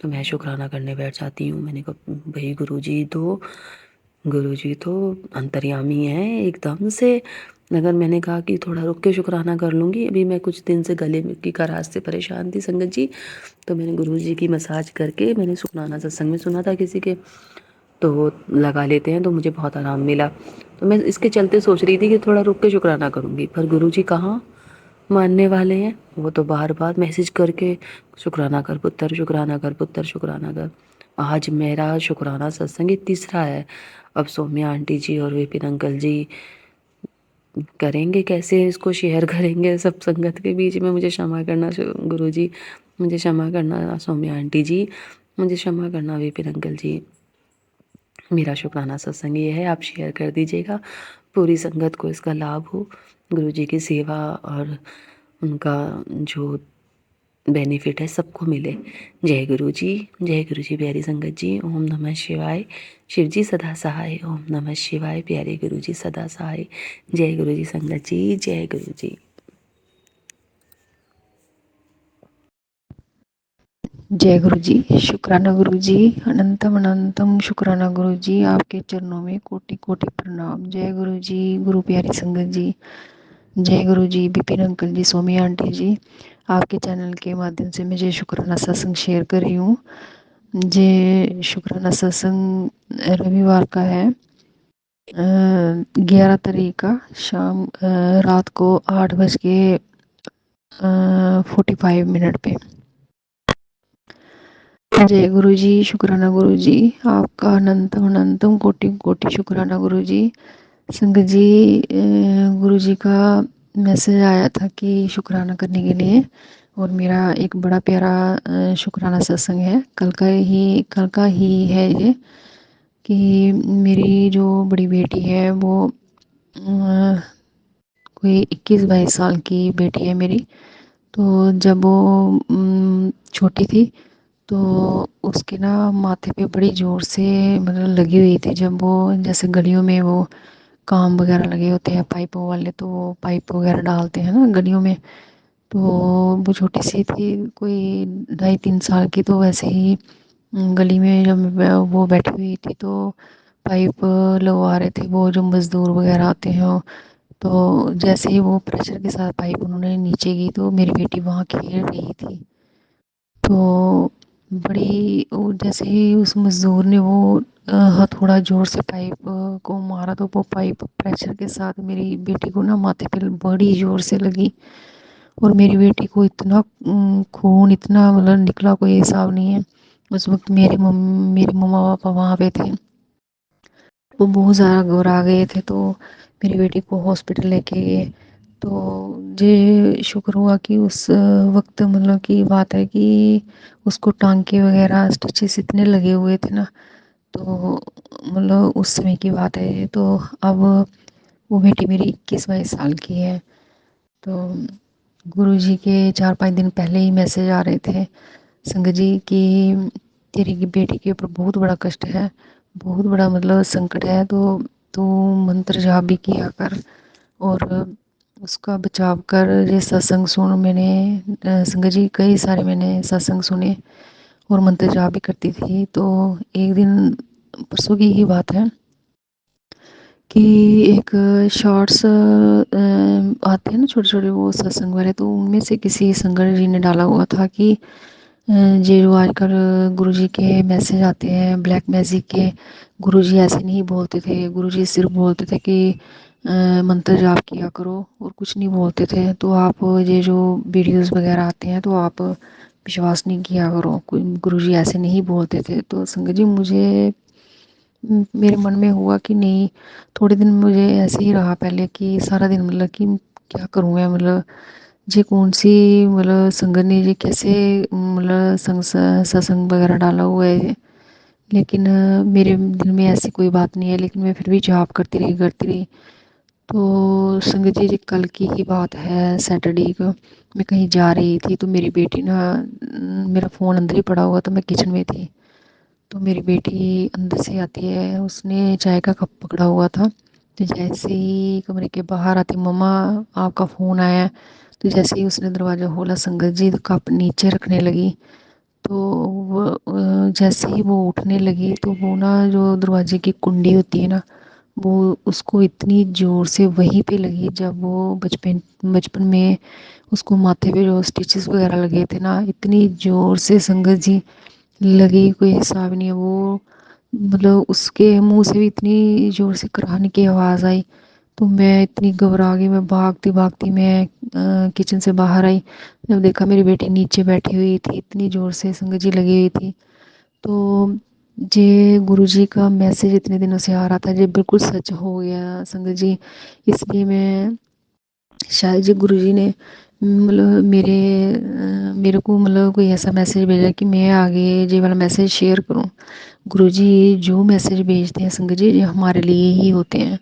तो मैं शुक्राना करने बैठ जाती हूँ। मैंने कहा भाई गुरुजी तो अंतर्यामी हैं एकदम से। मगर मैंने कहा कि थोड़ा रुक के शुक्राना कर लूँगी, अभी मैं कुछ दिन से गले में की खराश से परेशान थी संगत जी। तो मैंने गुरुजी की मसाज करके मैंने शुक्राना सत्संग में सुना था किसी के, तो वो लगा लेते हैं तो मुझे बहुत आराम मिला। तो मैं इसके चलते सोच रही थी कि थोड़ा रुक के शुक्राना करूँगी, पर गुरुजी कहाँ मानने वाले हैं। वो तो बार बार मैसेज करके शुक्राना कर पुत्र, शुक्राना कर पुत्र, शुक्राना कर। आज मेरा शुक्राना सत्संग ही तीसरा है। अब सौम्या आंटी जी और विपिन अंकल जी करेंगे कैसे इसको शेयर करेंगे सब संगत के बीच में। मुझे क्षमा करना गुरुजी, मुझे क्षमा करना सौम्या आंटी जी, मुझे क्षमा करना विपिन अंकल जी। मेरा शुक्राना सत्संग ये है, आप शेयर कर दीजिएगा, पूरी संगत को इसका लाभ हो, गुरुजी की सेवा और उनका जो बेनिफिट है सबको मिले। जय गुरु जी, जय गुरु जी। प्यारी संगत जी, ओम नमः शिवाय। शिव जी सदा सहाय। ओम नमः शिवाय। प्यारे गुरु जी सदा सहाय। जय गुरु जी संगत जी, जय गुरु जी।
जय गुरु जी। शुक्राना गुरु जी, अनंतम अनंतम शुक्राना गुरु जी, आपके चरणों में कोटि कोटि प्रणाम। जय गुरु जी। गुरु प्यारी संगत जी, जय गुरु जी। बिपिन अंकल जी, सोमी आंटी जी, आपके चैनल के माध्यम से मैं जय शुक्राना सत्संग शेयर कर रही हूँ। जय शुक्राना सत्संग रविवार का है, 11 तारीख का शाम रात को 8:45 पे। जय गुरु जी। शुक्राना गुरु जी, आपका अनंतम अनंतम कोटि कोटि शुक्राना गुरु जी। संगत जी, गुरु जी का मैसेज आया था कि शुक्राना करने के लिए, और मेरा एक बड़ा प्यारा शुक्राना सत्संग है। कल का ही है ये, कि मेरी जो बड़ी बेटी है वो कोई 21-22 साल की बेटी है मेरी। तो जब वो छोटी थी तो उसके ना माथे पे बड़ी ज़ोर से मतलब लगी हुई थी। जब वो जैसे गलियों में वो काम वगैरह लगे होते हैं पाइपों वाले, तो वो पाइप वगैरह डालते हैं ना गलियों में। तो वो छोटी सी थी, कोई 2.5-3 साल की। तो वैसे ही गली में जब वो बैठी हुई थी तो पाइप लगवा रहे थे वो जो मज़दूर वगैरह आते हैं। तो जैसे ही वो प्रेशर के साथ पाइप उन्होंने नीचे की, तो मेरी बेटी वहाँ खेल रही थी। तो बड़ी वो जैसे ही उस मज़दूर ने वो हथौड़ा ज़ोर से पाइप को मारा, तो वो पाइप प्रेशर के साथ मेरी बेटी को ना माथे पे बड़ी ज़ोर से लगी। और मेरी बेटी को इतना खून इतना मतलब निकला, कोई हिसाब नहीं है। उस वक़्त मेरे मम्मा-पापा वहाँ पे थे। वो बहुत ज़्यादा घबरा गए थे, तो मेरी बेटी को हॉस्पिटल लेके गए। तो मुझे शुक्र हुआ कि उस वक़्त मतलब की बात है कि उसको टाँके वगैरह स्टिचेस इतने लगे हुए थे ना, तो मतलब उस समय की बात है ये। तो अब वो बेटी मेरी 21-22 साल की है। तो गुरुजी के 4-5 दिन पहले ही मैसेज आ रहे थे संगत जी कि तेरी बेटी के ऊपर बहुत बड़ा कष्ट है, बहुत बड़ा मतलब संकट है, तो तू मंत्र जाप भी किया कर और उसका बचाव कर। ये सत्संग सुन। मैंने संगत जी कई सारे मैंने सत्संग सुने और मंत्र जाप भी करती थी। तो एक दिन परसों की ही बात है कि एक शॉर्ट्स आते हैं ना छोटे छोटे वो सत्संग वाले, तो उनमें से किसी संगत जी ने डाला हुआ था कि ये जो आजकल गुरुजी के मैसेज आते हैं ब्लैक मैजिक के, गुरुजी ऐसे नहीं बोलते थे। गुरुजी सिर्फ बोलते थे कि मंत्र जाप किया करो और कुछ नहीं बोलते थे। तो आप ये जो वीडियोस वगैरह आते हैं तो आप विश्वास नहीं किया करो, कोई गुरुजी ऐसे नहीं बोलते थे। तो संगत जी मुझे मेरे मन में हुआ कि नहीं, थोड़े दिन मुझे ऐसे ही रहा पहले कि सारा दिन मतलब कि क्या करूँ मैं, मतलब ये कौन सी मतलब संगत ने ये कैसे मतलब सत्संग वगैरह डाला हुआ है ये। लेकिन मेरे दिल में ऐसी कोई बात नहीं है, लेकिन मैं फिर भी जाप करती रही। तो संगत जी, कल की ही बात है, सैटरडे को मैं कहीं जा रही थी, तो मेरी बेटी ना, मेरा फ़ोन अंदर ही पड़ा हुआ था, मैं किचन में थी। तो मेरी बेटी अंदर से आती है, उसने चाय का कप पकड़ा हुआ था। तो जैसे ही कमरे के बाहर आती, मम्मा आपका फ़ोन आया है। तो जैसे ही उसने दरवाज़ा खोला संगत जी, तो कप नीचे रखने लगी। तो वो जैसे ही वो उठने लगी, तो वो ना, जो दरवाजे की कुंडी होती है ना, वो उसको इतनी ज़ोर से वहीं पे लगी, जब वो बचपन बचपन में उसको माथे पे जो स्टिचेस वगैरह लगे थे ना, इतनी ज़ोर से संगत जी लगी, कोई हिसाब नहीं है। वो मतलब उसके मुंह से भी इतनी ज़ोर से कराहने की आवाज़ आई। तो मैं इतनी घबरा गई, मैं भागती भागती मैं किचन से बाहर आई। जब देखा मेरी बेटी नीचे बैठी हुई थी, इतनी ज़ोर से संगत जी लगी हुई थी। तो ये गुरुजी का मैसेज इतने दिनों से आ रहा था, ये बिल्कुल सच हो गया संगत जी। इसलिए मैं, शायद जी गुरुजी ने मतलब मेरे को मतलब कोई ऐसा मैसेज भेजा कि मैं आगे ये वाला मैसेज शेयर करूं। गुरुजी जो मैसेज भेजते हैं संगत जी, ये हमारे लिए ही होते हैं।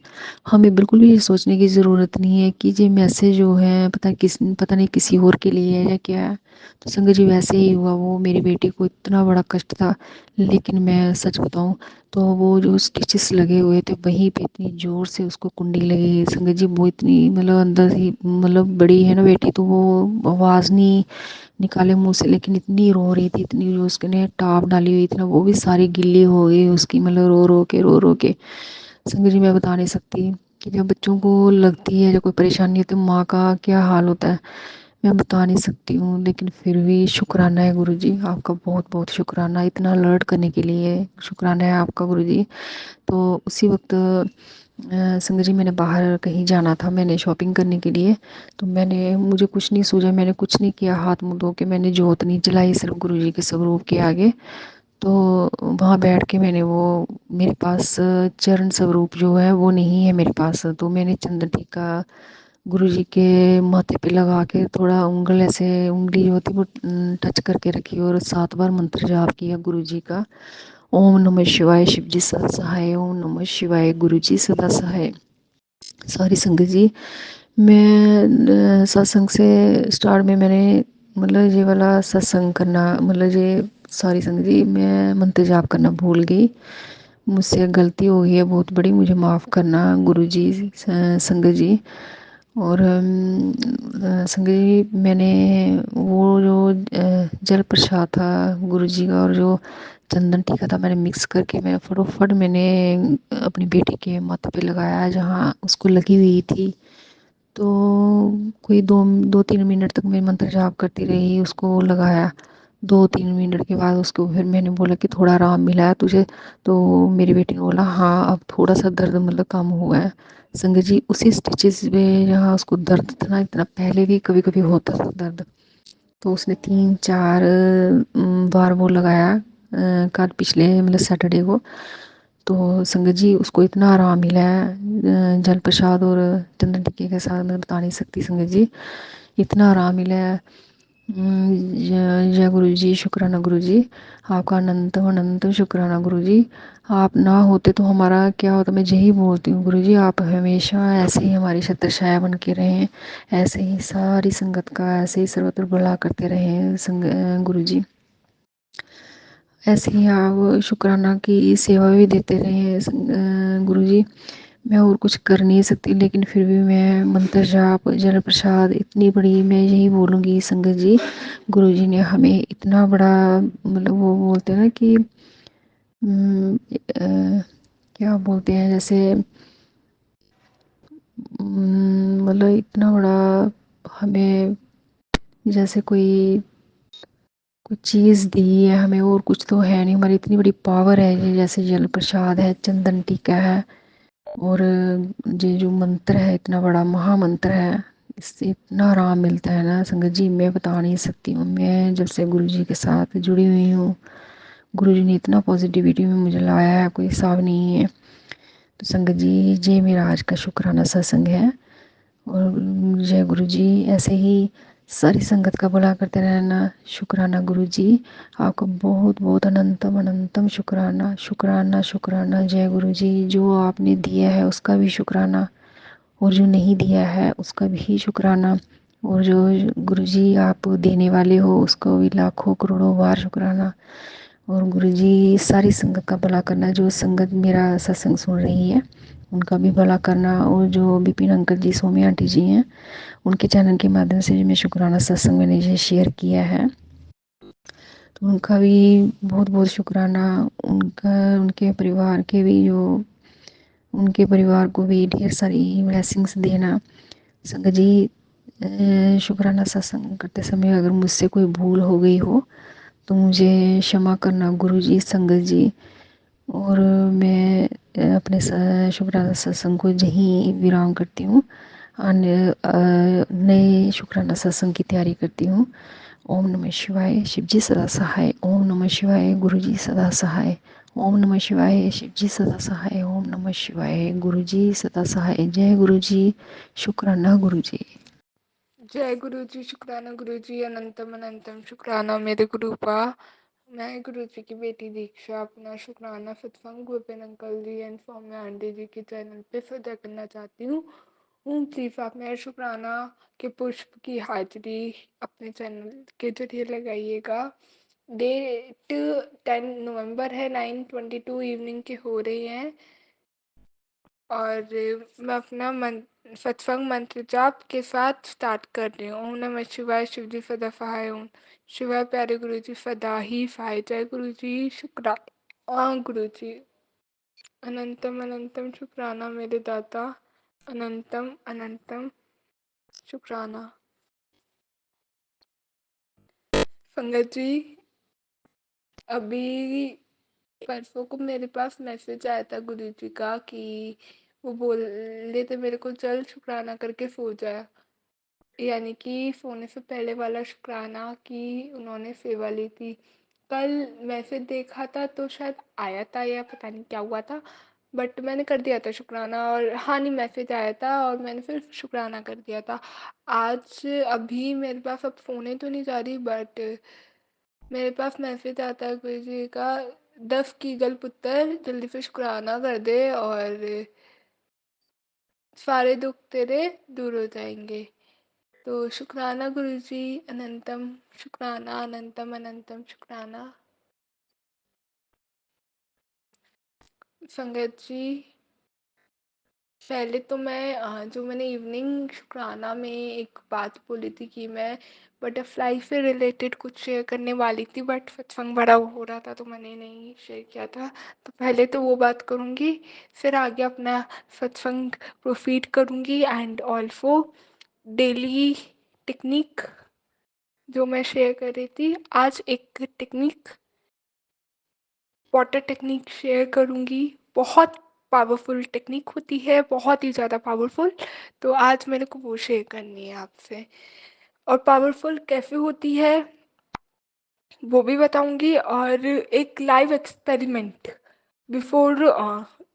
हमें बिल्कुल भी ये सोचने की ज़रूरत नहीं है कि ये मैसेज जो है पता नहीं किसी और के लिए है या क्या है। तो संगत जी वैसे ही हुआ, वो मेरी बेटी को इतना बड़ा कष्ट था। लेकिन मैं सच बताऊं, तो वो जो स्टिचेस लगे हुए थे वहीं पे इतनी ज़ोर से उसको कुंडी लगी संगत जी, वो इतनी मतलब अंदर ही मतलब बड़ी है ना बेटी, तो वो आवाज़ नहीं निकाले मुंह से, लेकिन इतनी रो रही थी, इतनी, जो उसने टाप डाली हुई थी ना, वो भी सारी गिल्ली हो गई उसकी, मतलब रो रो के संगत जी, मैं बता नहीं सकती कि जब बच्चों को लगती है, जब कोई परेशानी होती है, माँ का क्या हाल होता है, मैं बता नहीं सकती हूँ। लेकिन फिर भी शुक्राना है गुरुजी, आपका बहुत बहुत शुक्राना, इतना अलर्ट करने के लिए शुक्राना है आपका गुरुजी। तो उसी वक्त संगत जी, मैंने बाहर कहीं जाना था, मैंने शॉपिंग करने के लिए। तो मुझे कुछ नहीं सूझा, मैंने कुछ नहीं किया, हाथ मुंह धो के मैंने जोत नहीं जलाई, सिर्फ गुरुजी के स्वरूप के आगे। तो वहाँ बैठ के मैंने वो, मेरे पास चरण स्वरूप जो है वो नहीं है मेरे पास, तो मैंने चंदन टीका गुरुजी के माथे पे लगा के थोड़ा उंगली जो होती है वो टच करके रखी, और 7 बार मंत्र जाप किया गुरुजी का, ओम नमः शिवाय शिवजी सदा सहाय, ओम नमः शिवाय गुरुजी सदा सहाय। सारी संगत जी, मैं सत्संग से स्टार्ट में मैंने मतलब ये वाला सत्संग करना, मतलब ये सारी संगत जी, मैं मंत्र जाप करना भूल गई, मुझसे गलती हो गई है बहुत बड़ी, मुझे माफ़ करना गुरुजी, संगत जी। और संगत जी, मैंने वो जो जल प्रसाद था गुरुजी का, और जो चंदन टीका था, मैंने मिक्स करके मैं फटोफट मैंने अपनी बेटी के माथे पे लगाया जहाँ उसको लगी हुई थी। तो कोई 2-3 मिनट तक मैं मंत्र जाप करती रही, उसको लगाया। 2-3 मिनट के बाद उसको फिर मैंने बोला कि थोड़ा आराम मिला है तुझे? तो मेरी बेटी ने बोला हाँ, अब थोड़ा सा दर्द मतलब कम हुआ है। संगत जी, उसी स्टिचेस में जहाँ उसको दर्द था ना, इतना पहले भी कभी कभी होता था दर्द, तो उसने 3-4 बार वो लगाया कल पिछले मतलब सैटरडे को। तो संगत जी, उसको इतना आराम मिला है जल प्रसाद और चंदन टिक्के के साथ, मैं बता नहीं सकती संगत जी, इतना आराम मिला है। जय गुरु जी, शुक्राना गुरु जी, आपका अनंतम अनंतम शुक्राना गुरु जी। आप ना होते तो हमारा क्या होता, मैं यही बोलती हूँ गुरु जी, आप हमेशा ऐसे ही हमारी छत्र छाया बन के रहें, ऐसे ही सारी संगत का ऐसे ही सर्वत्र भला करते रहें गुरु जी। ऐसे ही आप शुक्राना की सेवा भी देते रहे गुरु जी। मैं और कुछ कर नहीं सकती, लेकिन फिर भी मैं मंत्र जाप जल प्रसाद इतनी बड़ी, मैं यही बोलूँगी संगत जी, गुरु जी ने हमें इतना बड़ा मतलब, वो बोलते हैं ना कि क्या बोलते हैं, जैसे मतलब इतना बड़ा हमें, जैसे कोई कुछ चीज़ दी है हमें, और कुछ तो है नहीं, हमारी इतनी बड़ी पावर है ये, जैसे जल प्रसाद है, चंदन टीका है, और ये जो मंत्र है इतना बड़ा महामंत्र है, इससे इतना आराम मिलता है ना संगत जी, मैं बता नहीं सकती हूँ। मैं जब से गुरु जी के साथ जुड़ी हुई हूँ, गुरु जी ने इतना पॉजिटिविटी में मुझे लाया है, कोई हिसाब नहीं है। तो संगत जी, ये मेरा आज का शुक्राना सत्संग है। और जय गुरु जी, ऐसे ही सारी संगत का भला करते रहना। शुक्राना गुरु जी, आपका बहुत बहुत अनंतम अनंतम शुक्राना शुक्राना शुक्राना। जय गुरु जी, जो आपने दिया है उसका भी शुक्राना। और जो नहीं दिया है उसका भी शुक्राना, और जो गुरुजी आप देने वाले हो उसको भी लाखों करोड़ों बार शुक्राना। और गुरुजी सारी संगत का भला करना, जो संगत मेरा सत्संग सुन रही है उनका भी भला करना, और जो विपिन अंकल जी, सोमी आंटी जी हैं, उनके चैनल के माध्यम से मैं शुक्राना सत्संग मैंने ये शेयर किया है, तो उनका भी बहुत बहुत शुक्राना। उनका, उनके परिवार के भी, जो उनके परिवार को भी ढेर सारी ब्लेसिंग्स देना। संगत जी, शुक्राना सत्संग करते समय अगर मुझसे कोई भूल हो गई हो तो मुझे क्षमा करना गुरुजी, संगत जी। और मैं अपने शुक्राना सत्संग को यहीं विराम करती हूँ। नए शुक्राना सत्संग की तैयारी करती हूँ। ओम नमः शिवाय, शिवजी सदा सहाय। ओम नमः शिवाय, गुरुजी सदा सहाय। ओम नमः शिवाय, शिवजी सदा सहाय। ओम नमः शिवाय, गुरुजी सदा सहाय। जय गुरुजी, शुक्राना गुरुजी।
जय गुरु जी, शुक्राना गुरु जी, अनंतम अनंतम शुक्राना मेरे गुरुपा। मैं गुरु जी की बेटी दीक्षा अपना शुक्राना सत्संग Vipin uncle ji and Saumya aunty ji के चैनल पे सदा करना चाहती हूँ। प्लीज़ आप मेरे शुक्राना के पुष्प की हाजिरी अपने चैनल के जरिए लगाइएगा। डेट 10 नवंबर है, 9:22 इवनिंग के हो रही हैं। और मैं अपना सत्संग मंत्र जाप के साथ स्टार्ट कर रही हूँ। ओम नमः शिवाय, शिव जी सदा सहाय। ओम शिवाय, प्यारे गुरु जी सदा ही सहाय। जय गुरु जी, शुक्राना गुरु जी। अनंतम अनंतम शुक्राना मेरे दाता, अनंतम अनंतम शुक्राना। संगत जी, अभी परसों को मेरे पास मैसेज आया था गुरु जी का कि वो बोल रहे थे मेरे को जल्द शुक्राना करके सो जाए, यानी कि सोने से पहले वाला शुक्राना कि उन्होंने सेवा ली थी। कल मैसेज देखा था तो शायद आया था या पता नहीं क्या हुआ था, बट मैंने कर दिया था शुक्राना। और हाँ, नहीं, मैसेज आया था और मैंने फिर शुक्राना कर दिया था। आज अभी मेरे पास अब सोने तो नहीं जा रही, बट मेरे पास मैसेज आता है गुरु जी का, 10 कीगल पुत्र जल्दी से शुक्राना कर दे और सारे दुख तेरे दूर हो जाएंगे। तो शुक्राना गुरुजी, अनंतम शुक्राना, अनंतम अनंतम शुक्राना। संगत जी, पहले तो मैं जो मैंने इवनिंग शुक्राना में एक बात बोली थी कि मैं बटरफ्लाई से रिलेटेड कुछ शेयर करने वाली थी, बट सत्संग बड़ा हो रहा था तो मैंने नहीं शेयर किया था। तो पहले तो वो बात करूँगी, फिर आगे अपना सत्संग प्रोसीड करूँगी। एंड ऑल्सो डेली टेक्निक जो मैं शेयर कर रही थी, आज एक टेक्निक, वाटर टेक्निक शेयर करूँगी। बहुत पावरफुल टेक्निक होती है, बहुत ही ज़्यादा पावरफुल। तो आज मेरे को वो शेयर करनी है आपसे। और पावरफुल कैसे होती है वो भी बताऊँगी, और एक लाइव एक्सपेरिमेंट बिफोर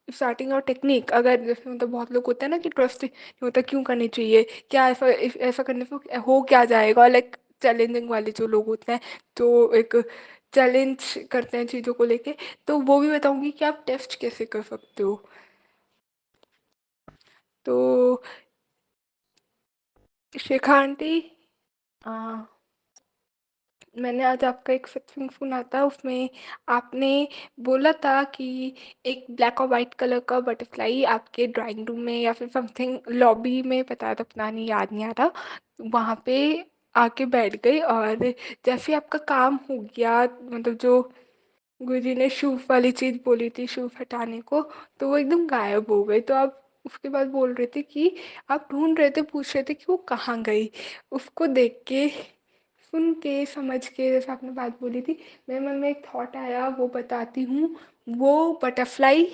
स्टार्टिंग और टेक्निक। अगर जैसे मतलब बहुत लोग होते हैं ना कि ट्रस्ट नहीं होता, क्यों करनी चाहिए, क्या ऐसा ऐसा करने से हो क्या जाएगा, लाइक चैलेंजिंग वाले जो लोग होते हैं, तो एक चैलेंज करते हैं चीज़ों को लेके, तो वो भी बताऊंगी कि आप टेस्ट कैसे कर सकते हो। तो शिखा आंटी, मैंने आज आपका एक सत्संग सुना था, उसमें आपने बोला था कि एक ब्लैक और वाइट कलर का बटरफ्लाई आपके ड्राइंग रूम में या फिर समथिंग लॉबी में, पता था, पता नहीं, याद नहीं आ रहा, वहाँ पे आके बैठ गई। और जैसे आपका काम हो गया, मतलब जो गुरुजी ने शूफ वाली चीज़ बोली थी, शूफ हटाने को, तो वो एकदम गायब हो गई। तो आप उसके बाद बोल रहे थे कि आप ढूंढ रहे थे, पूछ रहे थे कि वो कहाँ गई। उसको देख के, सुन के, समझ के, जैसे आपने बात बोली थी, मेरे मन में एक थॉट आया, वो बताती हूँ। वो बटरफ्लाई,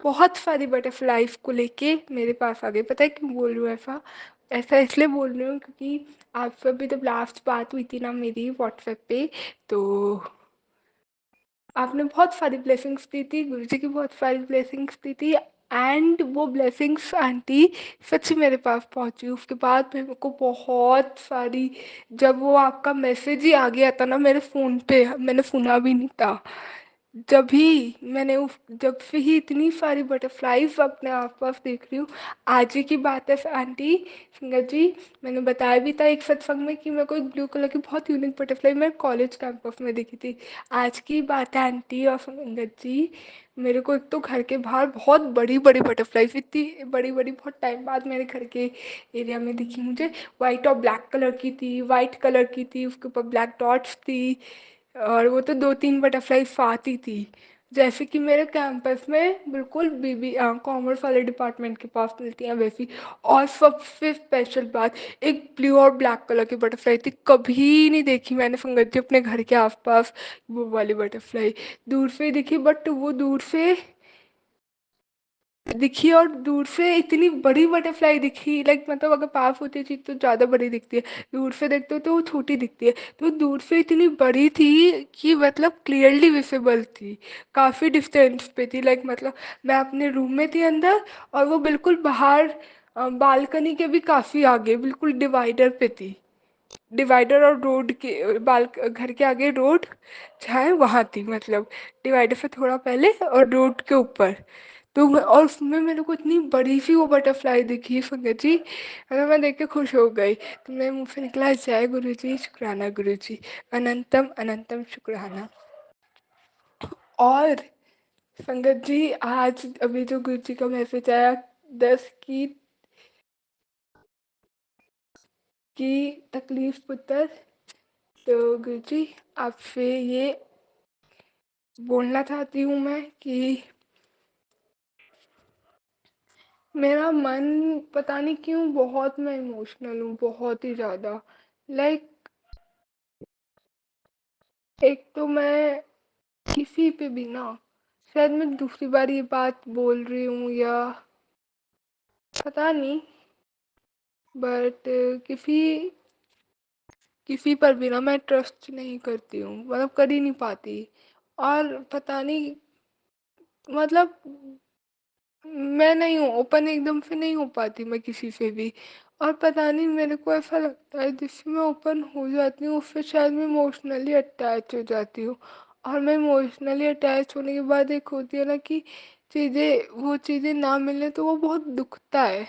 बहुत सारी बटरफ्लाईज को लेके मेरे पास आ गई। पता है क्यों बोल रही हूँ ऐसा? ऐसा इसलिए बोल रही हूँ क्योंकि आपसे अभी जब लास्ट बात हुई थी ना मेरी व्हाट्सएप पे, तो आपने बहुत सारी ब्लेसिंग्स दी थी, गुरुजी की बहुत सारी ब्लेसिंग्स दी थी। एंड वो ब्लेसिंग्स आंटी सच में मेरे पास पहुंची। उसके बाद मेरे को बहुत सारी, जब वो आपका मैसेज ही आ गया था ना मेरे फ़ोन पे, मैंने सुना भी नहीं था, जब से ही इतनी सारी बटरफ्लाइज अपने आसपास देख रही हूँ। आज ही की बात है आंटी सिंगर जी, मैंने बताया भी था एक सत्संग में कि मेरे को एक ब्लू कलर की बहुत यूनिक बटरफ्लाई मैं कॉलेज कैंपस में दिखी थी। आज की बात है आंटी और सिंगर जी, मेरे को एक तो घर के बाहर बहुत बड़ी बड़ी बटरफ्लाई, इतनी बड़ी बड़ी बहुत टाइम बाद मेरे घर के एरिया में दिखी मुझे। वाइट और ब्लैक कलर की थी, वाइट कलर की थी, उसके ऊपर ब्लैक डॉट्स थी, और वो तो दो तीन बटरफ्लाई साथ ही थी। जैसे कि मेरे कैंपस में बिल्कुल बीबी कॉमर्स वाले डिपार्टमेंट के पास मिलती हैं वैसी। और सबसे स्पेशल बात, एक ब्लू और ब्लैक कलर की बटरफ्लाई थी, कभी नहीं देखी मैंने संगत जी अपने घर के आसपास वो वाली बटरफ्लाई। दूर से ही दिखी, बट वो दूर से दिखी और दूर से इतनी बड़ी बटरफ्लाई दिखी, लाइक मतलब अगर पास होती है चीज तो ज़्यादा बड़ी दिखती है, दूर से देखते हो तो वो छोटी दिखती है। तो दूर से इतनी बड़ी थी कि मतलब क्लियरली विजिबल थी, काफ़ी डिस्टेंस पे थी, लाइक मतलब मैं अपने रूम में थी अंदर, और वो बिल्कुल बाहर बालकनी के भी काफ़ी आगे बिल्कुल डिवाइडर पे थी। डिवाइडर और रोड के बाल घर के आगे रोड है वहाँ थी, मतलब डिवाइडर से थोड़ा पहले और रोड के ऊपर। और उसमें मेरे को इतनी बड़ी सी वो बटरफ्लाई दिखी संगत जी, मतलब मैं देख के खुश हो गई। तो मेरे मुंह से निकला, जय गुरु जी, शुक्राना गुरु जी, अनंतम अनंतम शुक्राना। और संगत जी आज अभी जो गुरु जी का मैसेज आया 10 की तकलीफ पुत्र, तो गुरु जी आपसे ये बोलना चाहती हूँ मैं कि मेरा मन पता नहीं क्यों बहुत, मैं इमोशनल हूँ बहुत ही ज़्यादा। लाइक एक तो मैं किसी पे भी ना, शायद मैं दूसरी बार ये बात बोल रही हूँ या पता नहीं, बट किसी किसी पर भी ना मैं ट्रस्ट नहीं करती हूँ, मतलब कर ही नहीं पाती। और पता नहीं, मतलब मैं नहीं हूँ ओपन, एकदम से नहीं हो पाती मैं किसी से भी। और पता नहीं मेरे को ऐसा लगता है जिससे मैं ओपन हो जाती हूँ उससे शायद मैं इमोशनली अटैच हो जाती हूँ। और मैं इमोशनली अटैच होने के बाद एक होती है ना कि वो चीज़ें ना मिले तो वो बहुत दुखता है,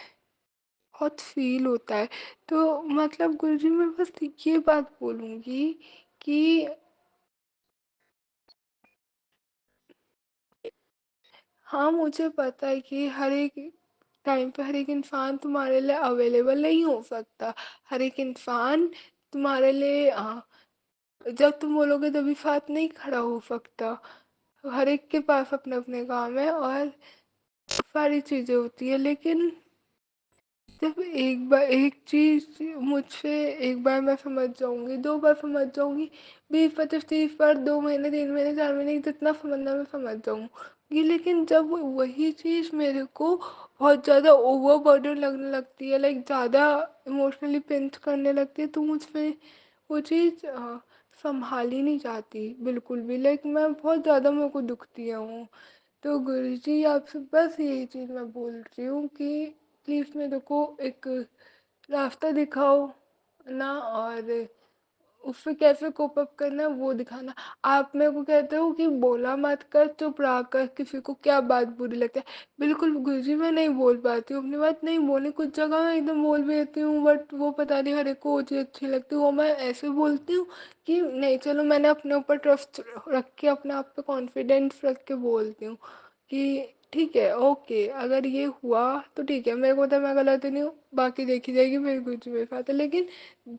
बहुत फील होता है। तो मतलब गुरुजी मैं बस ये बात बोलूँगी कि हाँ, मुझे पता है कि हर एक टाइम पे हर एक इंसान तुम्हारे लिए अवेलेबल नहीं हो सकता। हर एक इंसान तुम्हारे लिए जब तुम बोलोगे तभी साथ नहीं खड़ा हो सकता। हर एक के पास अपने अपने काम है और सारी चीज़ें होती है, लेकिन जब एक बार एक चीज़ मुझसे एक बार मैं समझ जाऊंगी, दो बार समझ जाऊंगी, 20 25 30 बार, 2 महीने 3 महीने 4 महीने जितना समझना मैं समझ जाऊंगी, लेकिन जब वही चीज़ मेरे को बहुत ज़्यादा ओवरबर्डन लगने लगती है, लाइक ज़्यादा इमोशनली पिंच करने लगती है, तो मुझमें वो चीज़ संभाली नहीं जाती बिल्कुल भी, लाइक मैं बहुत ज़्यादा मेरे को दुखती हूँ। तो गुरुजी आपसे बस यही चीज़ मैं बोल रही हूँ कि प्लीज़ मेरे को एक रास्ता दिखाओ ना, और उससे कैसे कोप अप करना है वो दिखाना। आप मेरे को कहते हो कि बोला मत कर, चुप रहा कर, किसी को क्या बात बुरी लगती है। बिल्कुल गुरुजी मैं नहीं बोल पाती हूँ, अपनी बात नहीं बोली, कुछ जगह मैं एकदम बोल भी देती हूँ, बट वो पता नहीं हर एक को वो चीज़ अच्छी लगती है, वो मैं ऐसे बोलती हूँ कि नहीं चलो मैंने अपने ऊपर ट्रस्ट रख के अपने आप पे कॉन्फिडेंस रख के बोलती हूँ कि ठीक है, ओके, अगर ये हुआ तो ठीक है, मेरे को तो मैं गलत नहीं हूँ, बाकी देखी जाएगी, मेरे कुछ मेरे साथ है। लेकिन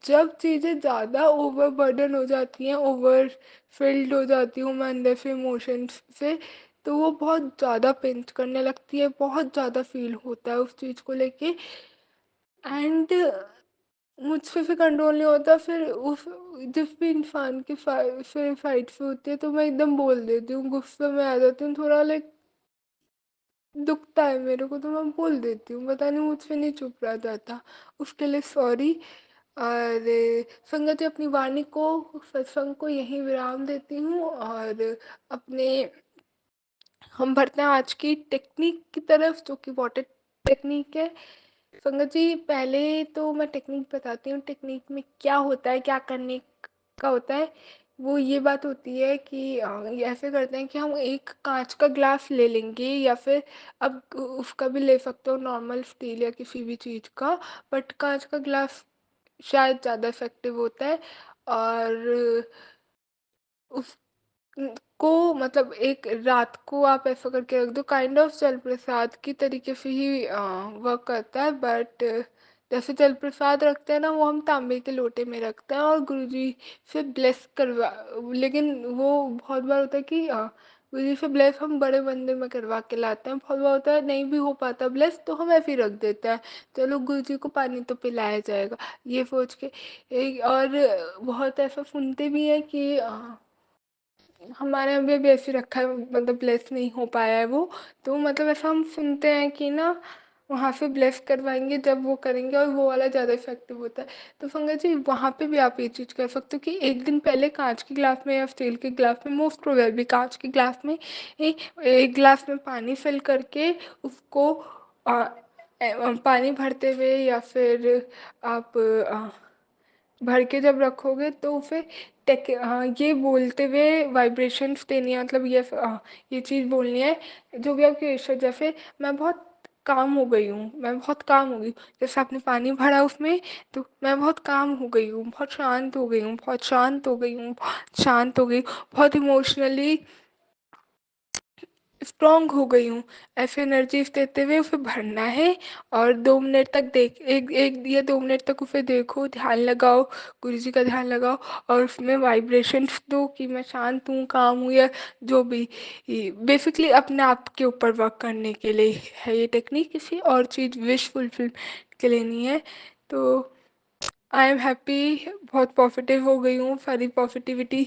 जब चीज़ें ज़्यादा ओवरबर्डन हो जाती हैं, ओवर फिल्ड हो जाती हूँ मैं अंदर से इमोशंस से, तो वो बहुत ज़्यादा पिंच करने लगती है, बहुत ज़्यादा फील होता है उस चीज़ को लेके। एंड मुझसे फिर कंट्रोल नहीं होता, फिर उस जिस भी इंसान की फिर फाइट्स होती है तो मैं एकदम बोल देती हूँ, गुस्से में आ जाती हूँ, थोड़ा लाइक दुखता है मेरे को तो मैं बोल देती हूँ, पता नहीं मुझसे नहीं चुप रहा जाता। उसके लिए सॉरी। और संगति अपनी वाणी को, सत्संग को यहीं विराम देती हूँ, और अपने हम बढ़ते हैं आज की टेक्निक की तरफ, जो कि वाटर टेक्निक है। संगत जी पहले तो मैं टेक्निक बताती हूँ, टेक्निक में क्या होता है, क्या करने का होता है। वो ये बात होती है कि ये ऐसे करते हैं कि हम एक काँच का ग्लास ले लेंगे या फिर अब उसका भी ले सकते हो नॉर्मल स्टील या किसी भी चीज़ का, बट काँच का ग्लास शायद ज़्यादा इफ़ेक्टिव होता है। और उस को मतलब एक रात को आप ऐसा करके रख दो, काइंड ऑफ जलप्रसाद की तरीके से ही वर्क करता है, बट जैसे जलप्रसाद रखते हैं ना वो हम तांबे के लोटे में रखते हैं और गुरुजी से ब्लेस करवा, लेकिन वो बहुत बार होता है कि गुरुजी से ब्लेस हम बड़े बंदे में करवा के लाते हैं, बहुत बार होता है नहीं भी हो पाता ब्लेस तो हम ऐसे ही रख देते हैं, चलो गुरुजी को पानी तो पिलाया जाएगा ये सोच के। और बहुत ऐसा सुनते भी हैं कि हमारे यहाँ भी ऐसे रखा है, मतलब ब्लेस नहीं हो पाया है वो, तो मतलब ऐसा हम सुनते हैं कि ना वहाँ से ब्लेस करवाएंगे जब वो करेंगे और वो वाला ज़्यादा इफेक्टिव होता है। तो संगत जी वहाँ पे भी आप ये चीज़ कर सकते हो कि एक दिन पहले कांच के ग्लास में या स्टील के ग्लास में, मोस्ट प्रोबेबली कांच के ग्लास में एक ग्लास में पानी फिल करके उसको पानी भरते हुए या फिर आप भर के जब रखोगे तो फिर हाँ ये बोलते हुए वाइब्रेशंस देनी है, मतलब ये चीज़ बोलनी है जो भी आपके ईश्वर, जैसे मैं बहुत काम हो गई हूँ, मैं बहुत काम हो गई हूँ, जैसे आपने पानी भरा उसमें तो मैं बहुत काम हो गई हूँ, बहुत शांत हो गई हूँ, बहुत शांत हो गई हूँ, बहुत शांत हो गई हूँ, बहुत इमोशनली स्ट्रॉन्ग हो गई हूँ, ऐसे एनर्जीज देते हुए उसे भरना है। और 2 मिनट तक देख एक एक या 2 मिनट तक उसे देखो, ध्यान लगाओ, गुरु जी का ध्यान लगाओ और उसमें वाइब्रेशंस दो कि मैं शांत हूँ, काम हूँ या जो भी। बेसिकली अपने आप के ऊपर वर्क करने के लिए है ये टेक्निक, किसी और चीज़ विश फुलफिल के लिए नहीं है। तो आई एम हैप्पी, बहुत पॉजिटिव हो गई हूँ, सारी पॉजिटिविटी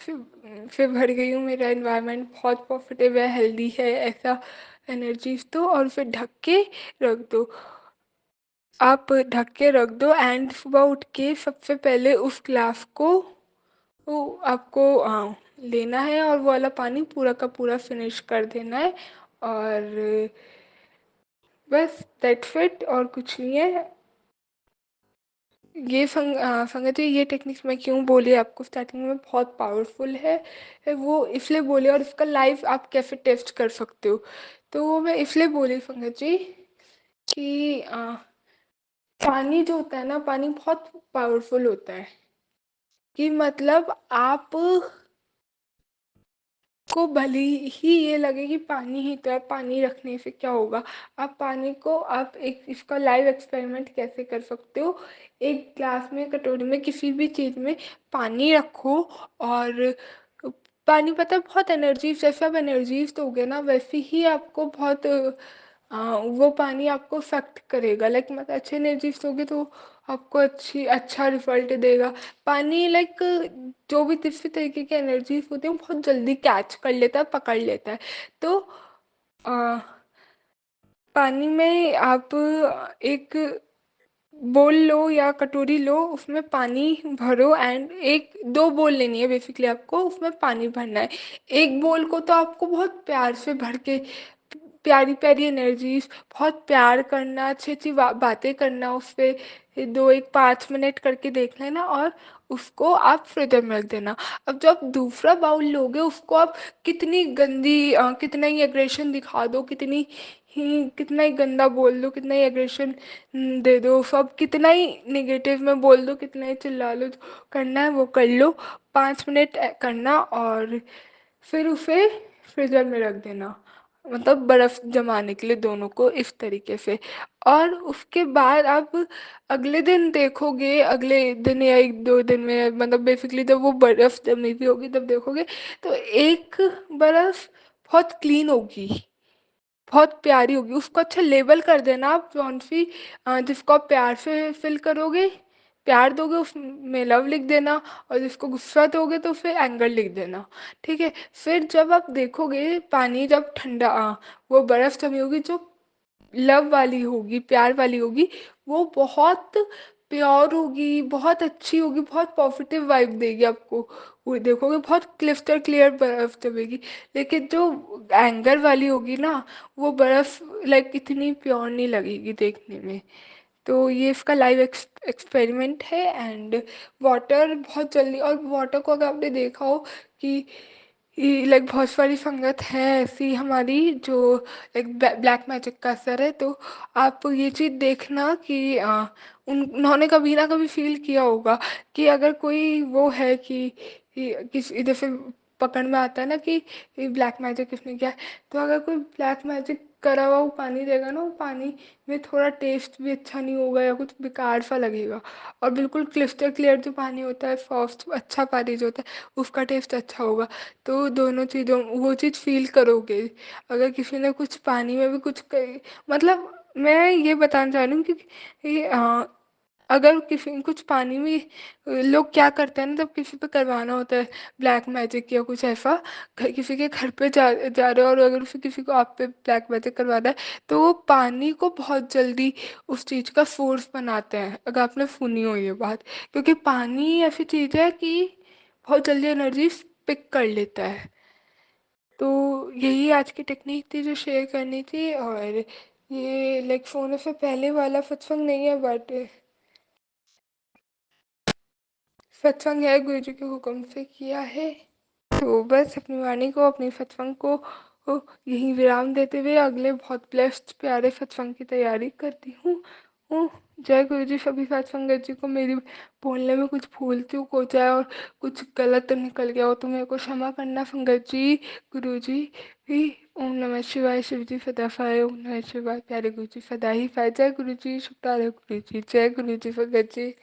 से भर गई हूँ, मेरा इन्वायरमेंट बहुत पॉजिटिव है, हेल्दी है, ऐसा एनर्जीज दो और फिर ढक के रख दो। आप ढक के रख दो एंड सुबह उठ के सबसे पहले उस ग्लास को वो आपको लेना है और वो वाला पानी पूरा का पूरा फिनिश कर देना है। और बस दैट्स इट, और कुछ नहीं है। ये संगत जी ये टेक्निक्स मैं क्यों बोली आपको स्टार्टिंग में, बहुत पावरफुल है वो इसलिए बोले, और इसका लाइव आप कैसे टेस्ट कर सकते हो तो वो मैं इसलिए बोली संगत जी कि पानी जो होता है ना, पानी बहुत पावरफुल होता है, कि मतलब आप को भले ही ये लगे कि पानी ही तो है, पानी रखने से क्या होगा, आप पानी को आप एक इसका लाइव एक्सपेरिमेंट कैसे कर सकते हो, एक ग्लास में कटोरी में किसी भी चीज़ में पानी रखो और पानी, पता है बहुत एनर्जी, जैसे आप एनर्जीज दोगे ना वैसे ही आपको बहुत वो पानी आपको इफेक्ट करेगा, लाइक मतलब अच्छी एनर्जीज दोगे तो आपको अच्छा रिजल्ट देगा। पानी लाइक जो भी किसी तरीके की एनर्जीज होती है वो बहुत जल्दी कैच कर लेता है, पकड़ लेता है। तो आ, पानी में आप एक बोल लो या कटोरी लो, उसमें पानी भरो एंड एक दो बोल लेनी है, बेसिकली आपको उसमें पानी भरना है। एक बोल को तो आपको बहुत प्यार से भर के प्यारी प्यारी एनर्जीज, बहुत प्यार करना, अच्छी अच्छी बातें करना उस पे, दो एक 5 मिनट करके देख लेना और उसको आप फ्रीजर में रख देना। अब जब दूसरा बाउल लोगे उसको आप कितनी गंदी कितना ही एग्रेशन दिखा दो, कितना ही गंदा बोल दो, कितना ही एग्रेशन दे दो, सब कितना ही नेगेटिव में बोल दो, कितना ही चिल्ला लो, जो करना है वो कर लो, 5 मिनट करना और फिर उसे फ्रीजर में रख देना, मतलब बर्फ जमाने के लिए दोनों को इस तरीके से। और उसके बाद आप अगले दिन देखोगे, अगले दिन या 1-2 दिन में, मतलब बेसिकली जब वो बर्फ जमी हुई होगी तब देखोगे तो एक बर्फ बहुत क्लीन होगी, बहुत प्यारी होगी, उसको अच्छा लेबल कर देना आप, जौन सी जिसको आप प्यार से फिल करोगे, प्यार दोगे उसमें लव लिख देना, और जिसको गुस्सा दोगे तो फिर एंगर लिख देना। ठीक है, फिर जब आप देखोगे पानी जब ठंडा वो बर्फ जमी होगी जो लव वाली होगी, प्यार वाली होगी, वो बहुत प्योर होगी, बहुत अच्छी होगी, बहुत पॉजिटिव वाइब देगी आपको, वो देखोगे बहुत क्लिस्टर क्लियर बर्फ जमेगी। लेकिन जो एंगर वाली होगी ना, वो बर्फ लाइक इतनी प्योर नहीं लगेगी देखने में। तो ये इसका लाइव एक्सपेरिमेंट है। एंड वाटर बहुत जल्दी, और वाटर को अगर आपने देखा हो कि लाइक बहुत सारी संगत है ऐसी हमारी जो लाइक ब्लैक मैजिक का असर है, तो आप ये चीज़ देखना कि उन्होंने कभी ना कभी फील किया होगा कि अगर कोई वो है कि किसी जैसे पकड़ में आता है ना कि ब्लैक मैजिक किसने किया है, तो अगर कोई ब्लैक मैजिक करा हुआ वो पानी देगा ना, वो पानी में थोड़ा टेस्ट भी अच्छा नहीं होगा या कुछ बेकार सा लगेगा। और बिल्कुल क्लिस्टर क्लियर जो पानी होता है, सॉफ्ट अच्छा पानी जो होता है, उसका टेस्ट अच्छा होगा। तो दोनों चीज़ों वो चीज़ फील करोगे अगर किसी ने कुछ पानी में भी कुछ मतलब मैं ये बताना चाह रही हूँ कि अगर किसी कुछ पानी में लोग क्या करते हैं ना, जब किसी पे करवाना होता है ब्लैक मैजिक या कुछ ऐसा, किसी के घर पे जा रहे हो और अगर उसे किसी को आप पे ब्लैक मैजिक करवाना है, तो वो पानी को बहुत जल्दी उस चीज़ का फोर्स बनाते हैं, अगर आपने सुनी हो ये बात। क्योंकि पानी ऐसी चीज़ है कि बहुत जल्दी एनर्जी पिक कर लेता है। तो यही आज की टेक्निक थी जो शेयर करनी थी। और ये लाइक सोने से पहले वाला सत्संग नहीं है, बट सत्संग है, गुरु जी के हुक्म से किया है। तो बस अपनी वाणी को, अपनी सत्संग को यहीं विराम देते हुए अगले बहुत ब्लेस्ड प्यारे सत्संग की तैयारी करती हूँ। जय गुरु जी। सभी सत्संगत जी को मेरी बोलने में कुछ भूल चूक हो जाए और कुछ गलत निकल गया हो तो मेरे को क्षमा करना संगत जी, गुरु जी भी। ओम नमः शिवाय। शिव जी सदा सहाय। ओम नमः शिवाय। प्यारे गुरु जी सदा ही सहाय। जय गुरु जी। शुक्र गुरु जी। जय गुरु जी संगत जी।